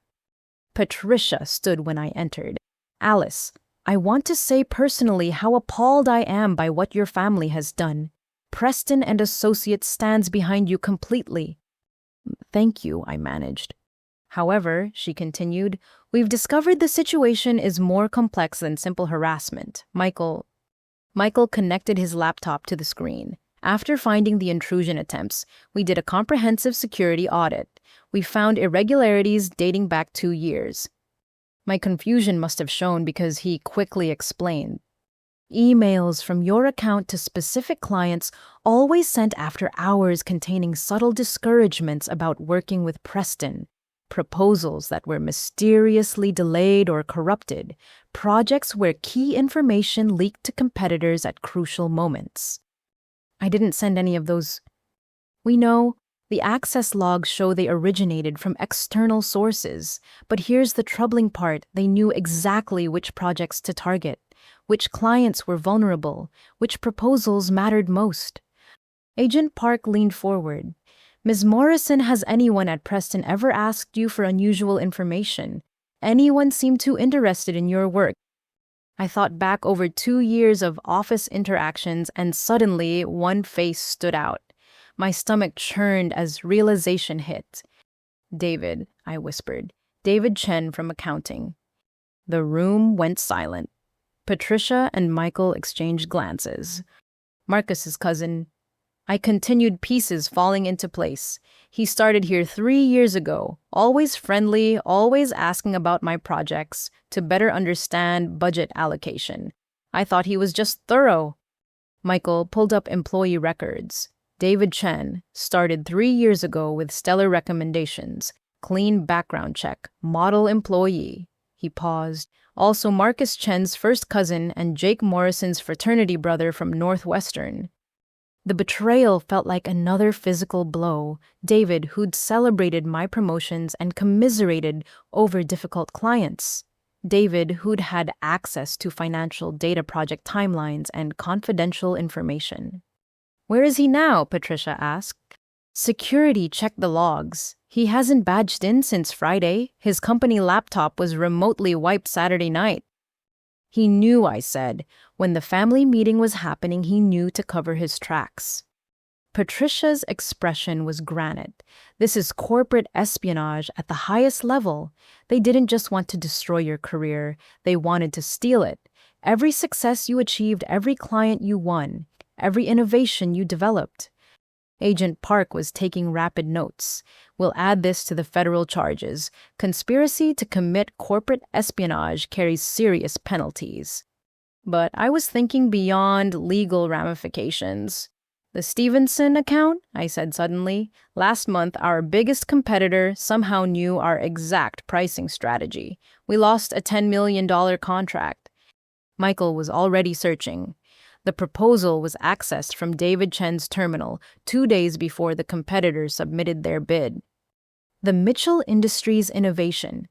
Patricia stood when I entered. Alice, I want to say personally how appalled I am by what your family has done. Preston and Associates stands behind you completely. Thank you, I managed. However, she continued, we've discovered the situation is more complex than simple harassment. Michael connected his laptop to the screen. After finding the intrusion attempts, we did a comprehensive security audit. We found irregularities dating back 2 years. My confusion must have shown because he quickly explained. Emails from your account to specific clients, always sent after hours, containing subtle discouragements about working with Preston. Proposals that were mysteriously delayed or corrupted. Projects where key information leaked to competitors at crucial moments. I didn't send any of those. We know the access logs show they originated from external sources, but here's the troubling part. They knew exactly which projects to target, which clients were vulnerable, which proposals mattered most. Agent Park leaned forward. Ms. Morrison, has anyone at Preston ever asked you for unusual information? Anyone seemed too interested in your work? I thought back over 2 years of office interactions, and suddenly one face stood out. My stomach churned as realization hit. David, I whispered. David Chen from accounting. The room went silent. Patricia and Michael exchanged glances. Marcus's cousin. I continued, pieces falling into place. He started here 3 years ago, always friendly, always asking about my projects, to better understand budget allocation. I thought he was just thorough. Michael pulled up employee records. David Chen started 3 years ago with stellar recommendations, clean background check, model employee. He paused. Also Marcus Chen's first cousin and Jake Morrison's fraternity brother from Northwestern. The betrayal felt like another physical blow. David, who'd celebrated my promotions and commiserated over difficult clients. David, who'd had access to financial data, project timelines, and confidential information. Where is he now? Patricia asked. Security checked the logs. He hasn't badged in since Friday. His company laptop was remotely wiped Saturday night. He knew, I said. When the family meeting was happening, he knew to cover his tracks. Patricia's expression was granite. This is corporate espionage at the highest level. They didn't just want to destroy your career. They wanted to steal it. Every success you achieved, every client you won, every innovation you developed. Agent Park was taking rapid notes. We'll add this to the federal charges. Conspiracy to commit corporate espionage carries serious penalties. But I was thinking beyond legal ramifications. The Stevenson account? I said suddenly. Last month, our biggest competitor somehow knew our exact pricing strategy. We lost a $10 million contract. Michael was already searching. The proposal was accessed from David Chen's terminal 2 days before the competitors submitted their bid. The Mitchell Industries innovation.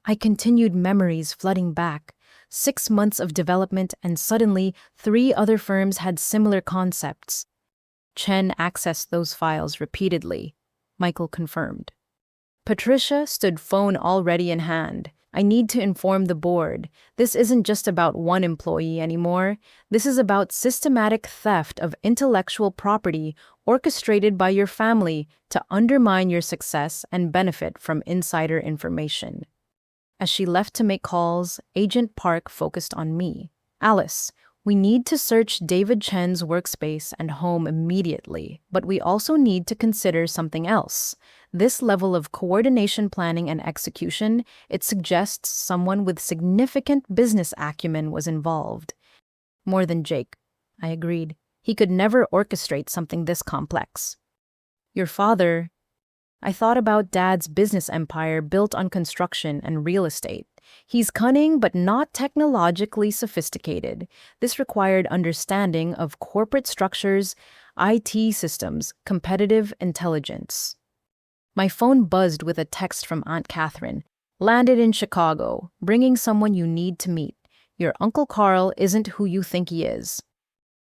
I continued, memories flooding back. 6 months of development, and suddenly 3 other firms had similar concepts. Chen accessed those files repeatedly. Michael confirmed. Patricia stood, phone already in hand. I need to inform the board. This isn't just about one employee anymore. This is about systematic theft of intellectual property orchestrated by your family to undermine your success and benefit from insider information. As she left to make calls, Agent Park focused on me. Alice, we need to search David Chen's workspace and home immediately, but we also need to consider something else. This level of coordination, planning, and execution, it suggests someone with significant business acumen was involved. More than Jake, I agreed. He could never orchestrate something this complex. Your father... I thought about Dad's business empire built on construction and real estate. He's cunning but not technologically sophisticated. This required understanding of corporate structures, IT systems, competitive intelligence. My phone buzzed with a text from Aunt Catherine. Landed in Chicago, bringing someone you need to meet. Your Uncle Carl isn't who you think he is.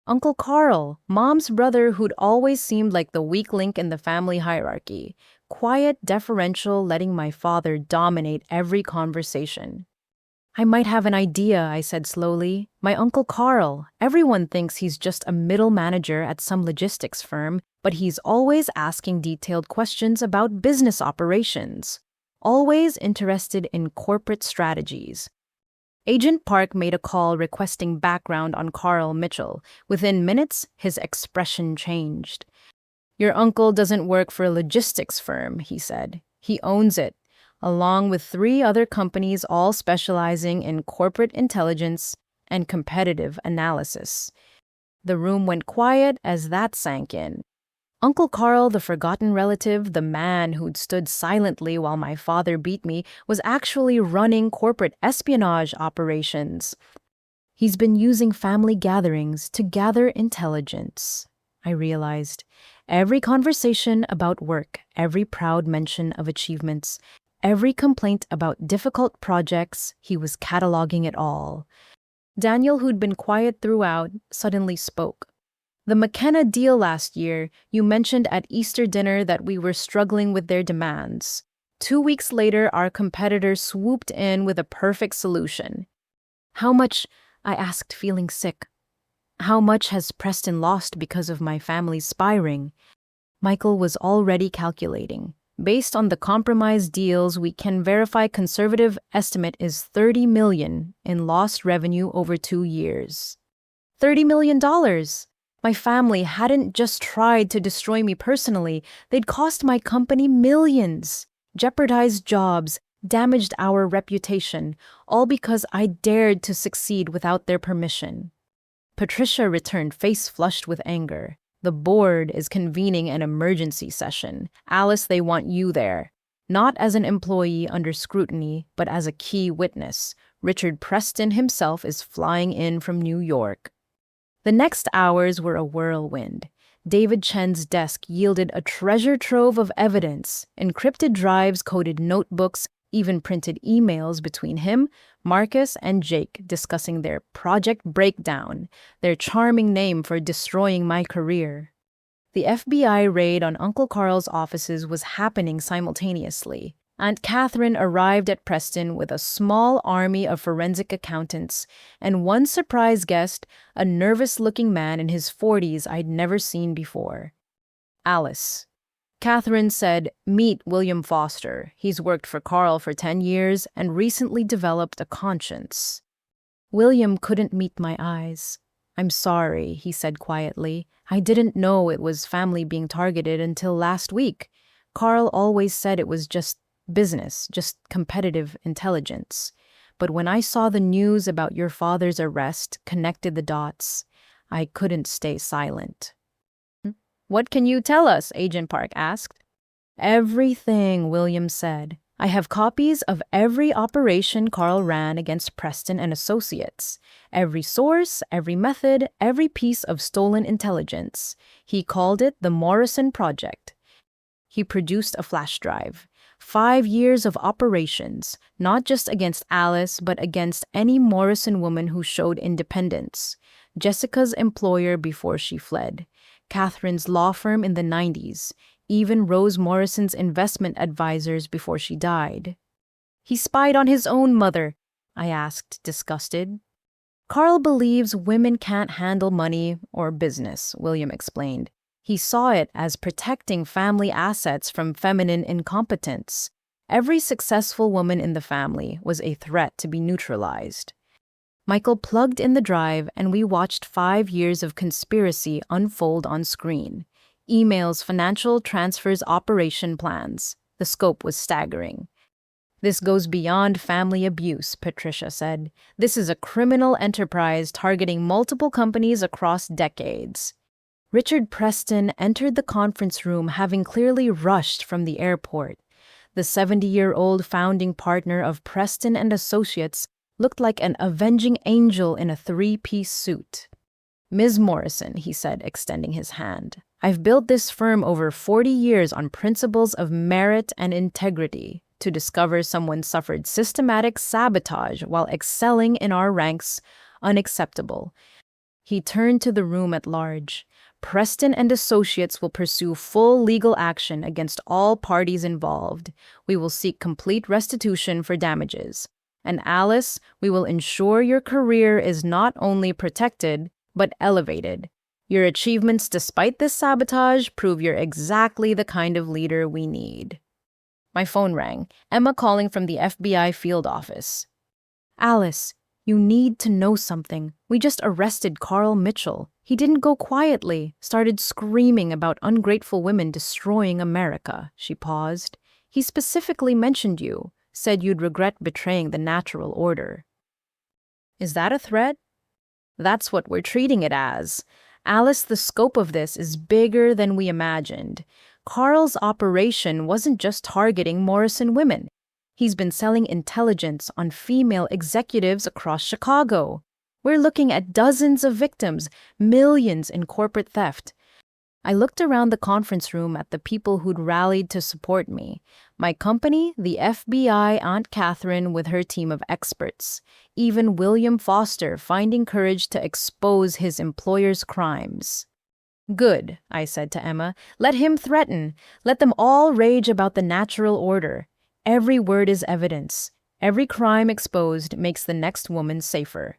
Uncle Carl, Mom's brother who'd always seemed like the weak link in the family hierarchy. Quiet, deferential, letting my father dominate every conversation. I might have an idea, I said slowly. My Uncle Carl. Everyone thinks he's just a middle manager at some logistics firm, but he's always asking detailed questions about business operations. Always interested in corporate strategies. Agent Park made a call requesting background on Carl Mitchell. Within minutes, his expression changed. Your uncle doesn't work for a logistics firm, he said. He owns it, along with 3 other companies all specializing in corporate intelligence and competitive analysis. The room went quiet as that sank in. Uncle Carl, the forgotten relative, the man who'd stood silently while my father beat me, was actually running corporate espionage operations. He's been using family gatherings to gather intelligence, I realized. Every conversation about work, every proud mention of achievements, every complaint about difficult projects, he was cataloging it all. Daniel, who'd been quiet throughout, suddenly spoke. The McKenna deal last year, you mentioned at Easter dinner that we were struggling with their demands. 2 weeks later, our competitor swooped in with a perfect solution. How much? I asked, feeling sick. How much has Preston lost because of my family's spy ring? Michael was already calculating. Based on the compromised deals, we can verify conservative estimate is $30 million in lost revenue over 2 years. $30 million! My family hadn't just tried to destroy me personally, they'd cost my company millions, jeopardized jobs, damaged our reputation, all because I dared to succeed without their permission. Patricia returned, face flushed with anger. The board is convening an emergency session. Alice, they want you there. Not as an employee under scrutiny, but as a key witness. Richard Preston himself is flying in from New York. The next hours were a whirlwind. David Chen's desk yielded a treasure trove of evidence, encrypted drives, coded notebooks, even printed emails between him, Marcus, and Jake discussing their Project Breakdown, their charming name for destroying my career. The FBI raid on Uncle Carl's offices was happening simultaneously. Aunt Catherine arrived at Preston with a small army of forensic accountants, and one surprise guest, a nervous-looking man in his 40s I'd never seen before. Alice. Catherine said, meet William Foster. He's worked for Carl for 10 years and recently developed a conscience. William couldn't meet my eyes. I'm sorry, he said quietly. I didn't know it was family being targeted until last week. Carl always said it was just business, just competitive intelligence. But when I saw the news about your father's arrest, connected the dots, I couldn't stay silent. What can you tell us? Agent Park asked. Everything, William said. I have copies of every operation Carl ran against Preston and Associates. Every source, every method, every piece of stolen intelligence. He called it the Morrison Project. He produced a flash drive. 5 years of operations, not just against Alice, but against any Morrison woman who showed independence. Jessica's employer before she fled. Catherine's law firm in the 90s. Even Rose Morrison's investment advisors before she died. He spied on his own mother, I asked, disgusted. Carl believes women can't handle money or business, William explained. He saw it as protecting family assets from feminine incompetence. Every successful woman in the family was a threat to be neutralized. Michael plugged in the drive and we watched 5 years of conspiracy unfold on screen. Emails, financial transfers, operation plans. The scope was staggering. This goes beyond family abuse, Patricia said. This is a criminal enterprise targeting multiple companies across decades. Richard Preston entered the conference room having clearly rushed from the airport. The 70-year-old founding partner of Preston and Associates looked like an avenging angel in a 3-piece suit. Ms. Morrison, he said, extending his hand. I've built this firm over 40 years on principles of merit and integrity. To discover someone suffered systematic sabotage while excelling in our ranks, unacceptable. He turned to the room at large. Preston and Associates will pursue full legal action against all parties involved. We will seek complete restitution for damages. And Alice, we will ensure your career is not only protected, but elevated. Your achievements despite this sabotage prove you're exactly the kind of leader we need. My phone rang, Emma calling from the FBI field office. Alice, you need to know something. We just arrested Carl Mitchell. He didn't go quietly, started screaming about ungrateful women destroying America. She paused. He specifically mentioned you, said you'd regret betraying the natural order. Is that a threat? That's what we're treating it as. Alice, the scope of this is bigger than we imagined. Carl's operation wasn't just targeting Morrison women. He's been selling intelligence on female executives across Chicago. We're looking at dozens of victims, millions in corporate theft. I looked around the conference room at the people who'd rallied to support me. My company, the FBI, Aunt Catherine with her team of experts. Even William Foster finding courage to expose his employer's crimes. Good, I said to Emma. Let him threaten. Let them all rage about the natural order. Every word is evidence. Every crime exposed makes the next woman safer.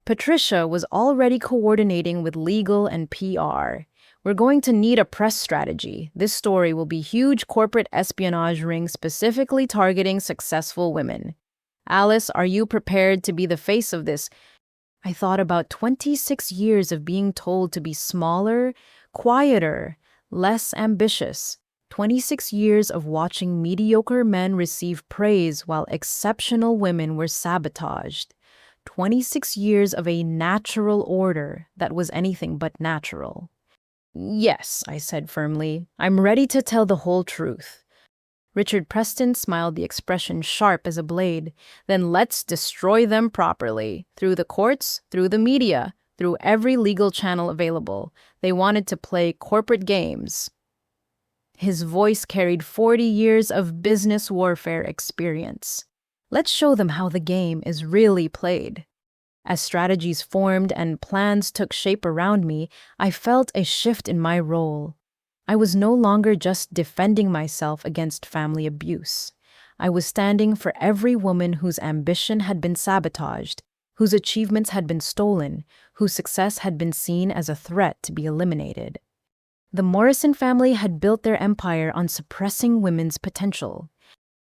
Patricia was already coordinating with legal and PR. We're going to need a press strategy. This story will be huge corporate espionage ring specifically targeting successful women. Alice, are you prepared to be the face of this? I thought about 26 years of being told to be smaller, quieter, less ambitious. 26 years of watching mediocre men receive praise while exceptional women were sabotaged. 26 years of a natural order that was anything but natural. Yes, I said firmly. I'm ready to tell the whole truth. Richard Preston smiled, the expression sharp as a blade. Then let's destroy them properly. Through the courts, through the media, through every legal channel available. They wanted to play corporate games. His voice carried 40 years of business warfare experience. Let's show them how the game is really played. As strategies formed and plans took shape around me, I felt a shift in my role. I was no longer just defending myself against family abuse. I was standing for every woman whose ambition had been sabotaged, whose achievements had been stolen, whose success had been seen as a threat to be eliminated. The Morrison family had built their empire on suppressing women's potential.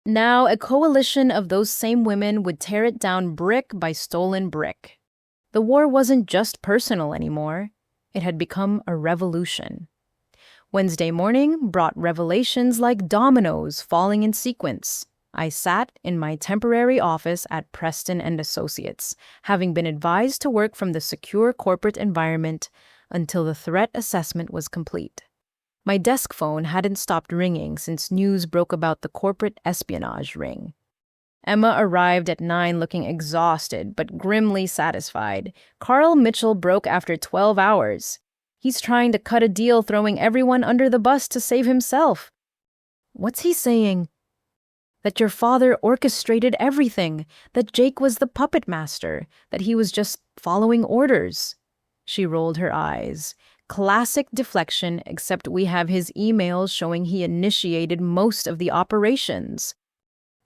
Now, a coalition of those same women would tear it down brick by stolen brick. The war wasn't just personal anymore. It had become a revolution. Wednesday morning brought revelations like dominoes falling in sequence. I sat in my temporary office at Preston and Associates, having been advised to work from the secure corporate environment until the threat assessment was complete. My desk phone hadn't stopped ringing since news broke about the corporate espionage ring. Emma arrived at 9 looking exhausted but grimly satisfied. Carl Mitchell broke after 12 hours. He's trying to cut a deal throwing everyone under the bus to save himself. What's he saying? That your father orchestrated everything, that Jake was the puppet master, that he was just following orders. She rolled her eyes. Classic deflection, except we have his emails showing he initiated most of the operations.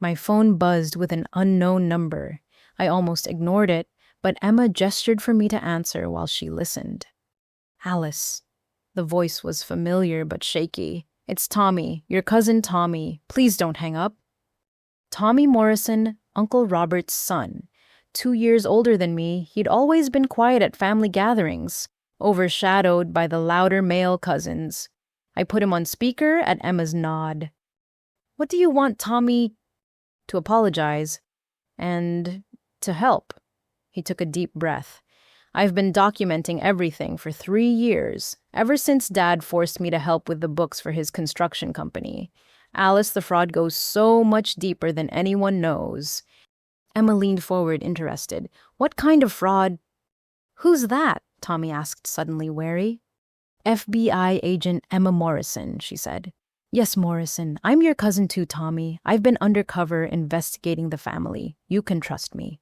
My phone buzzed with an unknown number. I almost ignored it, but Emma gestured for me to answer while she listened. Alice. The voice was familiar but shaky. It's Tommy, your cousin Tommy. Please don't hang up. Tommy Morrison, Uncle Robert's son. 2 years older than me, he'd always been quiet at family gatherings, overshadowed by the louder male cousins. I put him on speaker at Emma's nod. What do you want, Tommy? To apologize. And to help. He took a deep breath. I've been documenting everything for 3 years, ever since Dad forced me to help with the books for his construction company. Alice, the fraud goes so much deeper than anyone knows. Emma leaned forward, interested. What kind of fraud? Who's that? Tommy asked, suddenly wary. FBI agent Emma Morrison, she said. Yes, Morrison. I'm your cousin too, Tommy. I've been undercover investigating the family. You can trust me.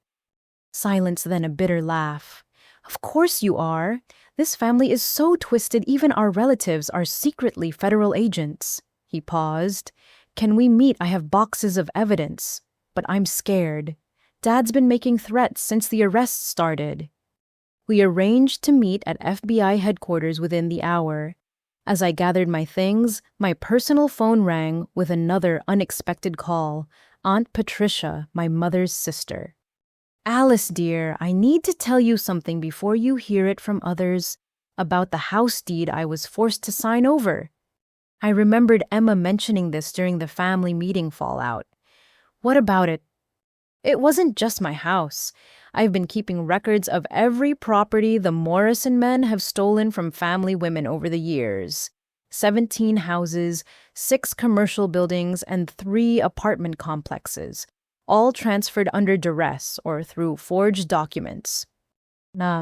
Silence, then a bitter laugh. Of course you are. This family is so twisted even our relatives are secretly federal agents. He paused. Can we meet? I have boxes of evidence. But I'm scared. Dad's been making threats since the arrests started. We arranged to meet at FBI headquarters within the hour. As I gathered my things, my personal phone rang with another unexpected call. Aunt Patricia, my mother's sister. Alice, dear, I need to tell you something before you hear it from others about the house deed I was forced to sign over. I remembered Emma mentioning this during the family meeting fallout. What about it? It wasn't just my house. I've been keeping records of every property the Morrison men have stolen from family women over the years. 17 houses, 6 commercial buildings, and 3 apartment complexes, all transferred under duress or through forged documents.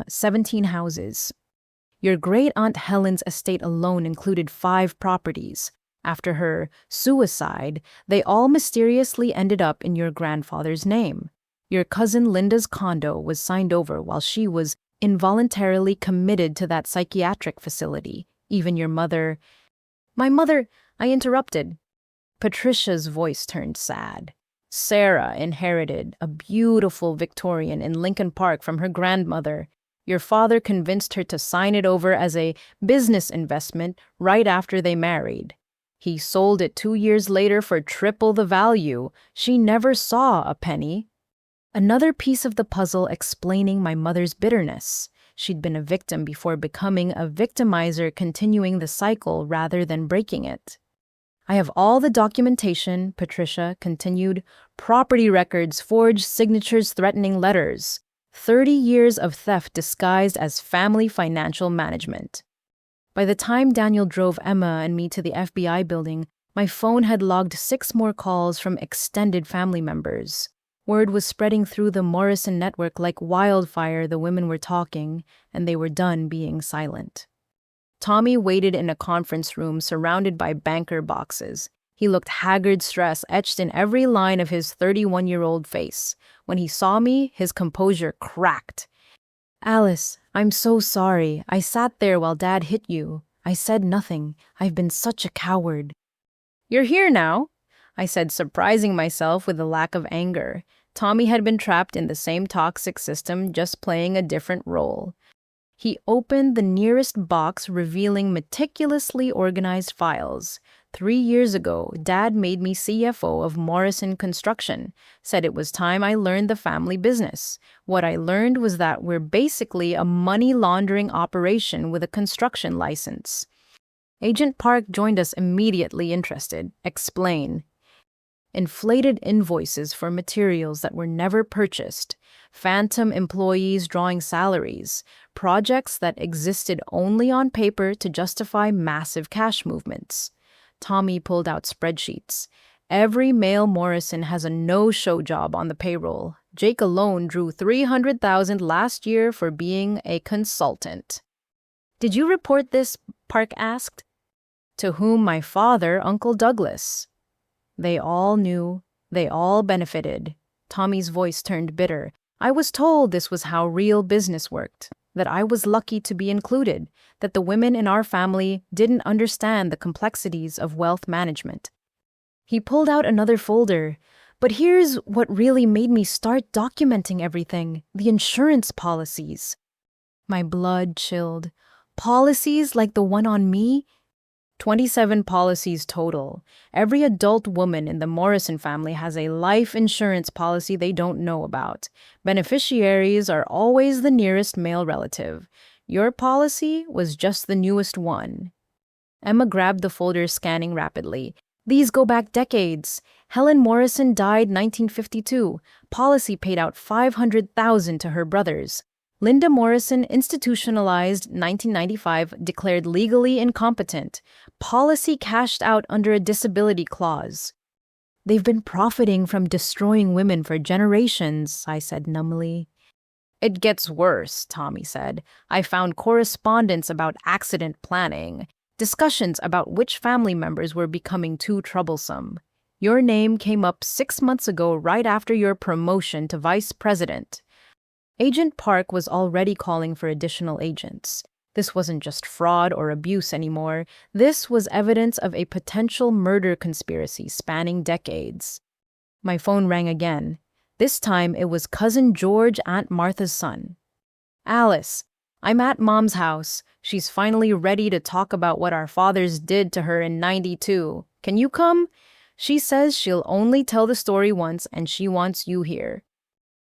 17 houses. Your great-aunt Helen's estate alone included 5 properties. After her suicide, they all mysteriously ended up in your grandfather's name. Your cousin Linda's condo was signed over while she was involuntarily committed to that psychiatric facility. Even your mother... My mother, I interrupted. Patricia's voice turned sad. Sarah inherited a beautiful Victorian in Lincoln Park from her grandmother. Your father convinced her to sign it over as a business investment right after they married. He sold it 2 years later for triple the value. She never saw a penny. Another piece of the puzzle explaining my mother's bitterness. She'd been a victim before becoming a victimizer, continuing the cycle rather than breaking it. I have all the documentation, Patricia continued. Property records, forged signatures, threatening letters. 30 years of theft disguised as family financial management. By the time Daniel drove Emma and me to the FBI building, my phone had logged 6 more calls from extended family members. Word was spreading through the Morrison network like wildfire. The women were talking, and they were done being silent. Tommy waited in a conference room surrounded by banker boxes. He looked haggard, stress etched in every line of his 31-year-old face. When he saw me, his composure cracked. Alice, I'm so sorry. I sat there while Dad hit you. I said nothing. I've been such a coward. You're here now, I said, surprising myself with a lack of anger. Tommy had been trapped in the same toxic system, just playing a different role. He opened the nearest box, revealing meticulously organized files. 3 years ago, Dad made me CFO of Morrison Construction, said it was time I learned the family business. What I learned was that we're basically a money laundering operation with a construction license. Agent Park joined us immediately, interested. Explain. Inflated invoices for materials that were never purchased, phantom employees drawing salaries, projects that existed only on paper to justify massive cash movements. Tommy pulled out spreadsheets. Every male Morrison has a no-show job on the payroll. Jake alone drew $300,000 last year for being a consultant. "Did you report this?" Park asked. "To whom? My father, Uncle Douglas." They all knew. They all benefited. Tommy's voice turned bitter. "I was told this was how real business worked, that I was lucky to be included, that the women in our family didn't understand the complexities of wealth management." He pulled out another folder. "But here's what really made me start documenting everything, the insurance policies." My blood chilled. "Policies like the one on me?" 27 policies total. Every adult woman in the Morrison family has a life insurance policy they don't know about. Beneficiaries are always the nearest male relative. Your policy was just the newest one. Emma grabbed the folder, scanning rapidly. "These go back decades. Helen Morrison died 1952. Policy paid out $500,000 to her brothers. Linda Morrison, institutionalized 1995, declared legally incompetent. Policy cashed out under a disability clause." "They've been profiting from destroying women for generations," I said numbly. "It gets worse," Tommy said. "I found correspondence about accident planning, discussions about which family members were becoming too troublesome. Your name came up 6 months ago, right after your promotion to vice president." Agent Park was already calling for additional agents. This wasn't just fraud or abuse anymore. This was evidence of a potential murder conspiracy spanning decades. My phone rang again. This time it was Cousin George, Aunt Martha's son. "Alice, I'm at Mom's house. She's finally ready to talk about what our fathers did to her in '92. Can you come? She says she'll only tell the story once and she wants you here."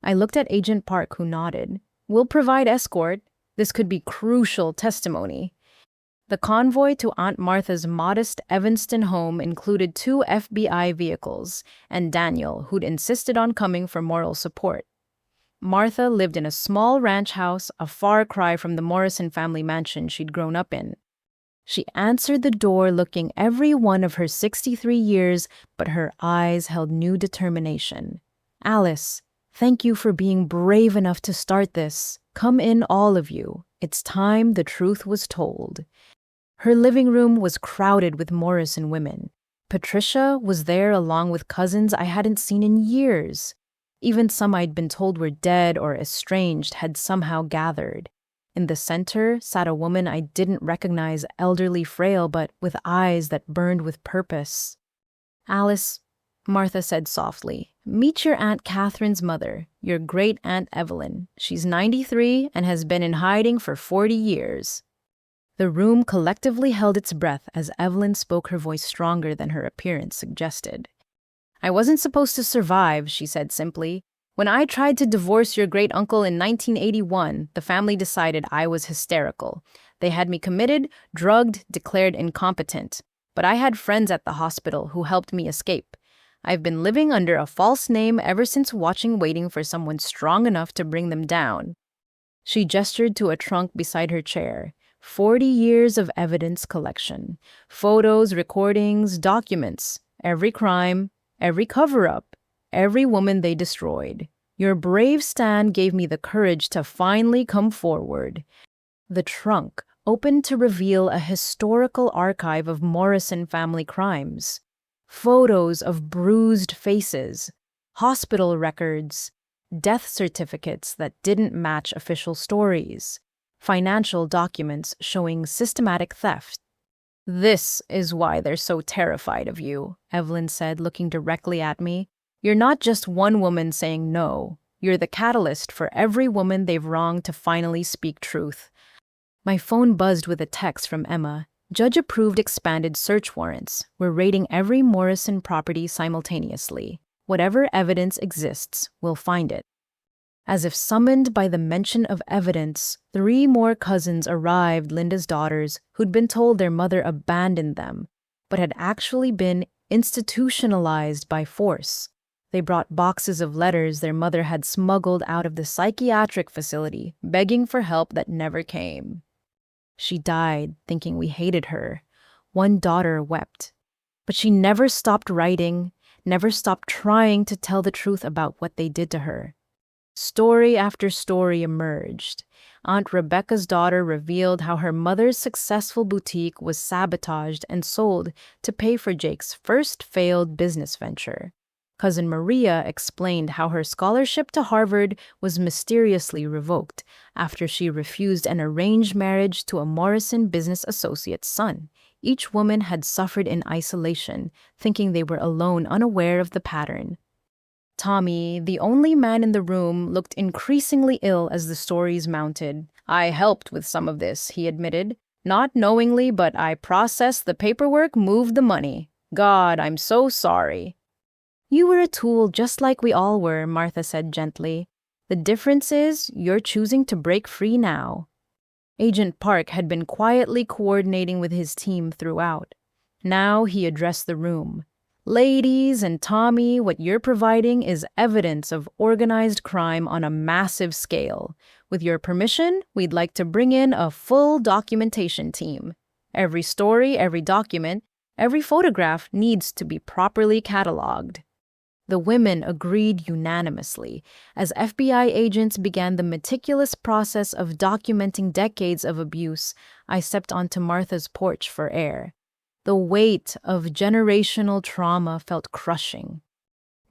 I looked at Agent Park, who nodded. "We'll provide escort. This could be crucial testimony." The convoy to Aunt Martha's modest Evanston home included 2 FBI vehicles and Daniel, who'd insisted on coming for moral support. Martha lived in a small ranch house, a far cry from the Morrison family mansion she'd grown up in. She answered the door looking every one of her 63 years, but her eyes held new determination. "Alice, thank you for being brave enough to start this. Come in, all of you. It's time the truth was told." Her living room was crowded with Morrison women. Patricia was there along with cousins I hadn't seen in years. Even some I'd been told were dead or estranged had somehow gathered. In the center sat a woman I didn't recognize, elderly, frail, but with eyes that burned with purpose. "Alice," Martha said softly, "meet your Aunt Catherine's mother, your great-aunt Evelyn. She's 93 and has been in hiding for 40 years. The room collectively held its breath as Evelyn spoke, her voice stronger than her appearance suggested. "I wasn't supposed to survive," she said simply. "When I tried to divorce your great-uncle in 1981, the family decided I was hysterical. They had me committed, drugged, declared incompetent. But I had friends at the hospital who helped me escape. I've been living under a false name ever since, waiting for someone strong enough to bring them down." She gestured to a trunk beside her chair. 40 years of evidence collection. Photos, recordings, documents. Every crime, every cover-up, every woman they destroyed. Your brave stand gave me the courage to finally come forward. The trunk opened to reveal a historical archive of Morrison family crimes. Photos of bruised faces, hospital records, death certificates that didn't match official stories, financial documents showing systematic theft. "This is why they're so terrified of you," Evelyn said, looking directly at me. "You're not just one woman saying no. You're the catalyst for every woman they've wronged to finally speak truth." My phone buzzed with a text from Emma. "Judge-approved expanded search warrants. We're raiding every Morrison property simultaneously. Whatever evidence exists, we'll find it." As if summoned by the mention of evidence, 3 more cousins arrived, Linda's daughters, who'd been told their mother abandoned them, but had actually been institutionalized by force. They brought boxes of letters their mother had smuggled out of the psychiatric facility, begging for help that never came. She died thinking we hated her. One daughter wept. But she never stopped writing, never stopped trying to tell the truth about what they did to her. Story after story emerged. Aunt Rebecca's daughter revealed how her mother's successful boutique was sabotaged and sold to pay for Jake's first failed business venture. Cousin Maria explained how her scholarship to Harvard was mysteriously revoked after she refused an arranged marriage to a Morrison business associate's son. Each woman had suffered in isolation, thinking they were alone, unaware of the pattern. Tommy, the only man in the room, looked increasingly ill as the stories mounted. "I helped with some of this," he admitted. "Not knowingly, but I processed the paperwork, moved the money. God, I'm so sorry." "You were a tool just like we all were," Martha said gently. "The difference is you're choosing to break free now." Agent Park had been quietly coordinating with his team throughout. Now he addressed the room. "Ladies and Tommy, what you're providing is evidence of organized crime on a massive scale. With your permission, we'd like to bring in a full documentation team. Every story, every document, every photograph needs to be properly cataloged." The women agreed unanimously as FBI agents began the meticulous process of documenting decades of abuse. I stepped onto Martha's porch for air. The weight of generational trauma felt crushing.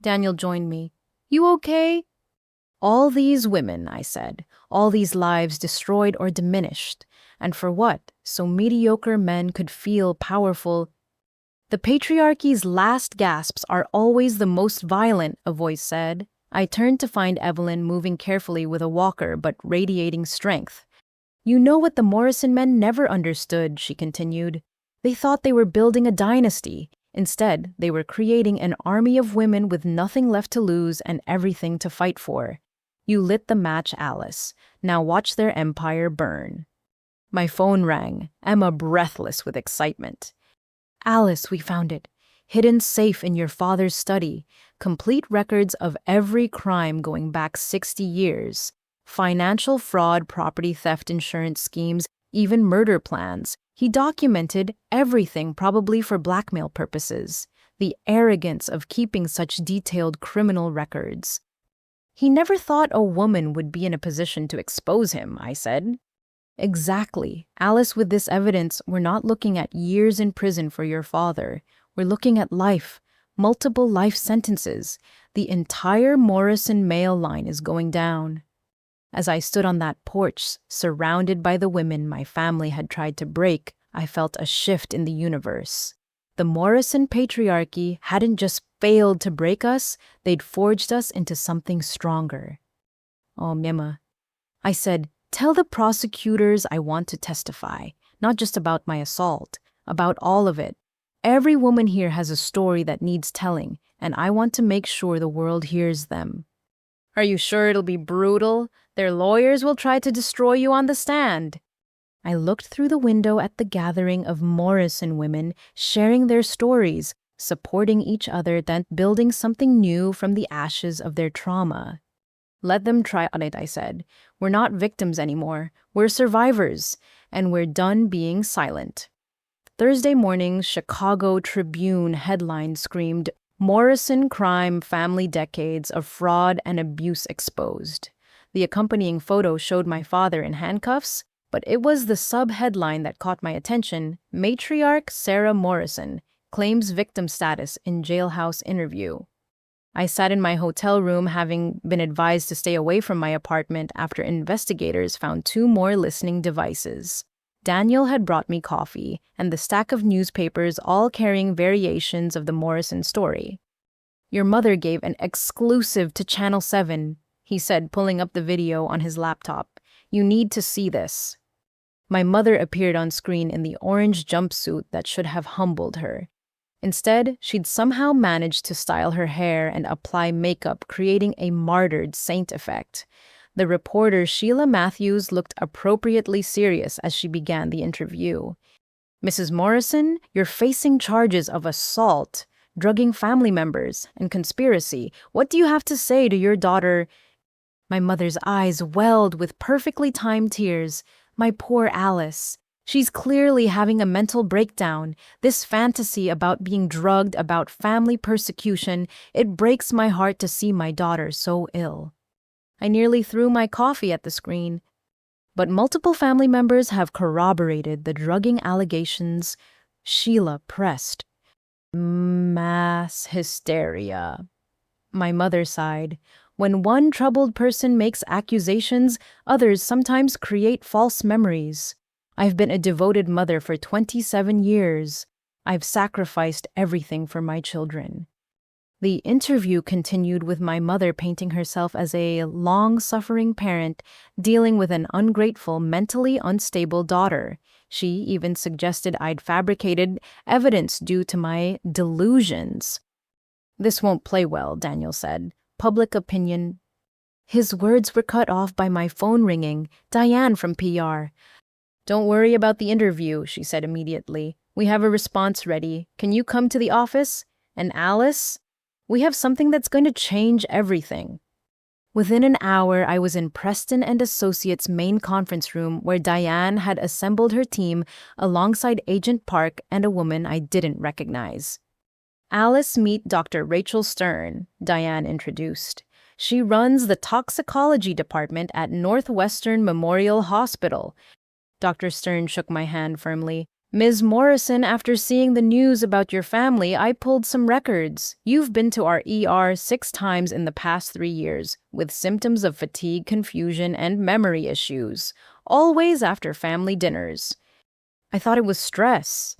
Daniel joined me. "You okay?" "All these women," I said, "all these lives destroyed or diminished. And for what? So mediocre men could feel powerful. The patriarchy's last gasps are always the most violent," a voice said. I turned to find Evelyn moving carefully with a walker but radiating strength. "You know what the Morrison men never understood," she continued. "They thought they were building a dynasty. Instead, they were creating an army of women with nothing left to lose and everything to fight for. You lit the match, Alice. Now watch their empire burn." My phone rang, Emma breathless with excitement. "Alice, we found it. Hidden safe in your father's study. Complete records of every crime going back 60 years. Financial fraud, property theft, insurance schemes, even murder plans. He documented everything, probably for blackmail purposes. The arrogance of keeping such detailed criminal records." "He never thought a woman would be in a position to expose him," I said. "Exactly. Alice, with this evidence, we're not looking at years in prison for your father. We're looking at life, multiple life sentences. The entire Morrison male line is going down." As I stood on that porch, surrounded by the women my family had tried to break, I felt a shift in the universe. The Morrison patriarchy hadn't just failed to break us, they'd forged us into something stronger. "Oh, Mima," I said, "tell the prosecutors I want to testify, not just about my assault, about all of it. Every woman here has a story that needs telling, and I want to make sure the world hears them." "Are you sure it'll be brutal? Their lawyers will try to destroy you on the stand." I looked through the window at the gathering of Morrison women sharing their stories, supporting each other, then building something new from the ashes of their trauma. "Let them try on it," I said. "We're not victims anymore. We're survivors, and we're done being silent." Thursday morning's Chicago Tribune headline screamed, "Morrison crime family decades of fraud and abuse exposed." The accompanying photo showed my father in handcuffs, but it was the sub-headline that caught my attention. "Matriarch Sarah Morrison claims victim status in jailhouse interview." I sat in my hotel room, having been advised to stay away from my apartment after investigators found 2 more listening devices. Daniel had brought me coffee and the stack of newspapers, all carrying variations of the Morrison story. "Your mother gave an exclusive to Channel 7, he said, pulling up the video on his laptop. "You need to see this." My mother appeared on screen in the orange jumpsuit that should have humbled her. Instead, she'd somehow managed to style her hair and apply makeup, creating a martyred saint effect. The reporter, Sheila Matthews, looked appropriately serious as she began the interview. "Mrs. Morrison, you're facing charges of assault, drugging family members, and conspiracy. What do you have to say to your daughter?" My mother's eyes welled with perfectly timed tears. My poor Alice. She's clearly having a mental breakdown. This fantasy about being drugged, about family persecution, it breaks my heart to see my daughter so ill. I nearly threw my coffee at the screen. But multiple family members have corroborated the drugging allegations. Sheila pressed. Mass hysteria. My mother sighed. When one troubled person makes accusations, others sometimes create false memories. I've been a devoted mother for 27 years. I've sacrificed everything for my children. The interview continued with my mother painting herself as a long-suffering parent dealing with an ungrateful, mentally unstable daughter. She even suggested I'd fabricated evidence due to my delusions. "This won't play well," Daniel said. "Public opinion." His words were cut off by my phone ringing. Diane from PR. "Don't worry about the interview," she said immediately. "We have a response ready. Can you come to the office? And Alice? We have something that's going to change everything." Within an hour, I was in Preston and Associates' main conference room where Diane had assembled her team alongside Agent Park and a woman I didn't recognize. "Alice, meet Dr. Rachel Stern," Diane introduced. "She runs the toxicology department at Northwestern Memorial Hospital." Dr. Stern shook my hand firmly. "Ms. Morrison, after seeing the news about your family, I pulled some records. You've been to our ER 6 times in the past 3 years, with symptoms of fatigue, confusion, and memory issues, always after family dinners." I thought it was stress.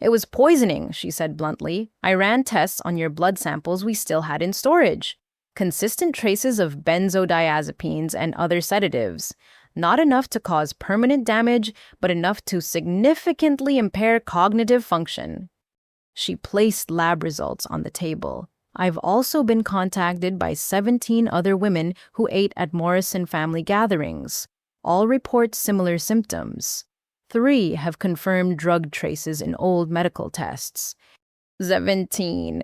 "It was poisoning," she said bluntly. "I ran tests on your blood samples we still had in storage. Consistent traces of benzodiazepines and other sedatives. Not enough to cause permanent damage, but enough to significantly impair cognitive function." She placed lab results on the table. "I've also been contacted by 17 other women who ate at Morrison family gatherings. All report similar symptoms. 3 have confirmed drug traces in old medical tests." 17.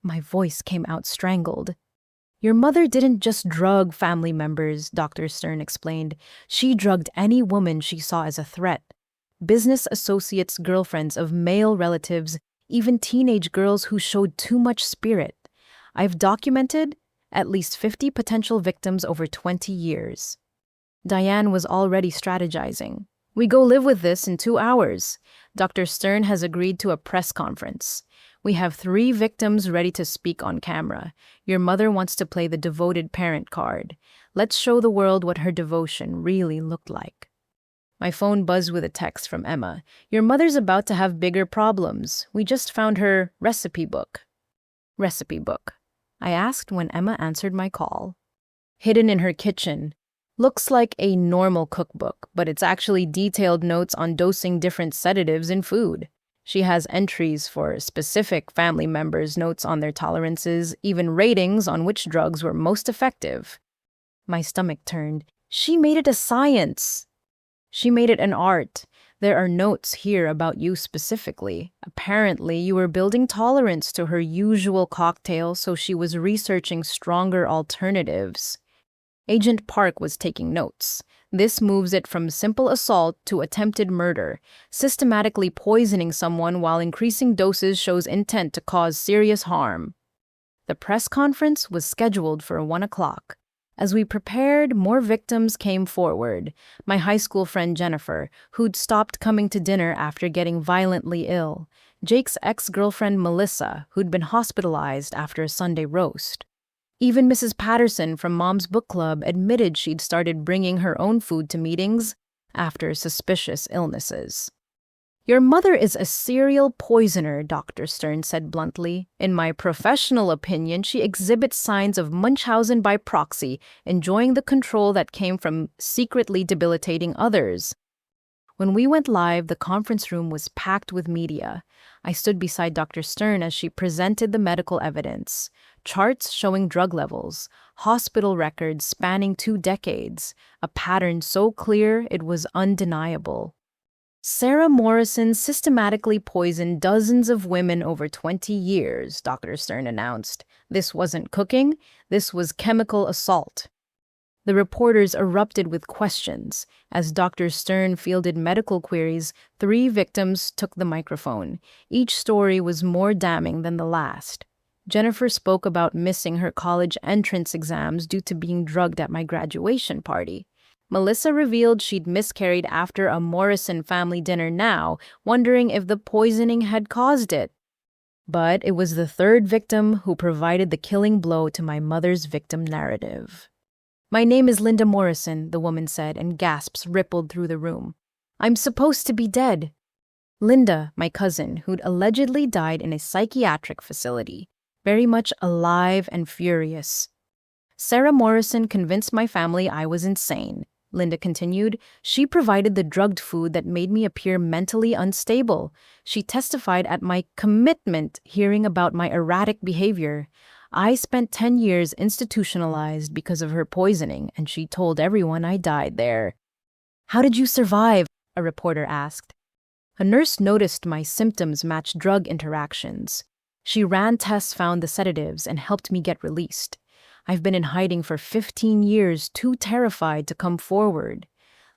My voice came out strangled. "Your mother didn't just drug family members," Dr. Stern explained. "She drugged any woman she saw as a threat. Business associates, girlfriends of male relatives, even teenage girls who showed too much spirit. I've documented at least 50 potential victims over 20 years. Diane was already strategizing. "We go live with this in 2 hours. Dr. Stern has agreed to a press conference. We have 3 victims ready to speak on camera. Your mother wants to play the devoted parent card. Let's show the world what her devotion really looked like." My phone buzzed with a text from Emma. "Your mother's about to have bigger problems. We just found her recipe book." "Recipe book?" I asked when Emma answered my call. "Hidden in her kitchen. Looks like a normal cookbook, but it's actually detailed notes on dosing different sedatives in food. She has entries for specific family members, notes on their tolerances, even ratings on which drugs were most effective." My stomach turned. "She made it a science. She made it an art. There are notes here about you specifically. Apparently, you were building tolerance to her usual cocktail, so she was researching stronger alternatives." Agent Park was taking notes. "This moves it from simple assault to attempted murder. Systematically poisoning someone while increasing doses shows intent to cause serious harm." The press conference was scheduled for 1 o'clock. As we prepared, more victims came forward. My high school friend Jennifer, who'd stopped coming to dinner after getting violently ill. Jake's ex-girlfriend Melissa, who'd been hospitalized after a Sunday roast. Even Mrs. Patterson from Mom's Book Club admitted she'd started bringing her own food to meetings after suspicious illnesses. "Your mother is a serial poisoner," Dr. Stern said bluntly. "In my professional opinion, she exhibits signs of Munchausen by proxy, enjoying the control that came from secretly debilitating others." When we went live, the conference room was packed with media. I stood beside Dr. Stern as she presented the medical evidence. Charts showing drug levels, hospital records spanning 2 decades, a pattern so clear it was undeniable. Sarah Morrison systematically poisoned dozens of women over 20 years, Dr. Stern announced. This wasn't cooking, this was chemical assault. The reporters erupted with questions. As Dr. Stern fielded medical queries, 3 victims took the microphone. Each story was more damning than the last. Jennifer spoke about missing her college entrance exams due to being drugged at my graduation party. Melissa revealed she'd miscarried after a Morrison family dinner now, wondering if the poisoning had caused it. But it was the 3rd victim who provided the killing blow to my mother's victim narrative. "My name is Linda Morrison," the woman said, and gasps rippled through the room. "I'm supposed to be dead." Linda, my cousin, who'd allegedly died in a psychiatric facility, very much alive and furious. "Sarah Morrison convinced my family I was insane," Linda continued. "She provided the drugged food that made me appear mentally unstable. She testified at my commitment hearing about my erratic behavior. I spent 10 years institutionalized because of her poisoning, and she told everyone I died there." "How did you survive?" a reporter asked. A nurse noticed my symptoms matched drug interactions. She ran tests, found the sedatives, and helped me get released. "I've been in hiding for 15 years, too terrified to come forward."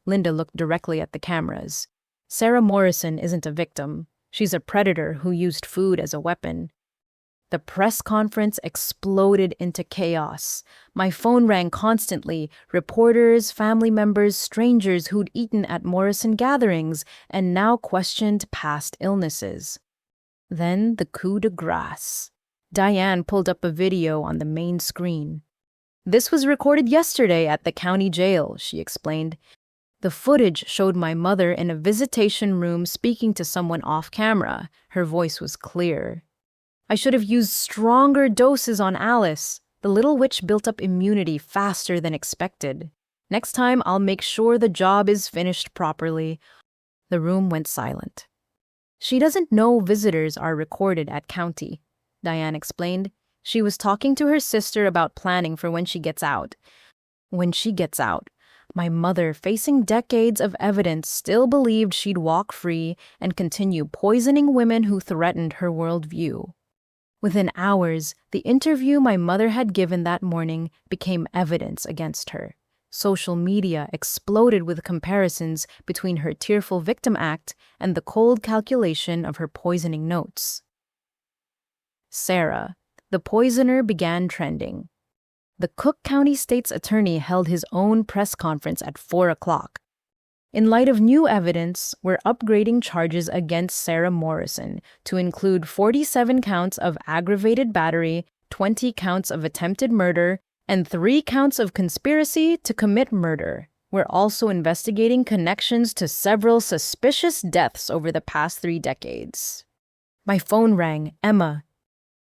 Linda looked directly at the cameras. "Sarah Morrison isn't a victim. She's a predator who used food as a weapon." The press conference exploded into chaos. My phone rang constantly. Reporters, family members, strangers who'd eaten at Morrison gatherings and now questioned past illnesses. Then the coup de grace. Diane pulled up a video on the main screen. "This was recorded yesterday at the county jail," she explained. The footage showed my mother in a visitation room speaking to someone off camera. Her voice was clear. "I should have used stronger doses on Alice. The little witch built up immunity faster than expected. Next time, I'll make sure the job is finished properly." The room went silent. "She doesn't know visitors are recorded at county," Diane explained. "She was talking to her sister about planning for when she gets out." When she gets out. My mother, facing decades of evidence, still believed she'd walk free and continue poisoning women who threatened her worldview. Within hours, the interview my mother had given that morning became evidence against her. Social media exploded with comparisons between her tearful victim act and the cold calculation of her poisoning notes. Sarah, the poisoner, began trending. The Cook County State's attorney held his own press conference at 4 o'clock. "In light of new evidence, we're upgrading charges against Sarah Morrison to include 47 counts of aggravated battery, 20 counts of attempted murder, and 3 counts of conspiracy to commit murder. We're also investigating connections to several suspicious deaths over the past 3 decades." My phone rang. "Emma."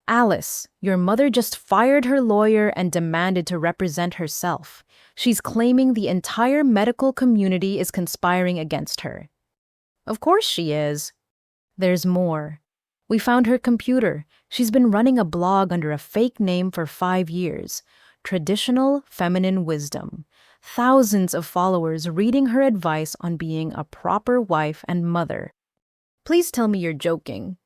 "Alice, your mother just fired her lawyer and demanded to represent herself. She's claiming the entire medical community is conspiring against her." "Of course she is." "There's more. We found her computer. She's been running a blog under a fake name for 5 years. Traditional Feminine Wisdom. Thousands of followers reading her advice on being a proper wife and mother." "Please tell me you're joking."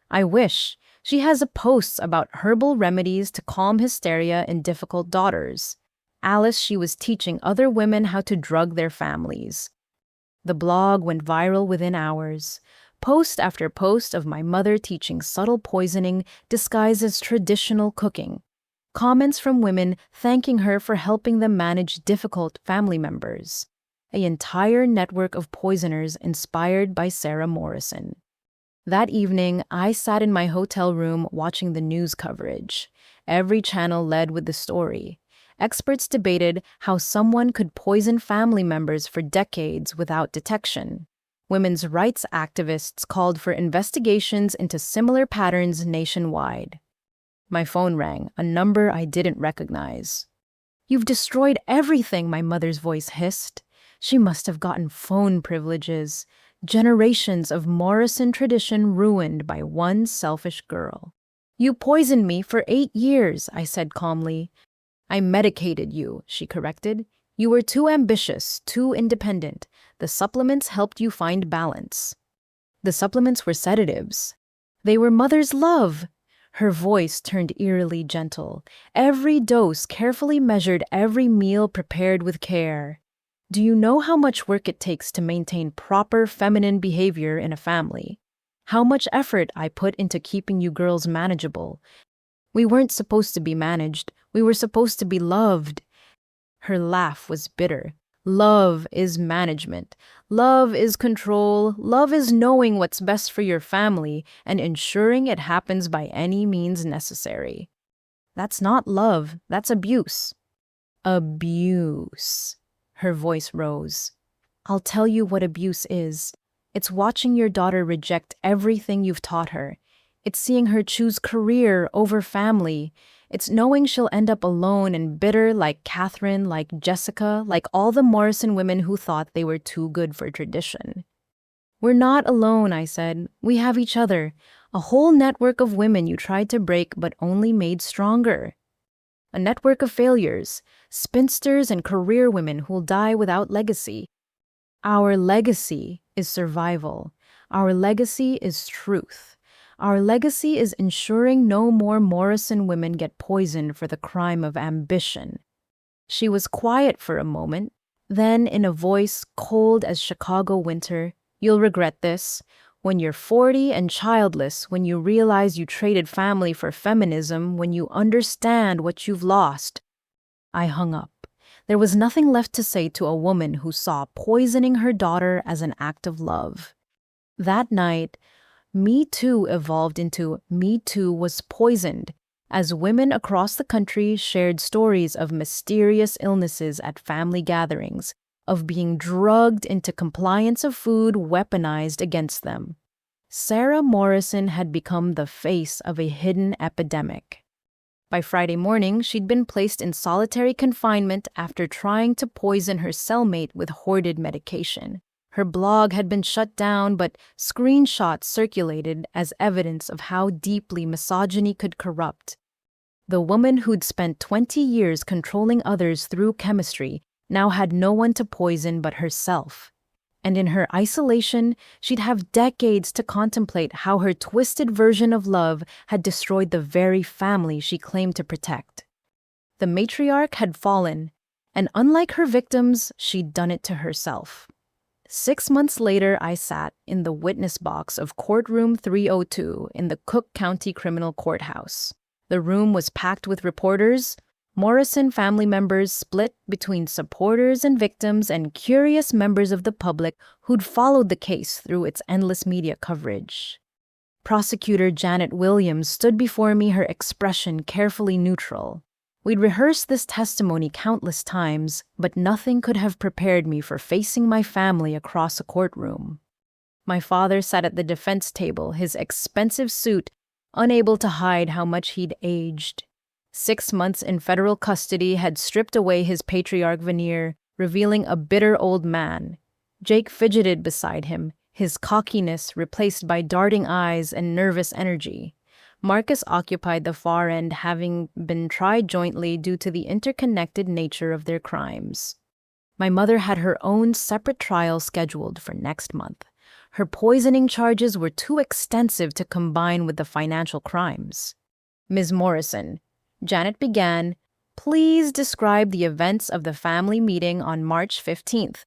"I wish. She has posts about herbal remedies to calm hysteria in difficult daughters. Alice, she was teaching other women how to drug their families." The blog went viral within hours. Post after post of my mother teaching subtle poisoning disguised as traditional cooking. Comments from women thanking her for helping them manage difficult family members. An entire network of poisoners inspired by Sarah Morrison. That evening, I sat in my hotel room watching the news coverage. Every channel led with the story. Experts debated how someone could poison family members for decades without detection. Women's rights activists called for investigations into similar patterns nationwide. My phone rang, a number I didn't recognize. "You've destroyed everything," my mother's voice hissed. She must have gotten phone privileges. Generations of Morrison tradition ruined by one selfish girl. "You poisoned me for 8 years," I said calmly. "I medicated you," she corrected. You were too ambitious, too independent. The supplements helped you find balance. The supplements were sedatives. They were mother's love. Her voice turned eerily gentle. Every dose carefully measured, every meal prepared with care. Do you know how much work it takes to maintain proper feminine behavior in a family? How much effort I put into keeping you girls manageable? We weren't supposed to be managed. We were supposed to be loved. Her laugh was bitter. Love is management. Love is control. Love is knowing what's best for your family and ensuring it happens by any means necessary. That's not love. That's abuse. Abuse. Her voice rose. I'll tell you what abuse is. It's watching your daughter reject everything you've taught her. It's seeing her choose career over family. It's knowing she'll end up alone and bitter like Catherine, like Jessica, like all the Morrison women who thought they were too good for tradition. We're not alone, I said. We have each other. A whole network of women you tried to break but only made stronger. A network of failures, spinsters and career women who'll die without legacy. Our legacy is survival. Our legacy is truth. Our legacy is ensuring no more Morrison women get poisoned for the crime of ambition. She was quiet for a moment, then in a voice cold as Chicago winter, you'll regret this. When you're 40 and childless, when you realize you traded family for feminism, when you understand what you've lost. I hung up. There was nothing left to say to a woman who saw poisoning her daughter as an act of love. That night, Me Too evolved into Me Too was poisoned, as women across the country shared stories of mysterious illnesses at family gatherings, of being drugged into compliance of food weaponized against them. Sarah Morrison had become the face of a hidden epidemic. By Friday morning, she'd been placed in solitary confinement after trying to poison her cellmate with hoarded medication. Her blog had been shut down, but screenshots circulated as evidence of how deeply misogyny could corrupt. The woman who'd spent 20 years controlling others through chemistry now had no one to poison but herself. And in her isolation, she'd have decades to contemplate how her twisted version of love had destroyed the very family she claimed to protect. The matriarch had fallen, and unlike her victims, she'd done it to herself. 6 months later, I sat in the witness box of courtroom 302 in the Cook County Criminal Courthouse. The room was packed with reporters, Morrison family members split between supporters and victims, and curious members of the public who'd followed the case through its endless media coverage. Prosecutor Janet Williams stood before me, her expression carefully neutral. We'd rehearsed this testimony countless times, but nothing could have prepared me for facing my family across a courtroom. My father sat at the defense table, his expensive suit, unable to hide how much he'd aged. 6 months in federal custody had stripped away his patriarch veneer, revealing a bitter old man. Jake fidgeted beside him, his cockiness replaced by darting eyes and nervous energy. Marcus occupied the far end, having been tried jointly due to the interconnected nature of their crimes. My mother had her own separate trial scheduled for next month. Her poisoning charges were too extensive to combine with the financial crimes. Ms. Morrison, Janet began, please describe the events of the family meeting on March 15th.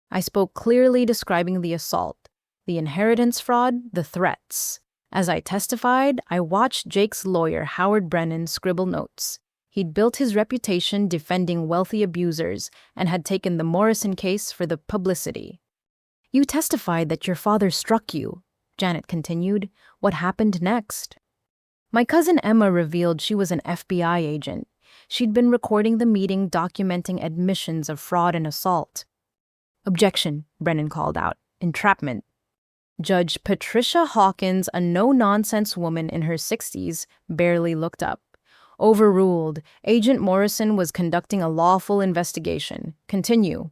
I spoke clearly, describing the assault, the inheritance fraud, the threats. As I testified, I watched Jake's lawyer, Howard Brennan, scribble notes. He'd built his reputation defending wealthy abusers and had taken the Morrison case for the publicity. You testified that your father struck you, Janet continued. What happened next? My cousin Emma revealed she was an FBI agent. She'd been recording the meeting, documenting admissions of fraud and assault. Objection, Brennan called out. Entrapment. Judge Patricia Hawkins, a no-nonsense woman in her 60s, barely looked up. Overruled. Agent Morrison was conducting a lawful investigation. Continue.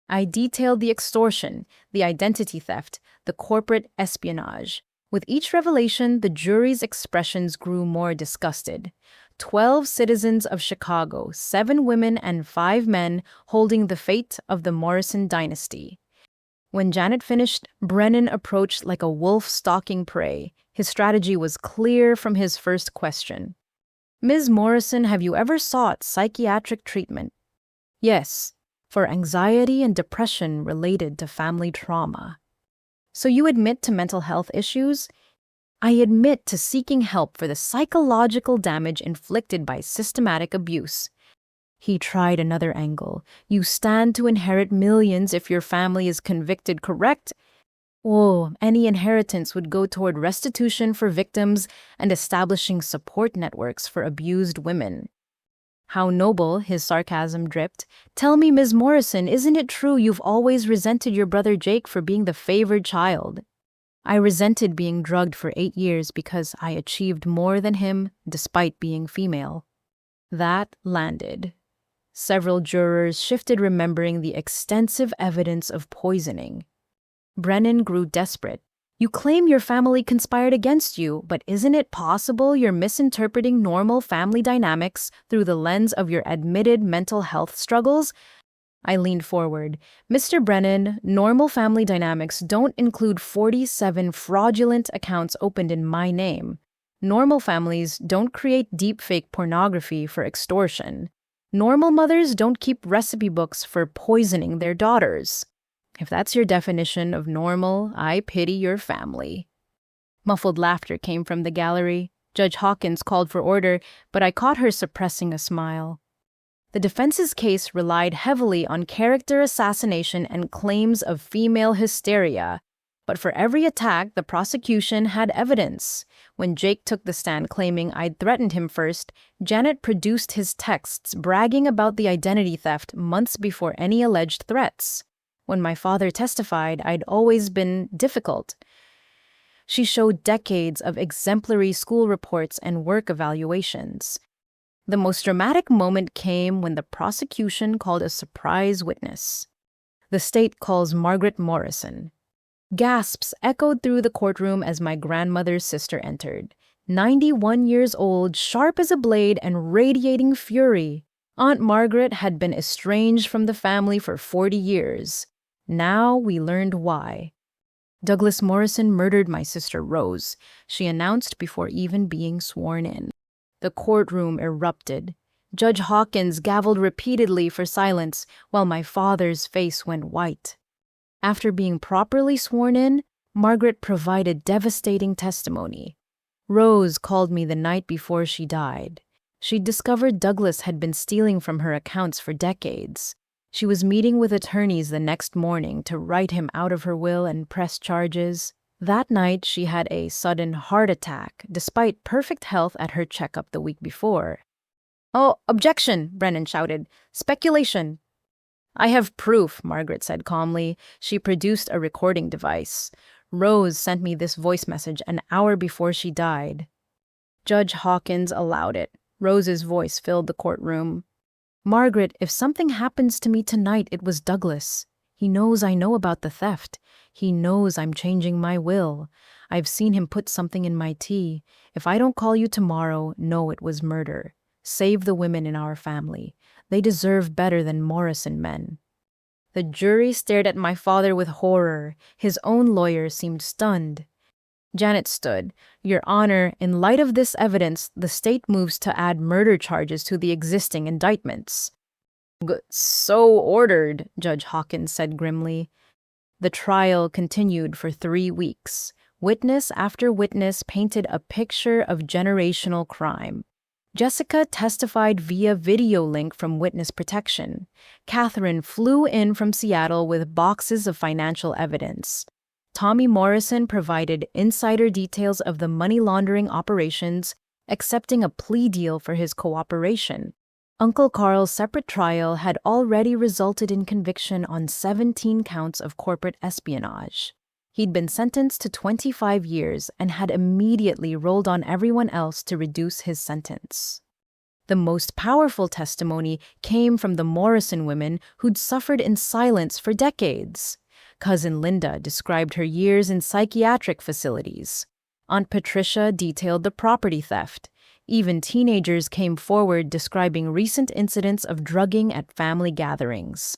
I detailed the extortion, the identity theft, the corporate espionage. With each revelation, the jury's expressions grew more disgusted. 12 citizens of Chicago, 7 women and 5 men, holding the fate of the Morrison dynasty. When Janet finished, Brennan approached like a wolf stalking prey. His strategy was clear from his first question. "Ms. Morrison, have you ever sought psychiatric treatment?" "Yes, for anxiety and depression related to family trauma." "So you admit to mental health issues?" "I admit to seeking help for the psychological damage inflicted by systematic abuse." He tried another angle. "You stand to inherit millions if your family is convicted, correct?" "Oh, any inheritance would go toward restitution for victims and establishing support networks for abused women." How noble, his sarcasm dripped. "Tell me, Ms. Morrison, isn't it true you've always resented your brother Jake for being the favored child?" "I resented being drugged for 8 years because I achieved more than him despite being female." That landed. Several jurors shifted, remembering the extensive evidence of poisoning. Brennan grew desperate. "You claim your family conspired against you, but isn't it possible you're misinterpreting normal family dynamics through the lens of your admitted mental health struggles?" I leaned forward. "Mr. Brennan, normal family dynamics don't include 47 fraudulent accounts opened in my name. Normal families don't create deepfake pornography for extortion. Normal mothers don't keep recipe books for poisoning their daughters. If that's your definition of normal, I pity your family." Muffled laughter came from the gallery. Judge Hawkins called for order, but I caught her suppressing a smile. The defense's case relied heavily on character assassination and claims of female hysteria. But for every attack, the prosecution had evidence. When Jake took the stand claiming I'd threatened him first, Janet produced his texts bragging about the identity theft months before any alleged threats. When my father testified, I'd always been difficult. She showed decades of exemplary school reports and work evaluations. The most dramatic moment came when the prosecution called a surprise witness. "The state calls Margaret Morrison." Gasps echoed through the courtroom as my grandmother's sister entered. 91 years old, sharp as a blade and radiating fury. Aunt Margaret had been estranged from the family for 40 years. Now we learned why. "Douglas Morrison murdered my sister Rose," she announced before even being sworn in. The courtroom erupted. Judge Hawkins gavelled repeatedly for silence, while my father's face went white. After being properly sworn in, Margaret provided devastating testimony. "Rose called me the night before she died. She discovered Douglas had been stealing from her accounts for decades. She was meeting with attorneys the next morning to write him out of her will and press charges. That night, she had a sudden heart attack, despite perfect health at her checkup the week before." "Oh, objection!" Brennan shouted. "Speculation!" "I have proof," Margaret said calmly. She produced a recording device. "Rose sent me this voice message an hour before she died." Judge Hawkins allowed it. Rose's voice filled the courtroom. "Margaret, if something happens to me tonight, it was Douglas. He knows I know about the theft. He knows I'm changing my will. I've seen him put something in my tea. If I don't call you tomorrow, know it was murder. Save the women in our family. They deserve better than Morrison men." The jury stared at my father with horror. His own lawyer seemed stunned. Janet stood. "Your Honor, in light of this evidence, the state moves to add murder charges to the existing indictments." "So ordered," Judge Hawkins said grimly. The trial continued for 3 weeks. Witness after witness painted a picture of generational crime. Jessica testified via video link from witness protection. Catherine flew in from Seattle with boxes of financial evidence. Tommy Morrison provided insider details of the money laundering operations, accepting a plea deal for his cooperation. Uncle Carl's separate trial had already resulted in conviction on 17 counts of corporate espionage. He'd been sentenced to 25 years and had immediately rolled on everyone else to reduce his sentence. The most powerful testimony came from the Morrison women who'd suffered in silence for decades. Cousin Linda described her years in psychiatric facilities. Aunt Patricia detailed the property theft. Even teenagers came forward describing recent incidents of drugging at family gatherings.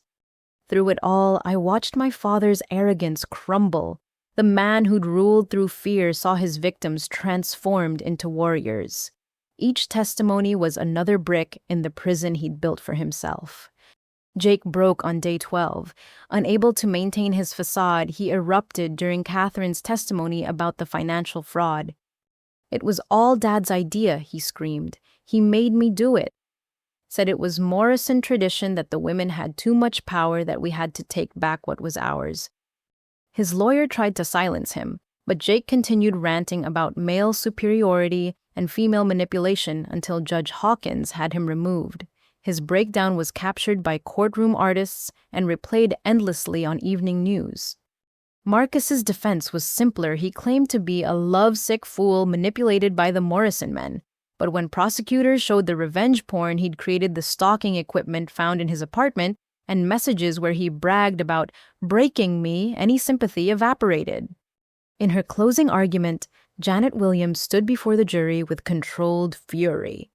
Through it all, I watched my father's arrogance crumble. The man who'd ruled through fear saw his victims transformed into warriors. Each testimony was another brick in the prison he'd built for himself. Jake broke on day 12. Unable to maintain his facade, he erupted during Catherine's testimony about the financial fraud. "It was all Dad's idea," he screamed. "He made me do it." Said it was Morrison tradition that the women had too much power, that we had to take back what was ours. His lawyer tried to silence him, but Jake continued ranting about male superiority and female manipulation until Judge Hawkins had him removed. His breakdown was captured by courtroom artists and replayed endlessly on evening news. Marcus's defense was simpler. He claimed to be a lovesick fool manipulated by the Morrison men. But when prosecutors showed the revenge porn he'd created, the stalking equipment found in his apartment, and messages where he bragged about breaking me, any sympathy evaporated. In her closing argument, Janet Williams stood before the jury with controlled fury.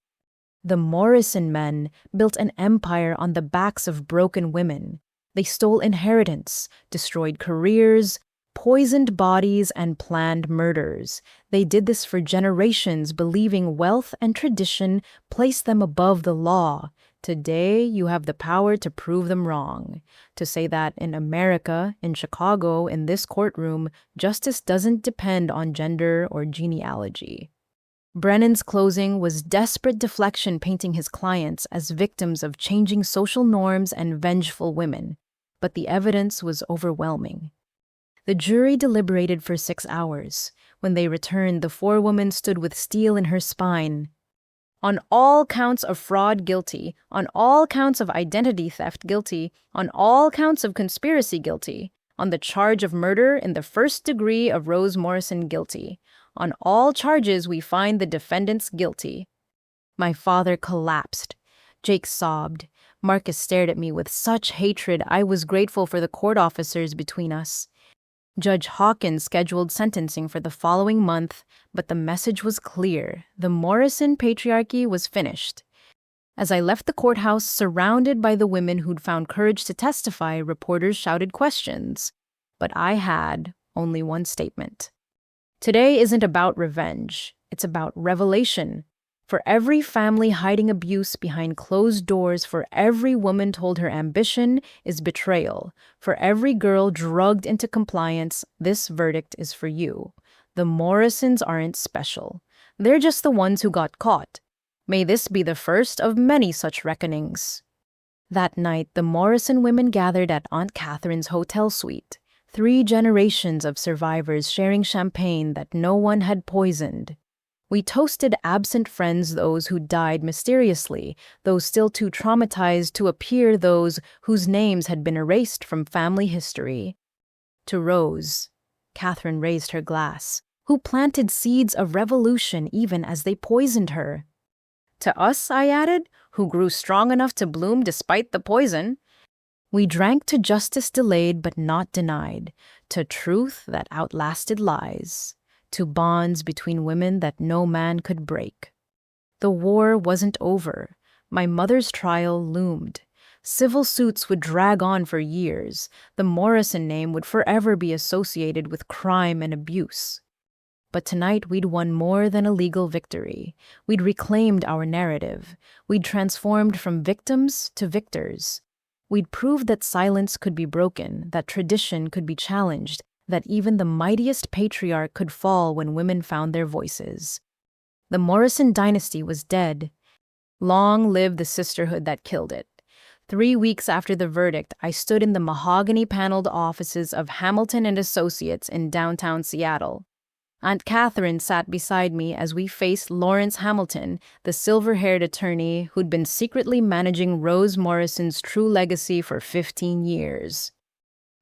The Morrison men built an empire on the backs of broken women. They stole inheritance, destroyed careers, poisoned bodies, and planned murders. They did this for generations, believing wealth and tradition placed them above the law. Today, you have the power to prove them wrong. To say that in America, in Chicago, in this courtroom, justice doesn't depend on gender or genealogy. Brennan's closing was desperate deflection, painting his clients as victims of changing social norms and vengeful women. But the evidence was overwhelming. The jury deliberated for 6 hours. When they returned, the forewoman stood with steel in her spine. "On all counts of fraud, guilty. On all counts of identity theft, guilty. On all counts of conspiracy, guilty. On the charge of murder in the first degree of Rose Morrison, guilty. On all charges, we find the defendants guilty." My father collapsed. Jake sobbed. Marcus stared at me with such hatred. I was grateful for the court officers between us. Judge Hawkins scheduled sentencing for the following month, but the message was clear. The Morrison patriarchy was finished. As I left the courthouse, surrounded by the women who'd found courage to testify, reporters shouted questions. But I had only one statement. Today isn't about revenge. It's about revelation. For every family hiding abuse behind closed doors, for every woman told her ambition is betrayal, for every girl drugged into compliance, this verdict is for you. The Morrisons aren't special. They're just the ones who got caught. May this be the first of many such reckonings. That night, the Morrison women gathered at Aunt Catherine's hotel suite. 3 generations of survivors sharing champagne that no one had poisoned. We toasted absent friends, those who died mysteriously, those still too traumatized to appear, those whose names had been erased from family history. To Rose, Catherine raised her glass, who planted seeds of revolution even as they poisoned her. To us, I added, who grew strong enough to bloom despite the poison. We drank to justice delayed but not denied, to truth that outlasted lies, to bonds between women that no man could break. The war wasn't over. My mother's trial loomed. Civil suits would drag on for years. The Morrison name would forever be associated with crime and abuse. But tonight we'd won more than a legal victory. We'd reclaimed our narrative. We'd transformed from victims to victors. We'd proved that silence could be broken, that tradition could be challenged, that even the mightiest patriarch could fall when women found their voices. The Morrison dynasty was dead. Long live the sisterhood that killed it. 3 weeks after the verdict, I stood in the mahogany-paneled offices of Hamilton and Associates in downtown Seattle. Aunt Catherine sat beside me as we faced Lawrence Hamilton, the silver-haired attorney who'd been secretly managing Rose Morrison's true legacy for 15 years.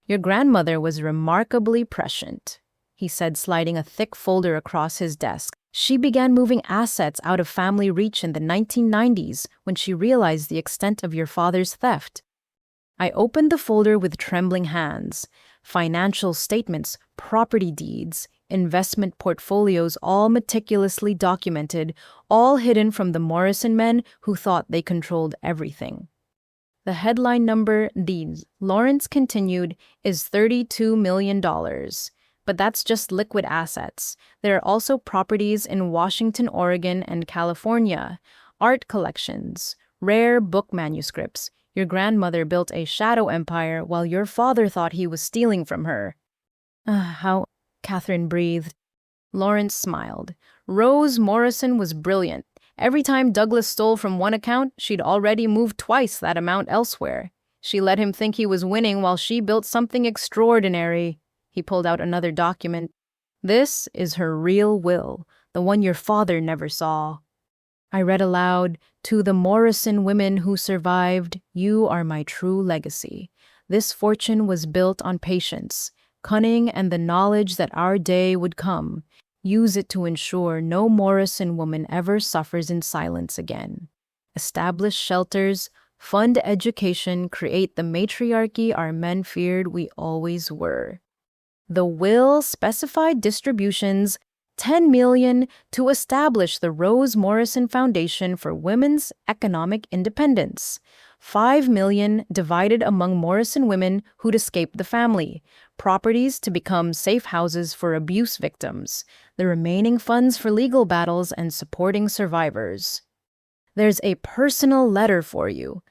"Your grandmother was remarkably prescient," he said, sliding a thick folder across his desk. "She began moving assets out of family reach in the 1990s when she realized the extent of your father's theft." I opened the folder with trembling hands. Financial statements, property deeds, investment portfolios all meticulously documented, all hidden from the Morrison men who thought they controlled everything. The headline number, these, Lawrence continued, is $32 million. But that's just liquid assets. There are also properties in Washington, Oregon, and California, art collections, rare book manuscripts. Your grandmother built a shadow empire while your father thought he was stealing from her. How? Catherine breathed. Lawrence smiled. Rose Morrison was brilliant. Every time Douglas stole from one account, she'd already moved twice that amount elsewhere. She let him think he was winning while she built something extraordinary. He pulled out another document. This is her real will, the one your father never saw. I read aloud, "To the Morrison women who survived, you are my true legacy. This fortune was built on patience, cunning, and the knowledge that our day would come. Use it to ensure no Morrison woman ever suffers in silence again. Establish shelters, fund education, create the matriarchy our men feared we always were." The will specified distributions, $10 million to establish the Rose Morrison Foundation for Women's Economic Independence, $5 million divided among Morrison women who'd escaped the family, properties to become safe houses for abuse victims, the remaining funds for legal battles and supporting survivors. There's a personal letter for you.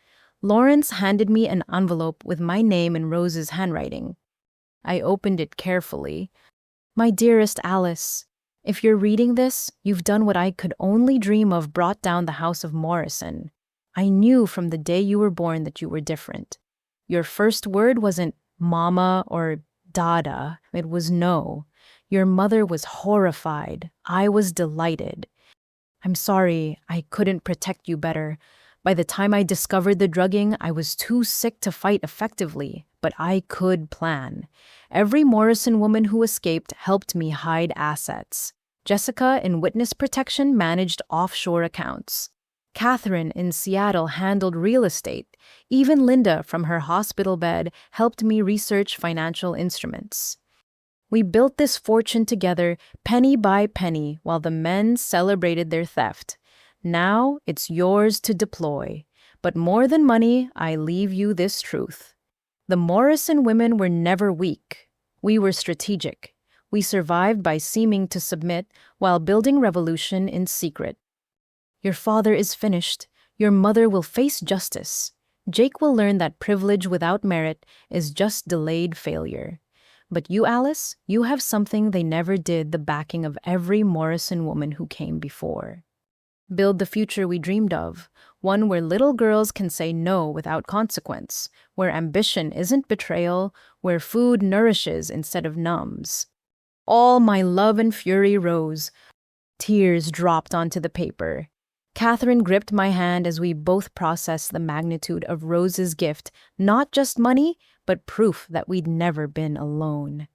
Lawrence handed me an envelope with my name in Rose's handwriting. I opened it carefully. My dearest Alice, if you're reading this, you've done what I could only dream of, brought down the house of Morrison. I knew from the day you were born that you were different. Your first word wasn't mama or dada, it was no. Your mother was horrified. I was delighted. I'm sorry I couldn't protect you better. By the time I discovered the drugging, I was too sick to fight effectively, but I could plan. Every Morrison woman who escaped helped me hide assets. Jessica in witness protection managed offshore accounts. Catherine in Seattle handled real estate. Even Linda from her hospital bed helped me research financial instruments. We built this fortune together, penny by penny, while the men celebrated their theft. Now it's yours to deploy. But more than money, I leave you this truth. The Morrison women were never weak. We were strategic. We survived by seeming to submit while building revolution in secret. Your father is finished. Your mother will face justice. Jake will learn that privilege without merit is just delayed failure. But you, Alice, you have something they never did, the backing of every Morrison woman who came before. Build the future we dreamed of, one where little girls can say no without consequence, where ambition isn't betrayal, where food nourishes instead of numbs. All my love and fury rose. Tears dropped onto the paper. Catherine gripped my hand as we both processed the magnitude of Rose's gift, not just money, but proof that we'd never been alone.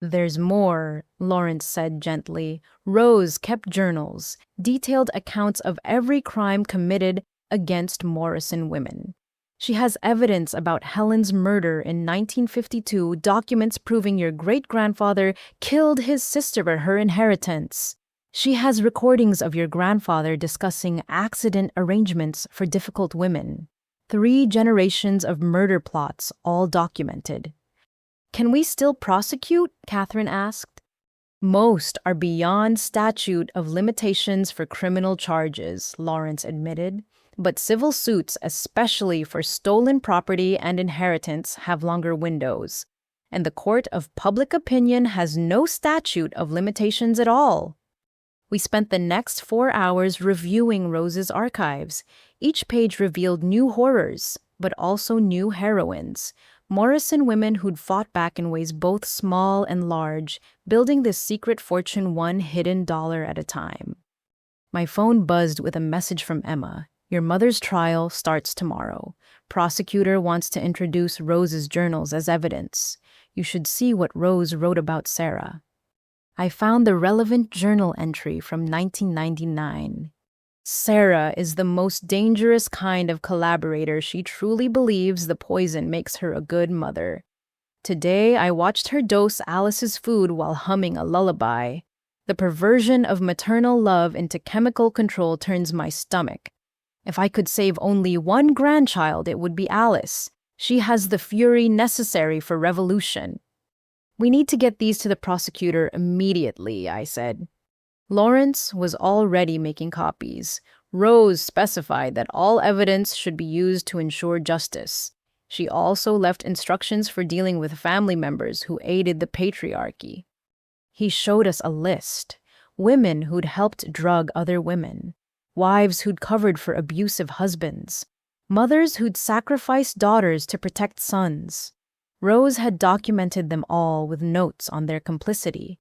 There's more, Lawrence said gently. Rose kept journals, detailed accounts of every crime committed against Morrison women. She has evidence about Helen's murder in 1952, documents proving your great-grandfather killed his sister for her inheritance. She has recordings of your grandfather discussing accident arrangements for difficult women. 3 generations of murder plots, all documented. Can we still prosecute? Catherine asked. Most are beyond statute of limitations for criminal charges, Lawrence admitted. But civil suits, especially for stolen property and inheritance, have longer windows. And the court of public opinion has no statute of limitations at all. We spent the next 4 hours reviewing Rose's archives. Each page revealed new horrors, but also new heroines. Morrison women who'd fought back in ways both small and large, building this secret fortune one hidden dollar at a time. My phone buzzed with a message from Emma. Your mother's trial starts tomorrow. Prosecutor wants to introduce Rose's journals as evidence. You should see what Rose wrote about Sarah. I found the relevant journal entry from 1999. Sarah is the most dangerous kind of collaborator. She truly believes the poison makes her a good mother. Today, I watched her dose Alice's food while humming a lullaby. The perversion of maternal love into chemical control turns my stomach. If I could save only one grandchild, it would be Alice. She has the fury necessary for revolution. We need to get these to the prosecutor immediately, I said. Lawrence was already making copies. Rose specified that all evidence should be used to ensure justice. She also left instructions for dealing with family members who aided the patriarchy. He showed us a list. Women who'd helped drug other women. Wives who'd covered for abusive husbands. Mothers who'd sacrificed daughters to protect sons. Rose had documented them all with notes on their complicity.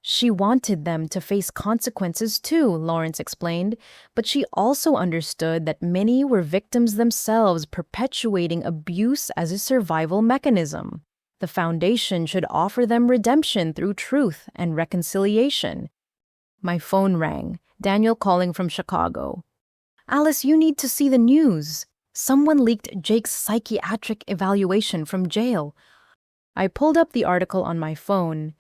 She wanted them to face consequences too, Lawrence explained, but she also understood that many were victims themselves, perpetuating abuse as a survival mechanism. The foundation should offer them redemption through truth and reconciliation. My phone rang, Daniel calling from Chicago. Alice, you need to see the news. Someone leaked Jake's psychiatric evaluation from jail. I pulled up the article on my phone.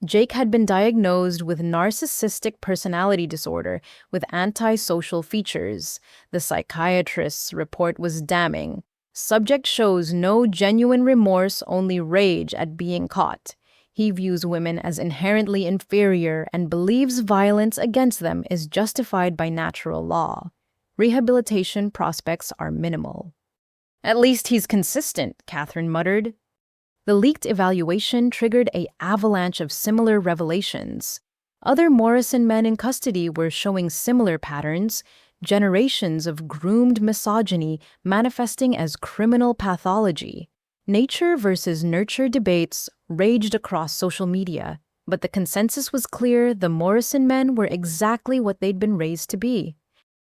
Jake had been diagnosed with narcissistic personality disorder with antisocial features. The psychiatrist's report was damning. Subject shows no genuine remorse, only rage at being caught. He views women as inherently inferior and believes violence against them is justified by natural law. Rehabilitation prospects are minimal. At least he's consistent, Catherine muttered. The leaked evaluation triggered an avalanche of similar revelations. Other Morrison men in custody were showing similar patterns, generations of groomed misogyny manifesting as criminal pathology. Nature versus nurture debates raged across social media, but the consensus was clear: the Morrison men were exactly what they'd been raised to be.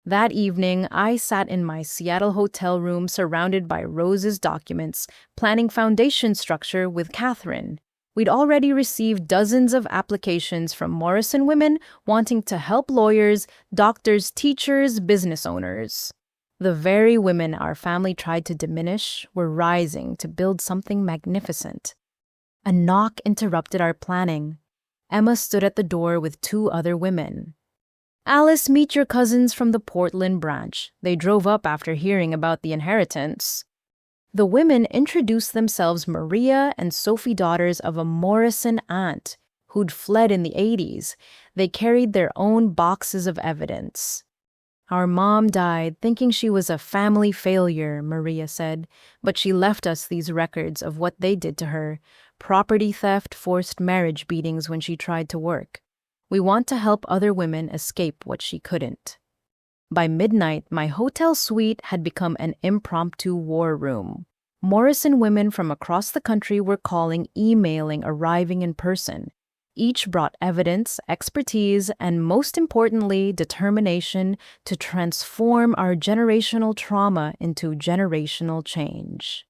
That evening, I sat in my Seattle hotel room surrounded by Rose's documents, planning foundation structure with Catherine. We'd already received dozens of applications from Morrison women wanting to help lawyers, doctors, teachers, business owners. The very women our family tried to diminish were rising to build something magnificent. A knock interrupted our planning. Emma stood at the door with two other women. Alice, meet your cousins from the Portland branch. They drove up after hearing about the inheritance. The women introduced themselves Maria and Sophie, daughters of a Morrison aunt who'd fled in the 80s. They carried their own boxes of evidence. Our mom died thinking she was a family failure, Maria said, but she left us these records of what they did to her: property theft, forced marriage beatings when she tried to work. We want to help other women escape what she couldn't. By midnight, my hotel suite had become an impromptu war room. Morrison women from across the country were calling, emailing, arriving in person. Each brought evidence, expertise, and most importantly, determination to transform our generational trauma into generational change.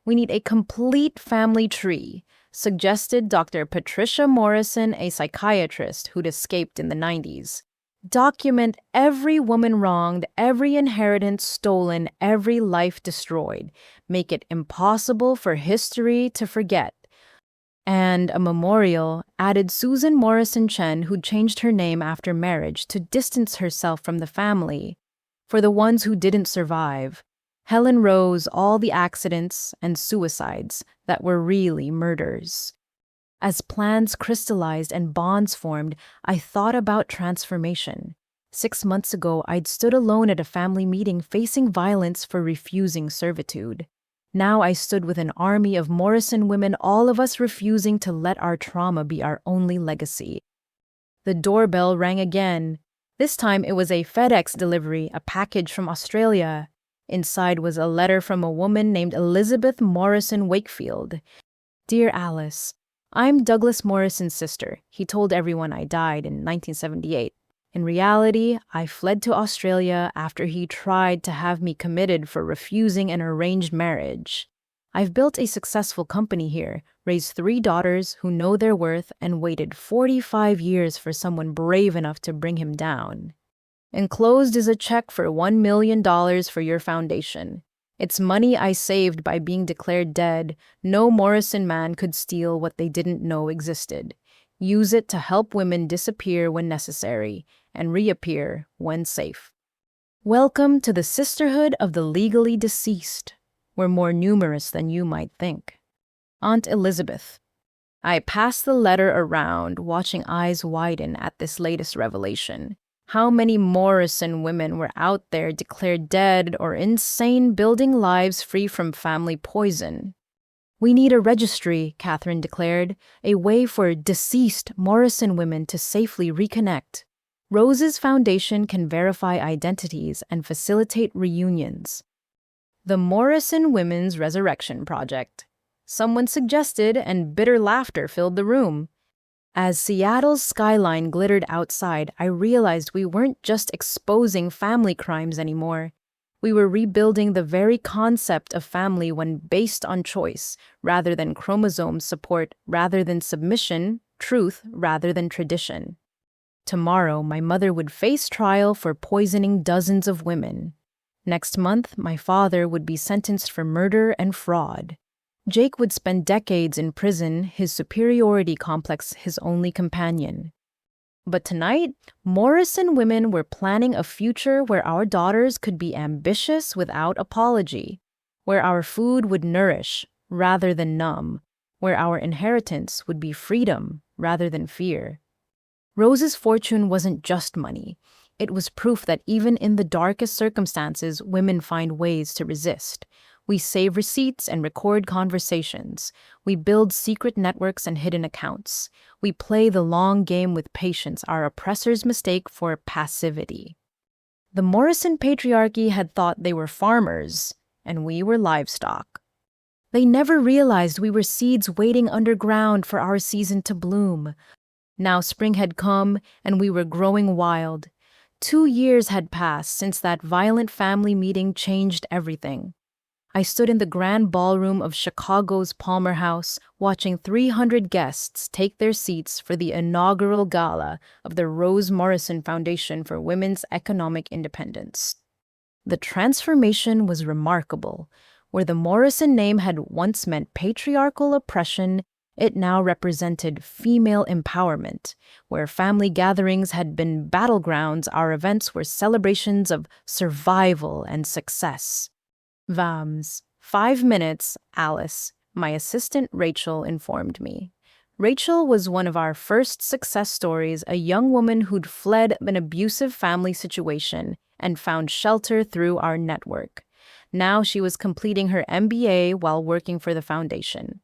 We need a complete family tree, suggested Dr. Patricia Morrison, a psychiatrist who'd escaped in the 90s. Document every woman wronged, every inheritance stolen, every life destroyed. Make it impossible for history to forget. And a memorial, added Susan Morrison Chen, who'd changed her name after marriage to distance herself from the family. For the ones who didn't survive, Helen Rose all the accidents and suicides that were really murders. As plans crystallized and bonds formed, I thought about transformation. 6 months ago, I'd stood alone at a family meeting facing violence for refusing servitude. Now I stood with an army of Morrison women, all of us refusing to let our trauma be our only legacy. The doorbell rang again. This time it was a FedEx delivery, a package from Australia. Inside was a letter from a woman named Elizabeth Morrison Wakefield. Dear Alice, I'm Douglas Morrison's sister. He told everyone I died in 1978. In reality, I fled to Australia after he tried to have me committed for refusing an arranged marriage. I've built a successful company here, raised 3 daughters who know their worth, and waited 45 years for someone brave enough to bring him down. Enclosed is a check for $1 million for your foundation. It's money I saved by being declared dead. No Morrison man could steal what they didn't know existed. Use it to help women disappear when necessary and reappear when safe. Welcome to the Sisterhood of the Legally Deceased. We're more numerous than you might think. Aunt Elizabeth. I passed the letter around, watching eyes widen at this latest revelation. How many Morrison women were out there declared dead or insane, building lives free from family poison? We need a registry, Catherine declared, a way for deceased Morrison women to safely reconnect. Rose's foundation can verify identities and facilitate reunions. The Morrison Women's Resurrection Project. Someone suggested, and bitter laughter filled the room. As Seattle's skyline glittered outside, I realized we weren't just exposing family crimes anymore. We were rebuilding the very concept of family when based on choice, rather than chromosome support, rather than submission, truth rather than tradition. Tomorrow, my mother would face trial for poisoning dozens of women. Next month, my father would be sentenced for murder and fraud. Jake would spend decades in prison, his superiority complex his only companion. But tonight, Morrison women were planning a future where our daughters could be ambitious without apology, where our food would nourish rather than numb, where our inheritance would be freedom rather than fear. Rose's fortune wasn't just money. It was proof that even in the darkest circumstances, women find ways to resist. We save receipts and record conversations. We build secret networks and hidden accounts. We play the long game with patience, our oppressors mistake for passivity. The Morrison patriarchy had thought they were farmers, and we were livestock. They never realized we were seeds waiting underground for our season to bloom. Now spring had come, and we were growing wild. 2 years had passed since that violent family meeting changed everything. I stood in the grand ballroom of Chicago's Palmer House, watching 300 guests take their seats for the inaugural gala of the Rose Morrison Foundation for Women's Economic Independence. The transformation was remarkable. Where the Morrison name had once meant patriarchal oppression, it now represented female empowerment. Where family gatherings had been battlegrounds, our events were celebrations of survival and success. Vams. 5 minutes, Alice, my assistant Rachel informed me. Rachel was one of our first success stories, a young woman who'd fled an abusive family situation and found shelter through our network. Now she was completing her MBA while working for the foundation.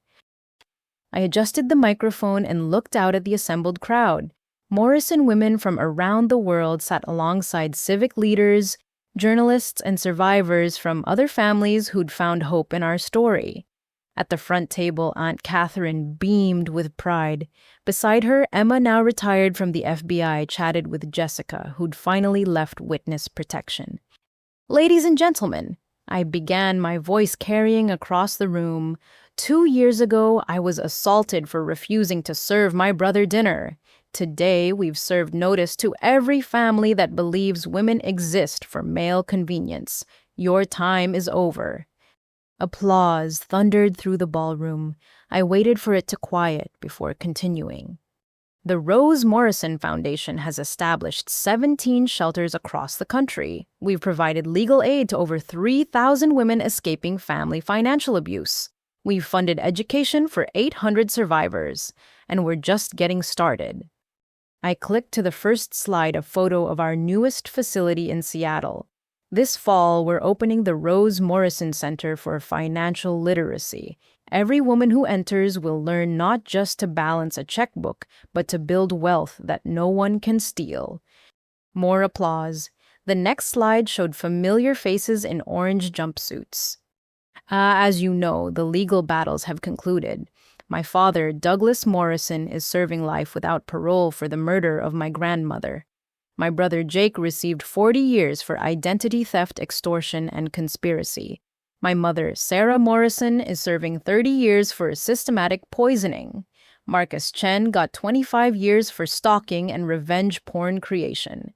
I adjusted the microphone and looked out at the assembled crowd. Morrison women from around the world sat alongside civic leaders, journalists, and survivors from other families who'd found hope in our story. At the front table, Aunt Catherine beamed with pride. Beside her, Emma, now retired from the FBI, chatted with Jessica, who'd finally left witness protection. Ladies and gentlemen, I began, my voice carrying across the room. 2 years ago, I was assaulted for refusing to serve my brother dinner. Today, we've served notice to every family that believes women exist for male convenience. Your time is over. Applause thundered through the ballroom. I waited for it to quiet before continuing. The Rose Morrison Foundation has established 17 shelters across the country. We've provided legal aid to over 3,000 women escaping family financial abuse. We've funded education for 800 survivors, and we're just getting started. I clicked to the first slide, a photo of our newest facility in Seattle. This fall, we're opening the Rose Morrison Center for Financial Literacy. Every woman who enters will learn not just to balance a checkbook, but to build wealth that no one can steal. More applause. The next slide showed familiar faces in orange jumpsuits. As you know, the legal battles have concluded. My father, Douglas Morrison, is serving life without parole for the murder of my grandmother. My brother Jake received 40 years for identity theft, extortion, and conspiracy. My mother, Sarah Morrison, is serving 30 years for systematic poisoning. Marcus Chen got 25 years for stalking and revenge porn creation.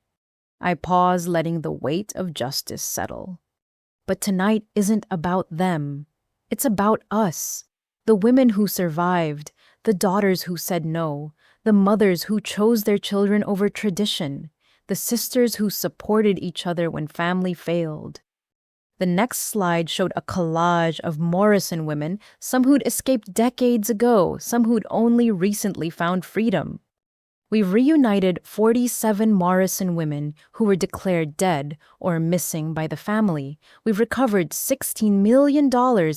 I pause, letting the weight of justice settle. But tonight isn't about them. It's about us. The women who survived, the daughters who said no, the mothers who chose their children over tradition, the sisters who supported each other when family failed. The next slide showed a collage of Morrison women, some who'd escaped decades ago, some who'd only recently found freedom. We've reunited 47 Morrison women who were declared dead or missing by the family. We've recovered $16 million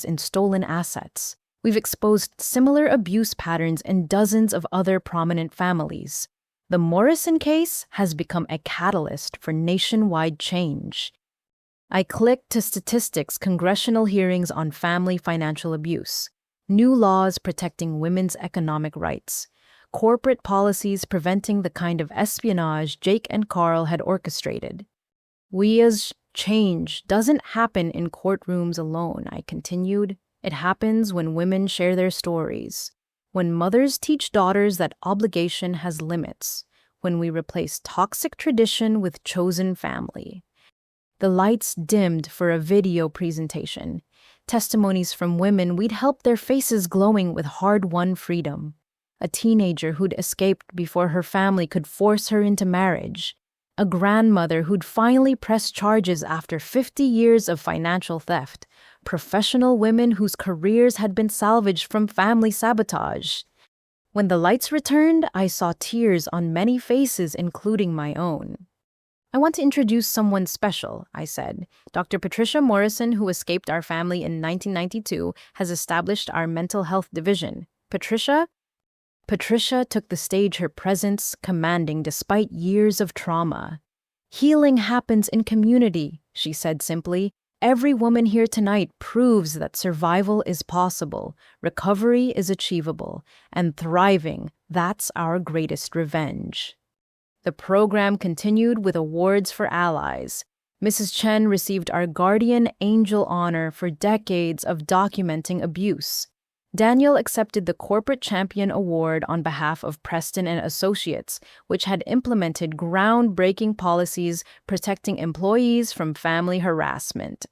in stolen assets. We've exposed similar abuse patterns in dozens of other prominent families. The Morrison case has become a catalyst for nationwide change. I clicked to statistics, congressional hearings on family financial abuse, new laws protecting women's economic rights, corporate policies preventing the kind of espionage Jake and Carl had orchestrated. Change doesn't happen in courtrooms alone, I continued. It happens when women share their stories, when mothers teach daughters that obligation has limits, when we replace toxic tradition with chosen family. The lights dimmed for a video presentation, testimonies from women we'd helped, their faces glowing with hard-won freedom. A teenager who'd escaped before her family could force her into marriage. A grandmother who'd finally pressed charges after 50 years of financial theft. Professional women whose careers had been salvaged from family sabotage. When the lights returned, I saw tears on many faces, including my own. I want to introduce someone special, I said. Dr. Patricia Morrison, who escaped our family in 1992, has established our mental health division. Patricia took the stage, her presence commanding despite years of trauma. Healing happens in community, she said simply. Every woman here tonight proves that survival is possible, recovery is achievable, and thriving, that's our greatest revenge. The program continued with awards for allies. Mrs. Chen received our Guardian Angel honor for decades of documenting abuse. Daniel accepted the Corporate Champion Award on behalf of Preston and Associates, which had implemented groundbreaking policies protecting employees from family harassment.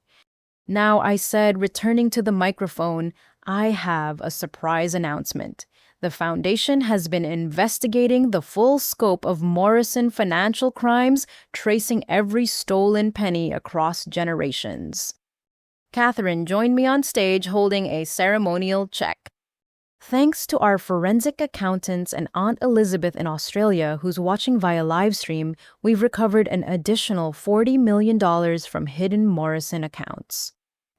Now, I said, returning to the microphone, I have a surprise announcement. The Foundation has been investigating the full scope of Morrison financial crimes, tracing every stolen penny across generations. Catherine joined me on stage holding a ceremonial check. Thanks to our forensic accountants and Aunt Elizabeth in Australia, who's watching via livestream, we've recovered an additional $40 million from hidden Morrison accounts.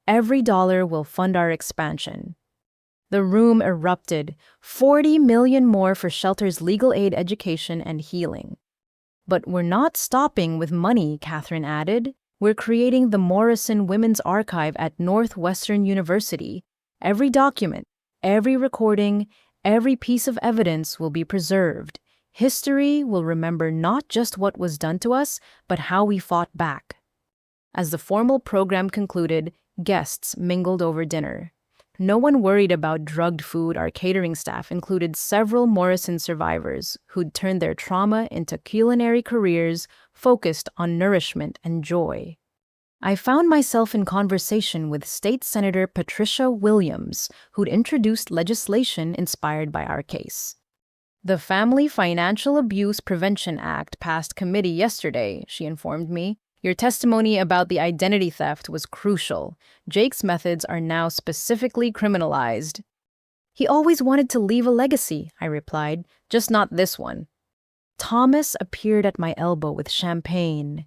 Every dollar will fund our expansion. The room erupted. $40 million more for shelters, legal aid, education, and healing. But we're not stopping with money, Catherine added. We're creating the Morrison Women's Archive at Northwestern University. Every document, every recording, every piece of evidence will be preserved. History will remember not just what was done to us, but how we fought back. As the formal program concluded, guests mingled over dinner. No one worried about drugged food. Our catering staff included several Morrison survivors who'd turned their trauma into culinary careers focused on nourishment and joy. I found myself in conversation with State Senator Patricia Williams, who'd introduced legislation inspired by our case. The Family Financial Abuse Prevention Act passed committee yesterday, she informed me. Your testimony about the identity theft was crucial. Jake's methods are now specifically criminalized. He always wanted to leave a legacy, I replied, just not this one. Thomas appeared at my elbow with champagne.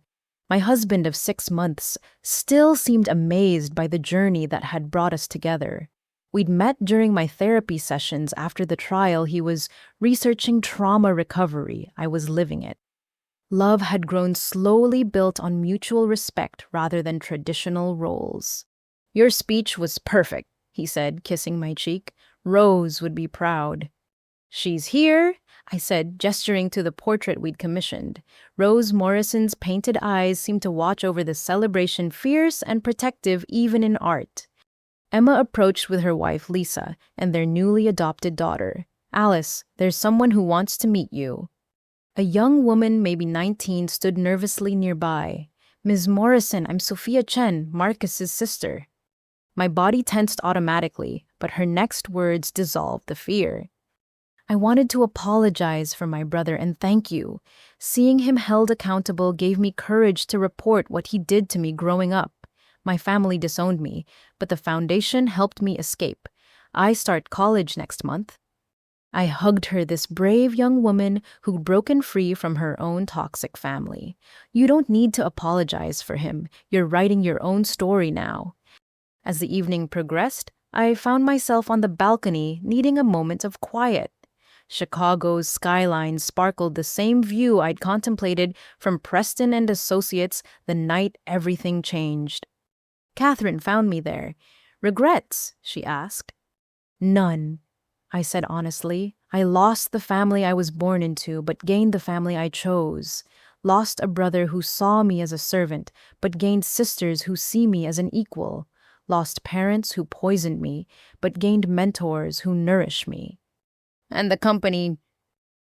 My husband of 6 months still seemed amazed by the journey that had brought us together. We'd met during my therapy sessions after the trial. He was researching trauma recovery. I was living it. Love had grown slowly, built on mutual respect rather than traditional roles. Your speech was perfect, he said, kissing my cheek. Rose would be proud. She's here, I said, gesturing to the portrait we'd commissioned. Rose Morrison's painted eyes seemed to watch over the celebration, fierce and protective even in art. Emma approached with her wife, Lisa, and their newly adopted daughter. Alice, there's someone who wants to meet you. A young woman, maybe 19, stood nervously nearby. Ms. Morrison, I'm Sophia Chen, Marcus's sister. My body tensed automatically, but her next words dissolved the fear. I wanted to apologize for my brother and thank you. Seeing him held accountable gave me courage to report what he did to me growing up. My family disowned me, but the foundation helped me escape. I start college next month. I hugged her, this brave young woman who'd broken free from her own toxic family. You don't need to apologize for him. You're writing your own story now. As the evening progressed, I found myself on the balcony needing a moment of quiet. Chicago's skyline sparkled the same view I'd contemplated from Preston and Associates the night everything changed. Catherine found me there. "Regrets?" she asked. "None," I said honestly. "I lost the family I was born into, but gained the family I chose. Lost a brother who saw me as a servant, but gained sisters who see me as an equal. Lost parents who poisoned me, but gained mentors who nourish me." "And the company?"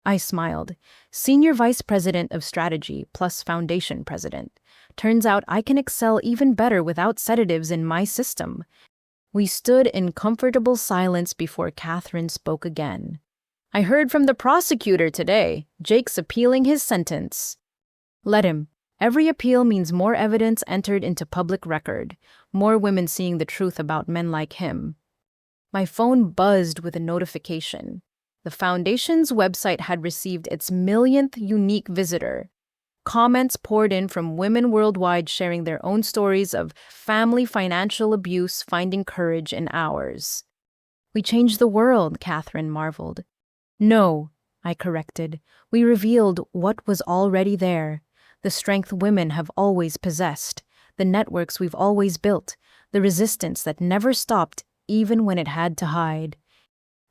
I smiled. "Senior Vice President of Strategy plus Foundation President. Turns out I can excel even better without sedatives in my system." We stood in comfortable silence before Catherine spoke again. "I heard from the prosecutor today. Jake's appealing his sentence." "Let him. Every appeal means more evidence entered into public record, more women seeing the truth about men like him." My phone buzzed with a notification. The Foundation's website had received its millionth unique visitor. Comments poured in from women worldwide sharing their own stories of family financial abuse finding courage in ours. "We changed the world," Catherine marveled. "No," I corrected. "We revealed what was already there. The strength women have always possessed, the networks we've always built, the resistance that never stopped even when it had to hide."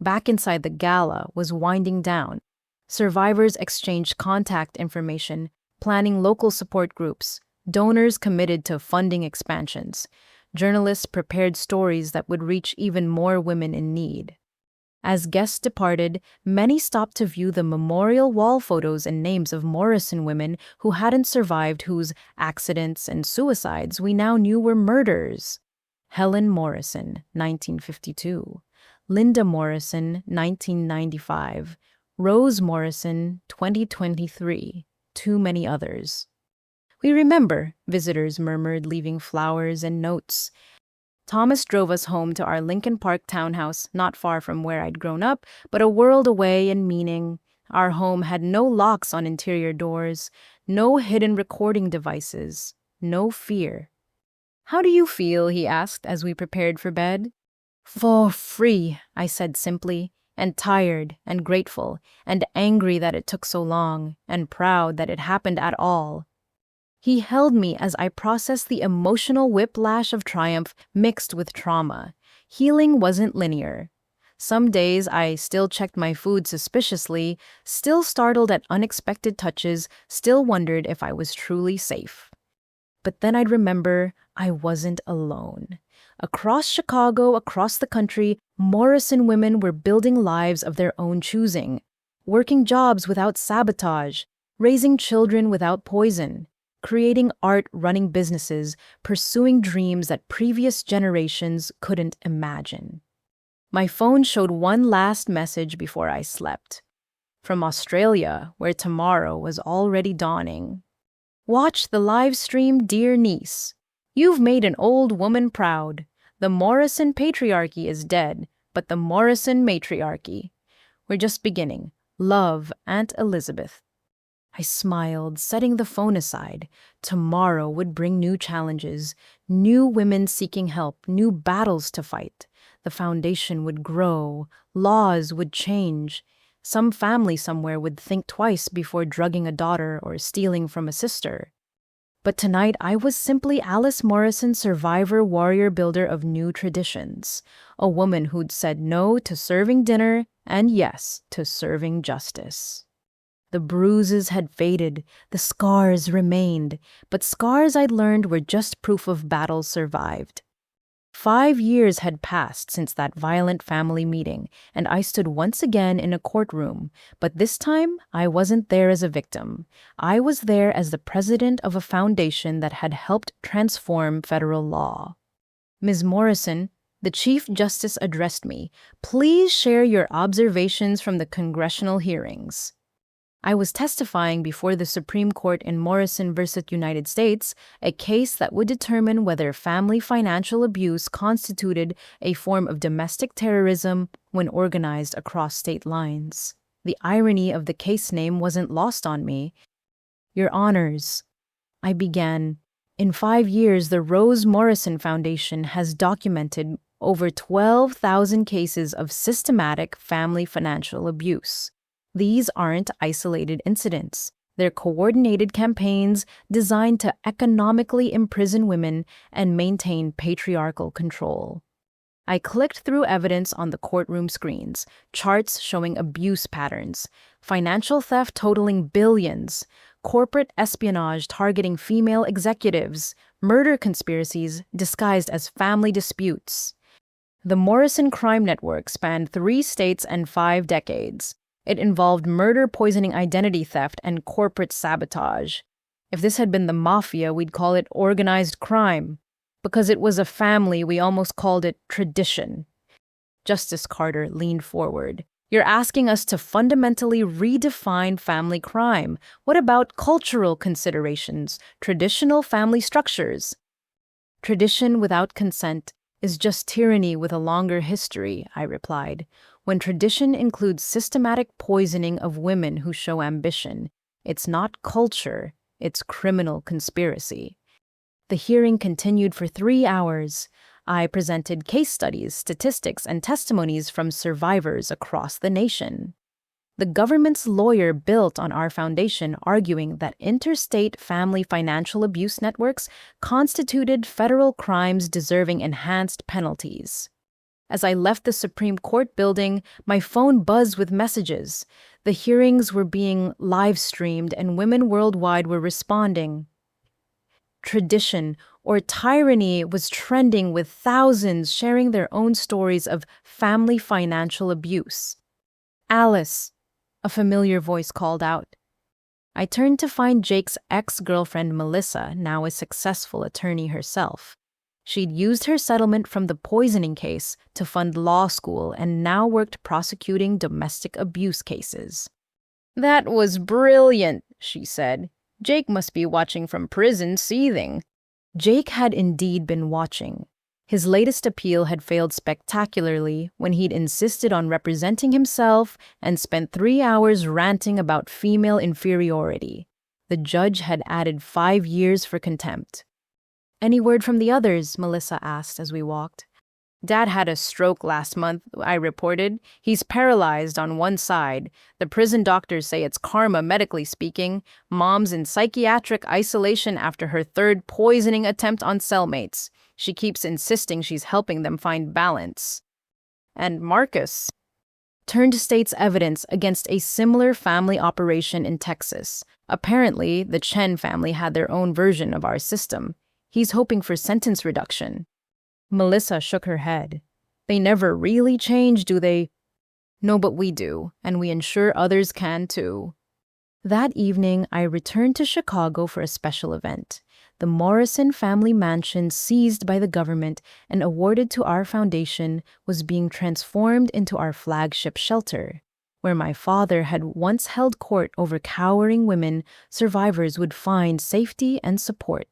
Back inside the gala was winding down. Survivors exchanged contact information, planning local support groups, donors committed to funding expansions, journalists prepared stories that would reach even more women in need. As guests departed, many stopped to view the memorial wall photos and names of Morrison women who hadn't survived, whose accidents and suicides we now knew were murders. Helen Morrison, 1952. Linda Morrison, 1995. Rose Morrison, 2023. Too many others. "We remember," visitors murmured, leaving flowers and notes. Thomas drove us home to our Lincoln Park townhouse, not far from where I'd grown up, but a world away in meaning. Our home had no locks on interior doors, no hidden recording devices, no fear. "How do you feel?" he asked as we prepared for bed. "For free," I said simply, and tired and grateful and angry that it took so long and proud that it happened at all. He held me as I processed the emotional whiplash of triumph mixed with trauma. Healing wasn't linear. Some days I still checked my food suspiciously, still startled at unexpected touches, still wondered if I was truly safe. But then I'd remember I wasn't alone. Across Chicago, across the country, Morrison women were building lives of their own choosing, working jobs without sabotage, raising children without poison, creating art, running businesses, pursuing dreams that previous generations couldn't imagine. My phone showed one last message before I slept. From Australia, where tomorrow was already dawning. "Watch the live stream, dear niece. You've made an old woman proud. The Morrison patriarchy is dead, but the Morrison matriarchy. We're just beginning. Love, Aunt Elizabeth." I smiled, setting the phone aside. Tomorrow would bring new challenges, new women seeking help, new battles to fight. The foundation would grow, laws would change. Some family somewhere would think twice before drugging a daughter or stealing from a sister. But tonight I was simply Alice Morrison, survivor, warrior, builder of new traditions. A woman who'd said no to serving dinner and yes to serving justice. The bruises had faded, the scars remained, but scars I'd learned were just proof of battles survived. 5 years had passed since that violent family meeting, and I stood once again in a courtroom, but this time I wasn't there as a victim. I was there as the president of a foundation that had helped transform federal law. Ms. Morrison, the Chief Justice addressed me. Please share your observations from the congressional hearings. I was testifying before the Supreme Court in Morrison v. United States, a case that would determine whether family financial abuse constituted a form of domestic terrorism when organized across state lines. The irony of the case name wasn't lost on me. Your Honors, I began. In 5 years, the Rose Morrison Foundation has documented over 12,000 cases of systematic family financial abuse. These aren't isolated incidents. They're coordinated campaigns designed to economically imprison women and maintain patriarchal control. I clicked through evidence on the courtroom screens, charts showing abuse patterns, financial theft totaling billions, corporate espionage targeting female executives, murder conspiracies disguised as family disputes. The Morrison crime network spanned 3 states and 5 decades. It involved murder, poisoning, identity theft, and corporate sabotage. If this had been the mafia, we'd call it organized crime. Because it was a family, we almost called it tradition. Justice Carter leaned forward. You're asking us to fundamentally redefine family crime. What about cultural considerations, traditional family structures? Tradition without consent is just tyranny with a longer history, I replied. When tradition includes systematic poisoning of women who show ambition, it's not culture, it's criminal conspiracy. The hearing continued for 3 hours. I presented case studies, statistics, and testimonies from survivors across the nation. The government's lawyer built on our foundation, arguing that interstate family financial abuse networks constituted federal crimes deserving enhanced penalties. As I left the Supreme Court building, my phone buzzed with messages. The hearings were being live-streamed and women worldwide were responding. Tradition or tyranny was trending, with thousands sharing their own stories of family financial abuse. Alice, a familiar voice called out. I turned to find Jake's ex-girlfriend Melissa, now a successful attorney herself. She'd used her settlement from the poisoning case to fund law school and now worked prosecuting domestic abuse cases. That was brilliant, she said. Jake must be watching from prison, seething. Jake had indeed been watching. His latest appeal had failed spectacularly when he'd insisted on representing himself and spent 3 hours ranting about female inferiority. The judge had added 5 years for contempt. Any word from the others? Melissa asked as we walked. Dad had a stroke last month, I reported. He's paralyzed on one side. The prison doctors say it's karma, medically speaking. Mom's in psychiatric isolation after her 3rd poisoning attempt on cellmates. She keeps insisting she's helping them find balance. And Marcus turned to state's evidence against a similar family operation in Texas. Apparently, the Chen family had their own version of our system. He's hoping for sentence reduction. Melissa shook her head. They never really change, do they? No, but we do, and we ensure others can too. That evening, I returned to Chicago for a special event. The Morrison family mansion, seized by the government and awarded to our foundation, was being transformed into our flagship shelter. Where my father had once held court over cowering women, survivors would find safety and support.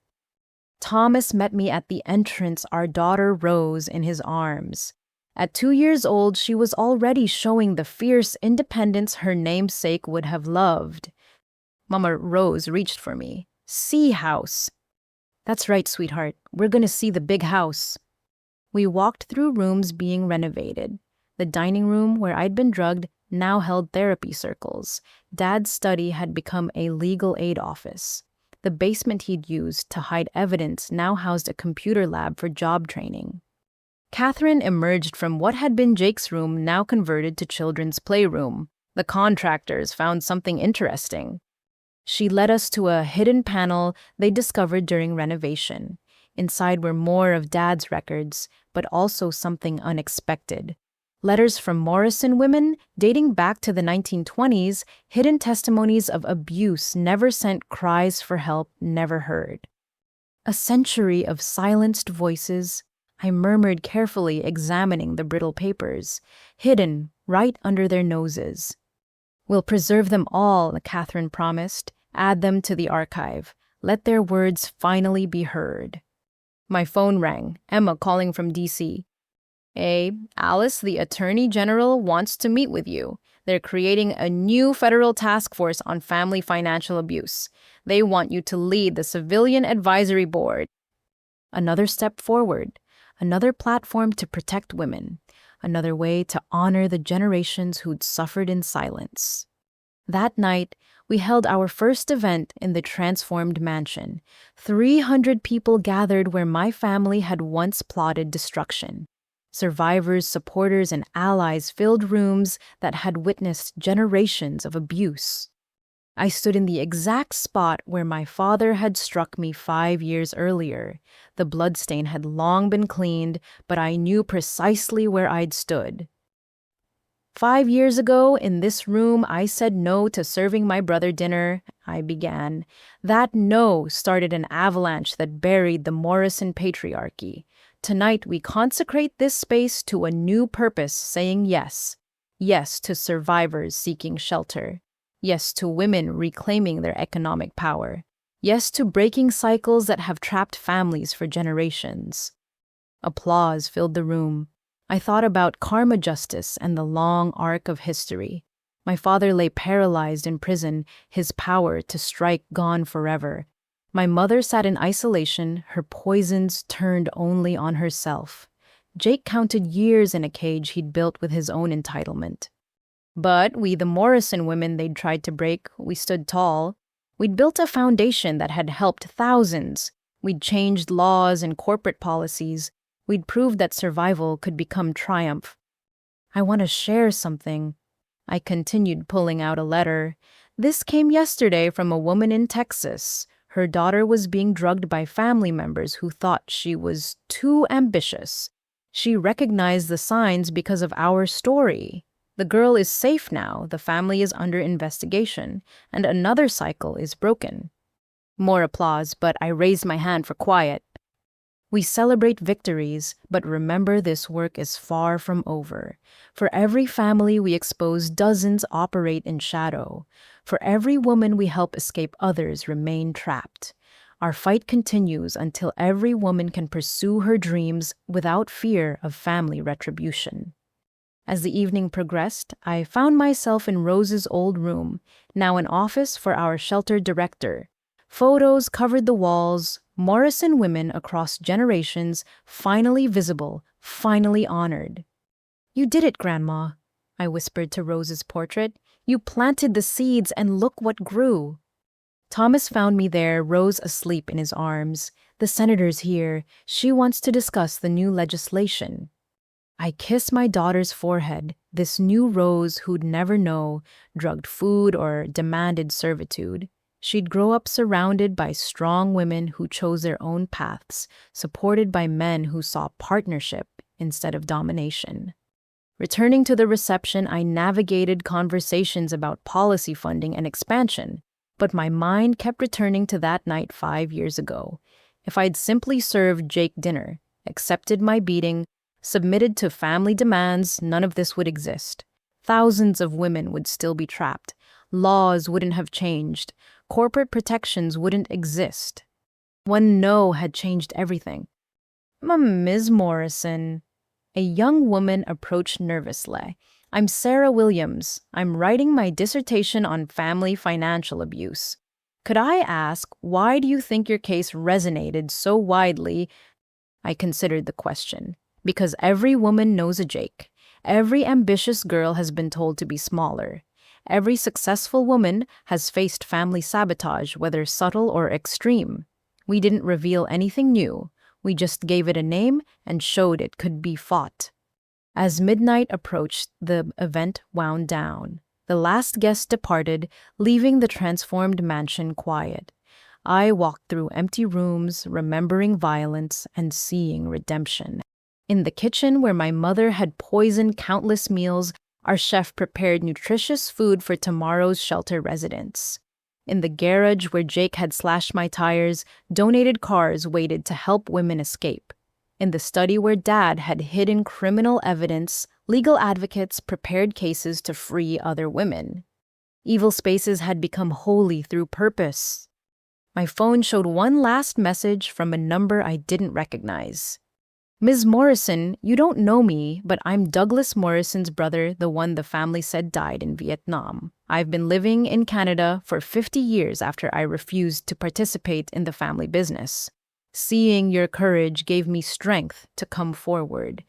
Thomas met me at the entrance, our daughter Rose in his arms. At 2 years old, she was already showing the fierce independence her namesake would have loved. Mama Rose reached for me. See house. That's right, sweetheart. We're going to see the big house. We walked through rooms being renovated. The dining room, where I'd been drugged, now held therapy circles. Dad's study had become a legal aid office. The basement he'd used to hide evidence now housed a computer lab for job training. Catherine emerged from what had been Jake's room, now converted to children's playroom. The contractors found something interesting. She led us to a hidden panel they discovered during renovation. Inside were more of Dad's records, but also something unexpected. Letters from Morrison women dating back to the 1920s, hidden testimonies of abuse never sent, cries for help never heard. A century of silenced voices, I murmured carefully, examining the brittle papers, hidden right under their noses. We'll preserve them all, Catherine promised. Add them to the archive. Let their words finally be heard. My phone rang, Emma calling from D.C. Alice, the Attorney General wants to meet with you. They're creating a new federal task force on family financial abuse. They want you to lead the Civilian Advisory Board. Another step forward, another platform to protect women, another way to honor the generations who'd suffered in silence. That night, we held our first event in the transformed mansion. 300 people gathered where my family had once plotted destruction. Survivors, supporters, and allies filled rooms that had witnessed generations of abuse. I stood in the exact spot where my father had struck me 5 years earlier. The bloodstain had long been cleaned, but I knew precisely where I'd stood. 5 years ago, in this room, I said no to serving my brother dinner, I began. That no started an avalanche that buried the Morrison patriarchy. Tonight, we consecrate this space to a new purpose, saying yes. Yes to survivors seeking shelter. Yes to women reclaiming their economic power. Yes to breaking cycles that have trapped families for generations. Applause filled the room. I thought about karma justice and the long arc of history. My father lay paralyzed in prison, his power to strike gone forever. My mother sat in isolation, her poisons turned only on herself. Jake counted years in a cage he'd built with his own entitlement. But we, the Morrison women they'd tried to break, we stood tall. We'd built a foundation that had helped thousands. We'd changed laws and corporate policies. We'd proved that survival could become triumph. I want to share something. I continued, pulling out a letter. This came yesterday from a woman in Texas. Her daughter was being drugged by family members who thought she was too ambitious. She recognized the signs because of our story. The girl is safe now, the family is under investigation, and another cycle is broken. More applause, but I raised my hand for quiet. We celebrate victories, but remember this work is far from over. For every family we expose, dozens operate in shadow. For every woman we help escape, others remain trapped. Our fight continues until every woman can pursue her dreams without fear of family retribution. As the evening progressed, I found myself in Rose's old room, now an office for our shelter director. Photos covered the walls, Morrison women across generations, finally visible, finally honored. You did it, Grandma, I whispered to Rose's portrait. You planted the seeds and look what grew. Thomas found me there, Rose asleep in his arms. The senator's here. She wants to discuss the new legislation. I kissed my daughter's forehead, this new Rose who'd never know, drugged food or demanded servitude. She'd grow up surrounded by strong women who chose their own paths, supported by men who saw partnership instead of domination. Returning to the reception, I navigated conversations about policy funding and expansion, but my mind kept returning to that night 5 years ago. If I'd simply served Jake dinner, accepted my beating, submitted to family demands, none of this would exist. Thousands of women would still be trapped. Laws wouldn't have changed. Corporate protections wouldn't exist. One no had changed everything. Ms. Morrison. A young woman approached nervously. I'm Sarah Williams. I'm writing my dissertation on family financial abuse. Could I ask, why do you think your case resonated so widely? I considered the question. Because every woman knows a Jake. Every ambitious girl has been told to be smaller. Every successful woman has faced family sabotage, whether subtle or extreme. We didn't reveal anything new. We just gave it a name and showed it could be fought. As midnight approached, the event wound down. The last guest departed, leaving the transformed mansion quiet. I walked through empty rooms, remembering violence and seeing redemption. In the kitchen where my mother had poisoned countless meals, our chef prepared nutritious food for tomorrow's shelter residents. In the garage where Jake had slashed my tires, donated cars waited to help women escape. In the study where Dad had hidden criminal evidence, legal advocates prepared cases to free other women. Evil spaces had become holy through purpose. My phone showed one last message from a number I didn't recognize. "Ms. Morrison, you don't know me, but I'm Douglas Morrison's brother, the one the family said died in Vietnam. I've been living in Canada for 50 years after I refused to participate in the family business. Seeing your courage gave me strength to come forward.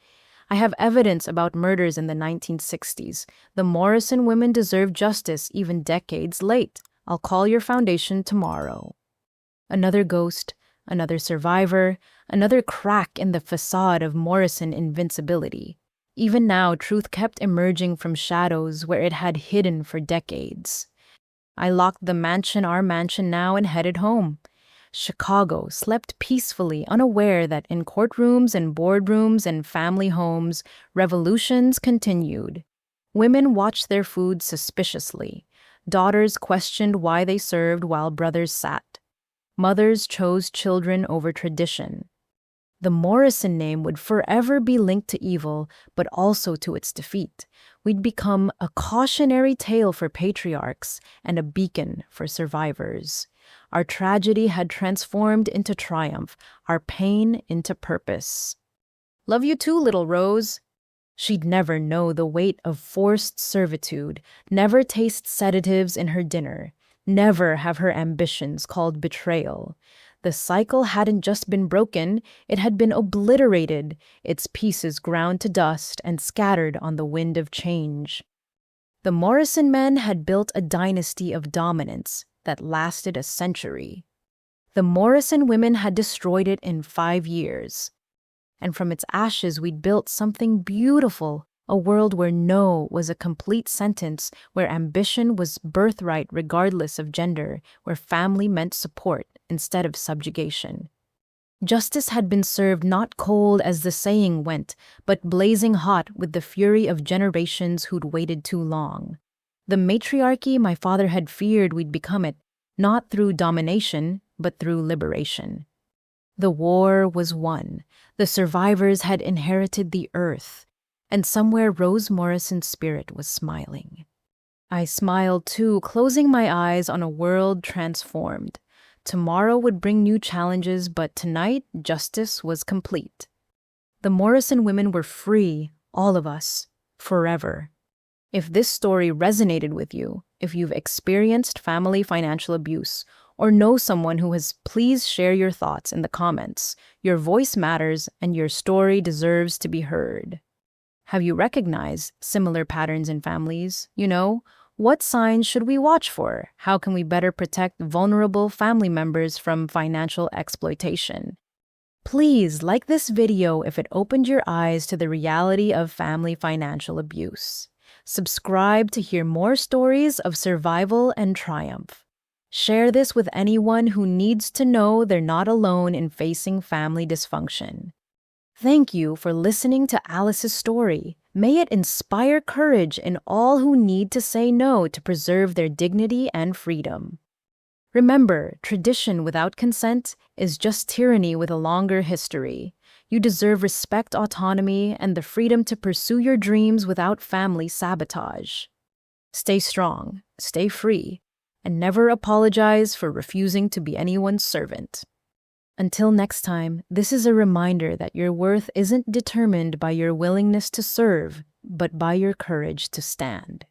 I have evidence about murders in the 1960s. The Morrison women deserve justice even decades late. I'll call your foundation tomorrow." Another ghost, another survivor, another crack in the facade of Morrison invincibility. Even now, truth kept emerging from shadows where it had hidden for decades. I locked the mansion, our mansion now, and headed home. Chicago slept peacefully, unaware that in courtrooms and boardrooms and family homes, revolutions continued. Women watched their food suspiciously. Daughters questioned why they served while brothers sat. Mothers chose children over tradition. The Morrison name would forever be linked to evil, but also to its defeat. We'd become a cautionary tale for patriarchs and a beacon for survivors. Our tragedy had transformed into triumph, our pain into purpose. "Love you too, little Rose." She'd never know the weight of forced servitude, never taste sedatives in her dinner, never have her ambitions called betrayal. The cycle hadn't just been broken, it had been obliterated, its pieces ground to dust and scattered on the wind of change. The Morrison men had built a dynasty of dominance that lasted a century. The Morrison women had destroyed it in 5 years. And from its ashes we'd built something beautiful, a world where no was a complete sentence, where ambition was birthright regardless of gender, where family meant support instead of subjugation. Justice had been served not cold as the saying went, but blazing hot with the fury of generations who'd waited too long. The matriarchy my father had feared we'd become it, not through domination, but through liberation. The war was won. The survivors had inherited the earth. And somewhere Rose Morrison's spirit was smiling. I smiled too, closing my eyes on a world transformed. Tomorrow would bring new challenges, but tonight justice was complete. The Morrison women were free, all of us, forever. If this story resonated with you, if you've experienced family financial abuse, or know someone who has, please share your thoughts in the comments. Your voice matters, and your story deserves to be heard. Have you recognized similar patterns in families? What signs should we watch for? How can we better protect vulnerable family members from financial exploitation? Please like this video if it opened your eyes to the reality of family financial abuse. Subscribe to hear more stories of survival and triumph. Share this with anyone who needs to know they're not alone in facing family dysfunction. Thank you for listening to Alice's story. May it inspire courage in all who need to say no to preserve their dignity and freedom. Remember, tradition without consent is just tyranny with a longer history. You deserve respect, autonomy, and the freedom to pursue your dreams without family sabotage. Stay strong, stay free, and never apologize for refusing to be anyone's servant. Until next time, this is a reminder that your worth isn't determined by your willingness to serve, but by your courage to stand.